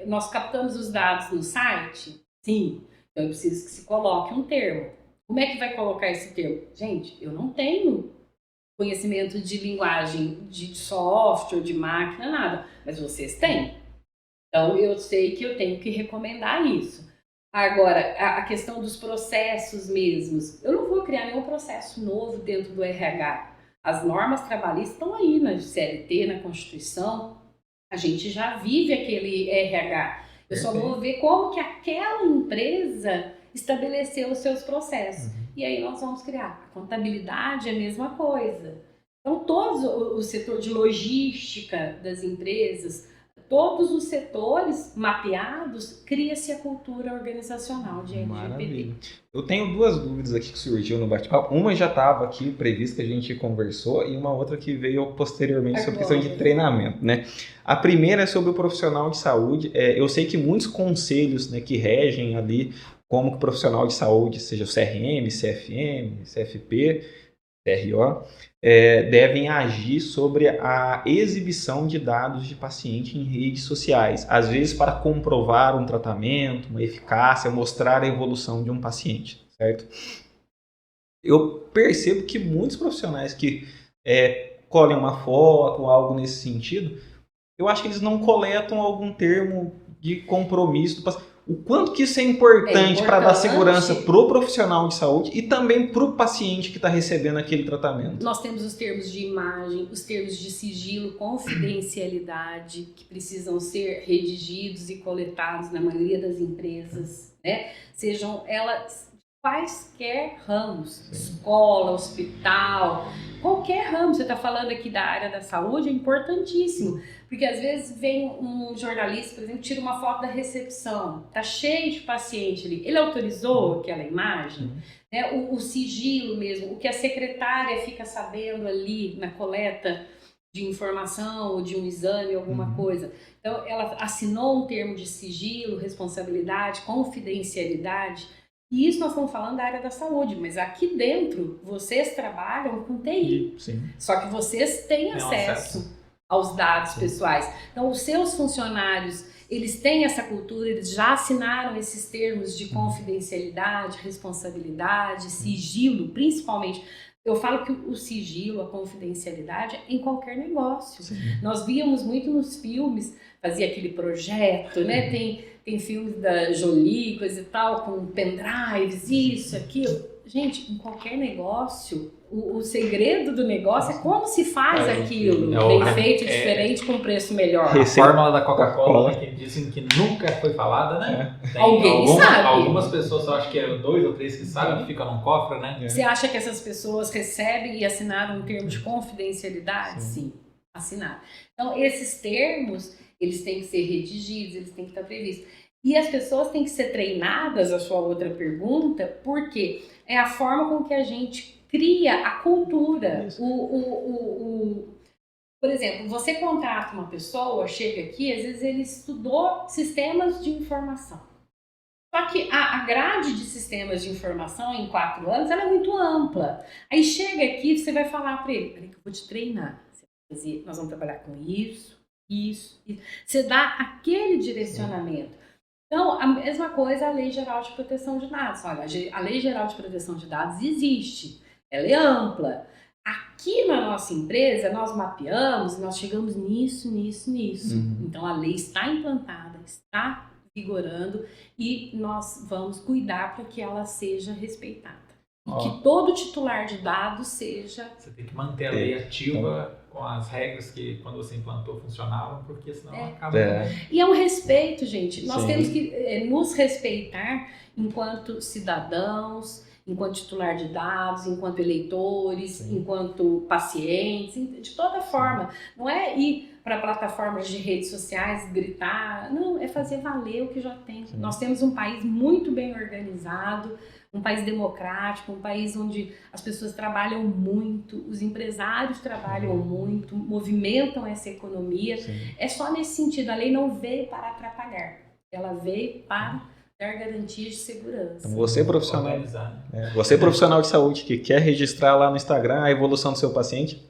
Nós captamos os dados no site? Sim. Então eu preciso que se coloque um termo. Como é que vai colocar esse termo? Gente, eu não tenho conhecimento de linguagem, de software, de máquina, nada. Mas vocês têm. Então eu sei que eu tenho que recomendar isso. Agora, a questão dos processos mesmos. Eu não vou criar nenhum processo novo dentro do RH. As normas trabalhistas estão aí na CLT, na Constituição. A gente já vive aquele RH. Eu só vou ver como que aquela empresa estabeleceu os seus processos. E aí nós vamos criar. A contabilidade é a mesma coisa. Então, todo o setor de logística das empresas, todos os setores mapeados, cria-se a cultura organizacional de LGPD. Maravilha. Eu tenho 2 dúvidas aqui que surgiu no bate-papo. Uma já estava aqui prevista, que a gente conversou, e uma outra que veio posteriormente sobre a questão de treinamento, né? A primeira é sobre o profissional de saúde. Eu sei que muitos conselhos, né, que regem ali como que o profissional de saúde, seja o CRM, CFM, CFP, CRO, devem agir sobre a exibição de dados de paciente em redes sociais, às vezes para comprovar um tratamento, uma eficácia, mostrar a evolução de um paciente, certo? Eu percebo que muitos profissionais que colhem uma foto ou algo nesse sentido, eu acho que eles não coletam algum termo de compromisso do paciente. O quanto que isso é importante para dar segurança pro profissional de saúde e também pro paciente que está recebendo aquele tratamento. Nós temos os termos de imagem, os termos de sigilo, confidencialidade, que precisam ser redigidos e coletados na maioria das empresas, né? Sejam elas quaisquer ramos, escola, hospital, qualquer ramo. Você está falando aqui da área da saúde, é importantíssimo, porque às vezes vem um jornalista, por exemplo, tira uma foto da recepção, tá cheio de paciente ali, ele autorizou aquela imagem? Né? O sigilo mesmo, o que a secretária fica sabendo ali na coleta de informação ou de um exame, alguma coisa. Então, ela assinou um termo de sigilo, responsabilidade, confidencialidade. E isso nós estamos falando da área da saúde, mas aqui dentro vocês trabalham com TI. Sim. Só que vocês têm acesso aos dados pessoais. Então, os seus funcionários, eles têm essa cultura, eles já assinaram esses termos de confidencialidade, responsabilidade, sigilo, principalmente. Eu falo que o sigilo, a confidencialidade é em qualquer negócio. Sim. Nós víamos muito nos filmes, fazia aquele projeto, né? Tem filmes da Jolie, coisa e tal, com pendrives, isso, aquilo. Gente, em qualquer negócio, o segredo do negócio é como se faz aquilo. Bem feito, diferente, com preço melhor. A fórmula da Coca-Cola, que dizem que nunca foi falada, né? Alguém sabe. Algumas pessoas, eu acho que é 2 ou 3 que sabem, que fica num cofre, né? Você acha que essas pessoas recebem e assinaram um termo de confidencialidade? Sim, assinaram. Então, esses termos, eles têm que ser redigidos, eles têm que estar previstos. E as pessoas têm que ser treinadas, a sua outra pergunta, porque é a forma com que a gente cria a cultura. Por exemplo, você contrata uma pessoa, chega aqui, às vezes ele estudou sistemas de informação. Só que a grade de sistemas de informação em 4 anos ela é muito ampla. Aí chega aqui, você vai falar para ele, peraí que eu vou te treinar. Nós vamos trabalhar com isso. Você dá aquele direcionamento. Então, a mesma coisa a Lei Geral de Proteção de Dados. Olha, a Lei Geral de Proteção de Dados existe, ela é ampla. Aqui na nossa empresa, nós mapeamos, nós chegamos nisso. Então, a lei está implantada, está vigorando e nós vamos cuidar para que ela seja respeitada. E que todo titular de dados seja... Você tem que manter a lei ativa com as regras que quando você implantou funcionavam, porque senão acaba... E é um respeito, gente. Nós temos que nos respeitar enquanto cidadãos, enquanto titular de dados, enquanto eleitores, enquanto pacientes, de toda forma. Não é ir para plataformas de redes sociais gritar, não, é fazer valer o que já tem. Nós temos um país muito bem organizado, um país democrático, um país onde as pessoas trabalham muito, os empresários trabalham muito, movimentam essa economia. É só nesse sentido, a lei não veio para atrapalhar, ela veio para dar garantias de segurança. Então, você profissional de saúde que quer registrar lá no Instagram a evolução do seu paciente,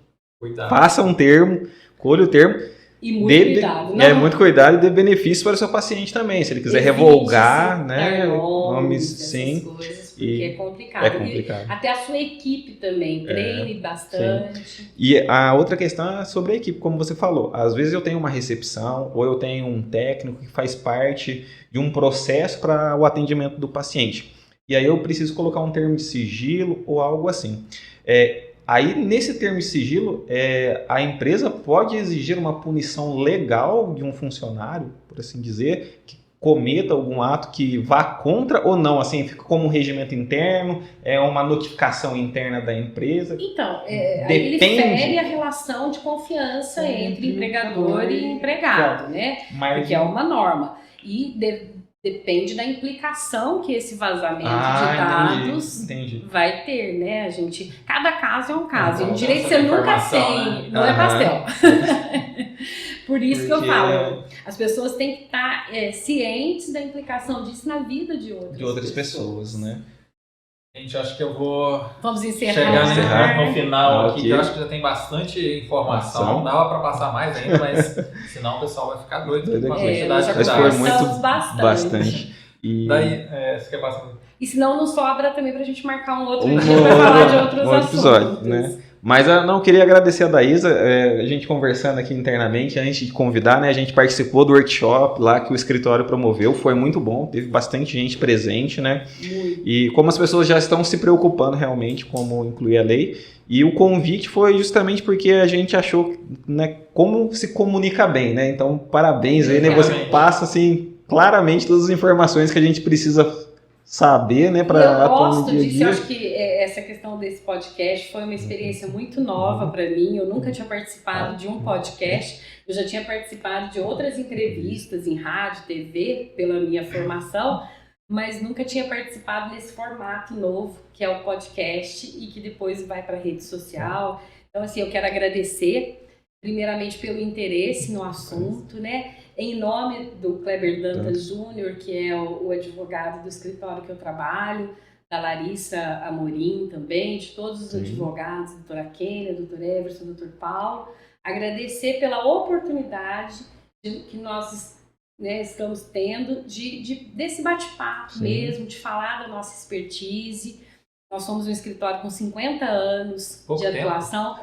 faça um termo, colhe o termo. E muito cuidado. Não, muito cuidado e dê benefício para o seu paciente também. Se ele quiser revogar, né? Nomes, sim. Coisas, porque é complicado. É complicado. E até a sua equipe também, treine bastante. Sim. E a outra questão é sobre a equipe, como você falou. Às vezes eu tenho uma recepção ou eu tenho um técnico que faz parte de um processo para o atendimento do paciente. E aí eu preciso colocar um termo de sigilo ou algo assim. Aí, nesse termo de sigilo, a empresa pode exigir uma punição legal de um funcionário, por assim dizer, que cometa algum ato que vá contra ou não, assim, fica como um regimento interno, é uma notificação interna da empresa. Então, ele fere a relação de confiança entre empregador e empregado, né? Porque é uma norma. E depende da implicação que esse vazamento de dados vai ter, né? Cada caso é um caso. O direito você nunca tem, não é pastel. Por isso que eu falo, as pessoas têm que estar cientes da implicação disso na vida de outras pessoas, né? Gente, acho que eu vou chegar no final aqui, que eu acho que já tem bastante informação. Dava para passar mais ainda, mas senão o pessoal vai ficar doido com a quantidade de dados. Foi muito bastante. E daí, você quer passar? E senão não sobra também pra gente marcar um outro dia para falar de outros assuntos. Episódio, né? Mas não, eu queria agradecer a Daísa, a gente conversando aqui internamente, antes de convidar, né, a gente participou do workshop lá que o escritório promoveu, foi muito bom, teve bastante gente presente, né? E como as pessoas já estão se preocupando realmente como incluir a lei, e o convite foi justamente porque a gente achou, né, como se comunica bem, né? Então, parabéns aí, né? Você passa, assim, claramente todas as informações que a gente precisa saber, né, para atuar no dia a dia. Eu acho que essa questão desse podcast foi uma experiência muito nova para mim. Eu nunca tinha participado de um podcast. Eu já tinha participado de outras entrevistas em rádio, TV, pela minha formação, mas nunca tinha participado nesse formato novo, que é o podcast e que depois vai para a rede social. Então, assim, eu quero agradecer, primeiramente, pelo interesse no assunto, né? Em nome do Kleber Dantas Júnior, que é o advogado do escritório que eu trabalho, da Larissa Amorim também, de todos os advogados, doutora Kênia, doutor Everson, doutor Paulo, agradecer pela oportunidade que nós, né, estamos tendo desse bate-papo mesmo, de falar da nossa expertise. Nós somos um escritório com 50 anos de atuação.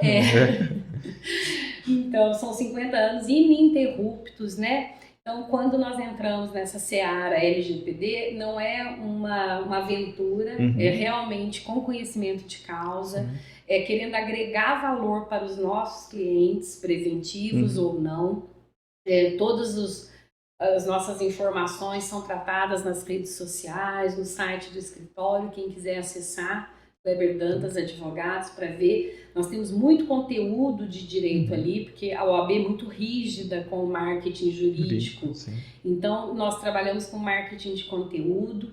Então, são 50 anos ininterruptos, né? Então, quando nós entramos nessa seara LGPD, não é uma aventura, é realmente com conhecimento de causa, é querendo agregar valor para os nossos clientes, preventivos ou não. Todas as nossas informações são tratadas nas redes sociais, no site do escritório, quem quiser acessar, Kleber Dantas Advogados, para ver. Nós temos muito conteúdo de direito ali, porque a OAB é muito rígida com o marketing jurídico. Então, nós trabalhamos com marketing de conteúdo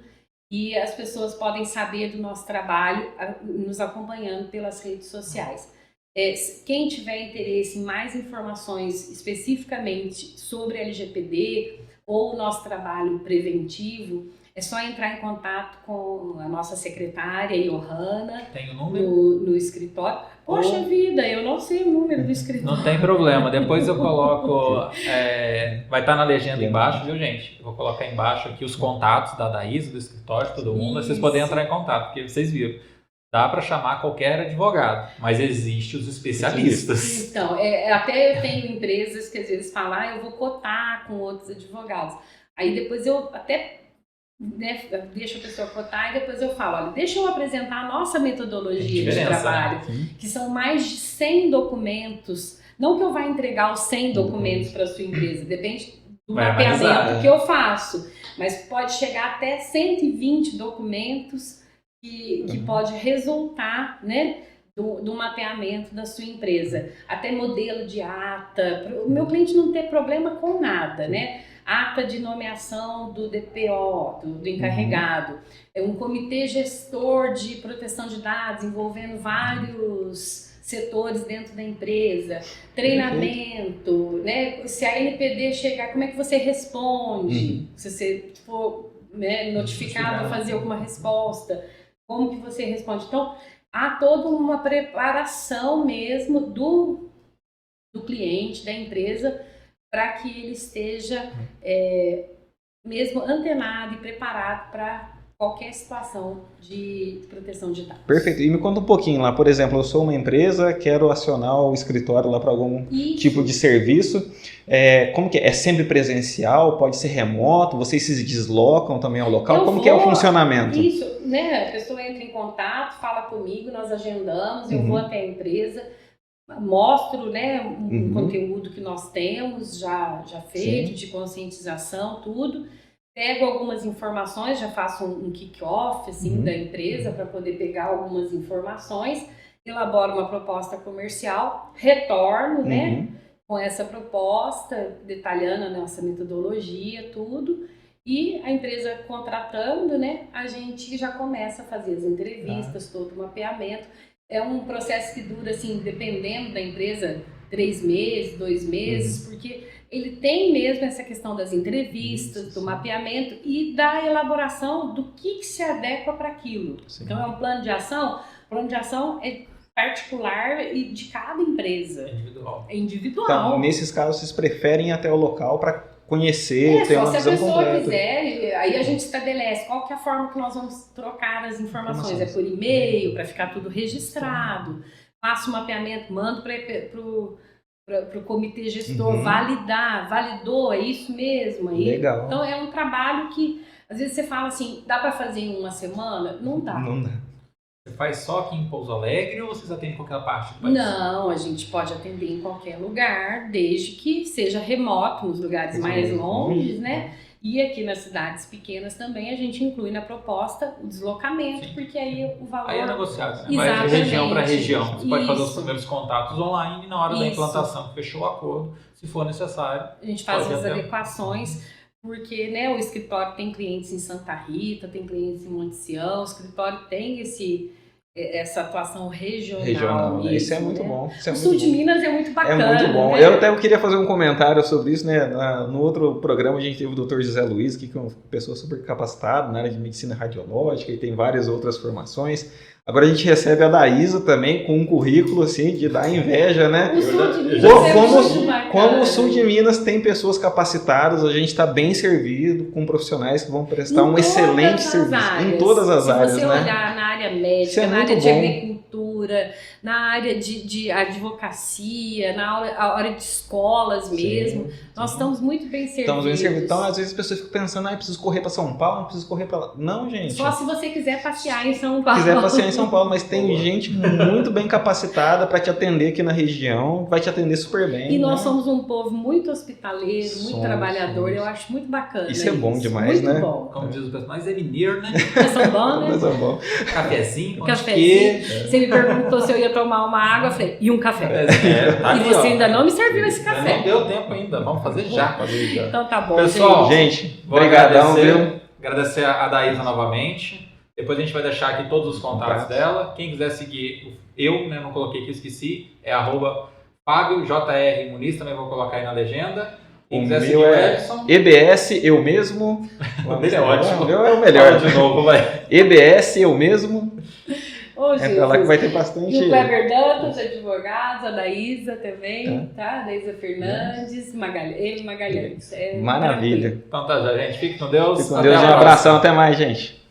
e as pessoas podem saber do nosso trabalho nos acompanhando pelas redes sociais. Quem tiver interesse em mais informações especificamente sobre LGPD ou o nosso trabalho preventivo, é só entrar em contato com a nossa secretária, Johanna, tem o número? No escritório. Poxa vida, eu não sei o número do escritório. Não tem problema, depois eu coloco, vai estar na legenda embaixo, viu, gente? Eu vou colocar embaixo aqui os contatos da Daísa, do escritório, todo mundo, vocês podem entrar em contato, porque vocês viram. Dá para chamar qualquer advogado, mas existem os especialistas. Então, até eu tenho empresas que às vezes falam, eu vou cotar com outros advogados. Aí depois eu até deixo a pessoa cotar e depois eu falo, olha, deixa eu apresentar a nossa metodologia de trabalho, que são mais de 100 documentos. Não que eu vá entregar os 100 documentos para a sua empresa, depende do mapeamento que eu faço, mas pode chegar até 120 documentos que pode resultar, né, do mapeamento da sua empresa. Até modelo de ata, para o meu cliente não ter problema com nada, né? Ata de nomeação do DPO, do encarregado, um comitê gestor de proteção de dados envolvendo vários setores dentro da empresa, treinamento, né? Se a NPD chegar, como é que você responde? Se você for, né, notificado a fazer alguma resposta, como que você responde? Então, há toda uma preparação mesmo do cliente, da empresa, para que ele esteja mesmo antenado e preparado para qualquer situação de proteção de dados. Perfeito. E me conta um pouquinho lá, por exemplo, eu sou uma empresa, quero acionar o escritório lá para algum tipo de serviço. Como que é? É sempre presencial? Pode ser remoto? Vocês se deslocam também ao local? Como que é o funcionamento? Isso, né? A pessoa entra em contato, fala comigo, nós agendamos, eu vou até a empresa, mostro, né, um conteúdo que nós temos já feito, de conscientização, tudo. Pego algumas informações, já faço um kick-off assim, da empresa para poder pegar algumas informações, elaboro uma proposta comercial, retorno, né, com essa proposta, detalhando a nossa metodologia, tudo. E a empresa contratando, né, a gente já começa a fazer as entrevistas, todo o mapeamento. É um processo que dura, assim, dependendo da empresa, 3 meses, 2 meses, porque ele tem mesmo essa questão das entrevistas, do mapeamento e da elaboração do que se adequa para aquilo. Então, é um plano de ação. O plano de ação é particular e de cada empresa. É individual. Então, nesses casos, vocês preferem ir até o local para conhecer, ter uma visão completa. Se a pessoa quiser, aí a gente estabelece qual que é a forma que nós vamos trocar as informações. É por e-mail, para ficar tudo registrado. faço o mapeamento, mando para o comitê gestor validar, validou, é isso mesmo. Aí. Legal. Então é um trabalho que, às vezes você fala assim, dá para fazer em uma semana? Não dá. Não dá. Você faz só aqui em Pouso Alegre ou vocês atendem em qualquer parte do país? Não, a gente pode atender em qualquer lugar, desde que seja remoto, nos lugares mais longes, né? E aqui nas cidades pequenas também a gente inclui na proposta o deslocamento, porque aí o valor... Aí é negociado, né? Exatamente. Vai de região para região. Você pode fazer os Isso. primeiros contatos online e na hora da Isso. implantação, que fechou o acordo, se for necessário. A gente faz Pode as até. adequações, porque né, o escritório tem clientes em Santa Rita, tem clientes em Monte Sião, o escritório tem essa atuação regional. Né? Isso é muito bom. Isso é O muito sul de bom. Minas é muito bacana. É muito bom. Né? Eu até queria fazer um comentário sobre isso, né? No outro programa a gente teve o Dr. José Luiz, que é uma pessoa super capacitada na área de medicina radiológica e tem várias outras formações. Agora a gente recebe a Daísa também com um currículo assim de dar inveja, né? O sul de Minas é muito bacana. Como o sul de Minas tem pessoas capacitadas, a gente está bem servido com profissionais que vão prestar um excelente serviço em todas as áreas, Se você né? olhar na área médica, na área de agricultura, na área de advocacia, na área de escolas mesmo, nós estamos muito bem servidos. Estamos bem servidos. Então, às vezes as pessoas ficam pensando, preciso correr para São Paulo, não preciso correr para lá. Não, gente. Só se você quiser passear em São Paulo. Quiser passear em São Paulo, mas tem gente muito bem capacitada para te atender aqui na região, vai te atender super bem. E nós né? somos um povo muito hospitaleiro, muito trabalhador, eu acho muito bacana. Isso é bom demais, muito né? bom. Como diz o pessoal, mas é mineiro, né? São bom, né? Mas é bom. Cafezinho, pão de Cafezinho. queijo. Você me perguntou se eu ia tomar uma água, eu falei, e um café? Tá E aqui, você ó. ainda não me serviu esse Não café. deu tempo ainda, vamos fazer já. Então tá bom, Pessoal, Gente, vou brigadão, viu? agradecer a Daísa novamente. Depois a gente vai deixar aqui todos os contatos dela. Quem quiser seguir, eu né, não coloquei aqui, esqueci, é @FábioJR Muniz, também vou colocar aí na legenda. Quem O quiser meu seguir o é Edson. EBS, eu mesmo. O dele é ótimo. O meu é o melhor. Fala de novo, vai. EBS, eu mesmo. Ô, Entra lá que vai ter E bastante. o Kleber Dantas, advogado, a Daísa também, tá? A Daísa Fernandes, Magalhães. Maravilha. Então tá, já, gente. Fique com Deus. Fique com Até Deus. a Um próxima. abração. Até mais, gente.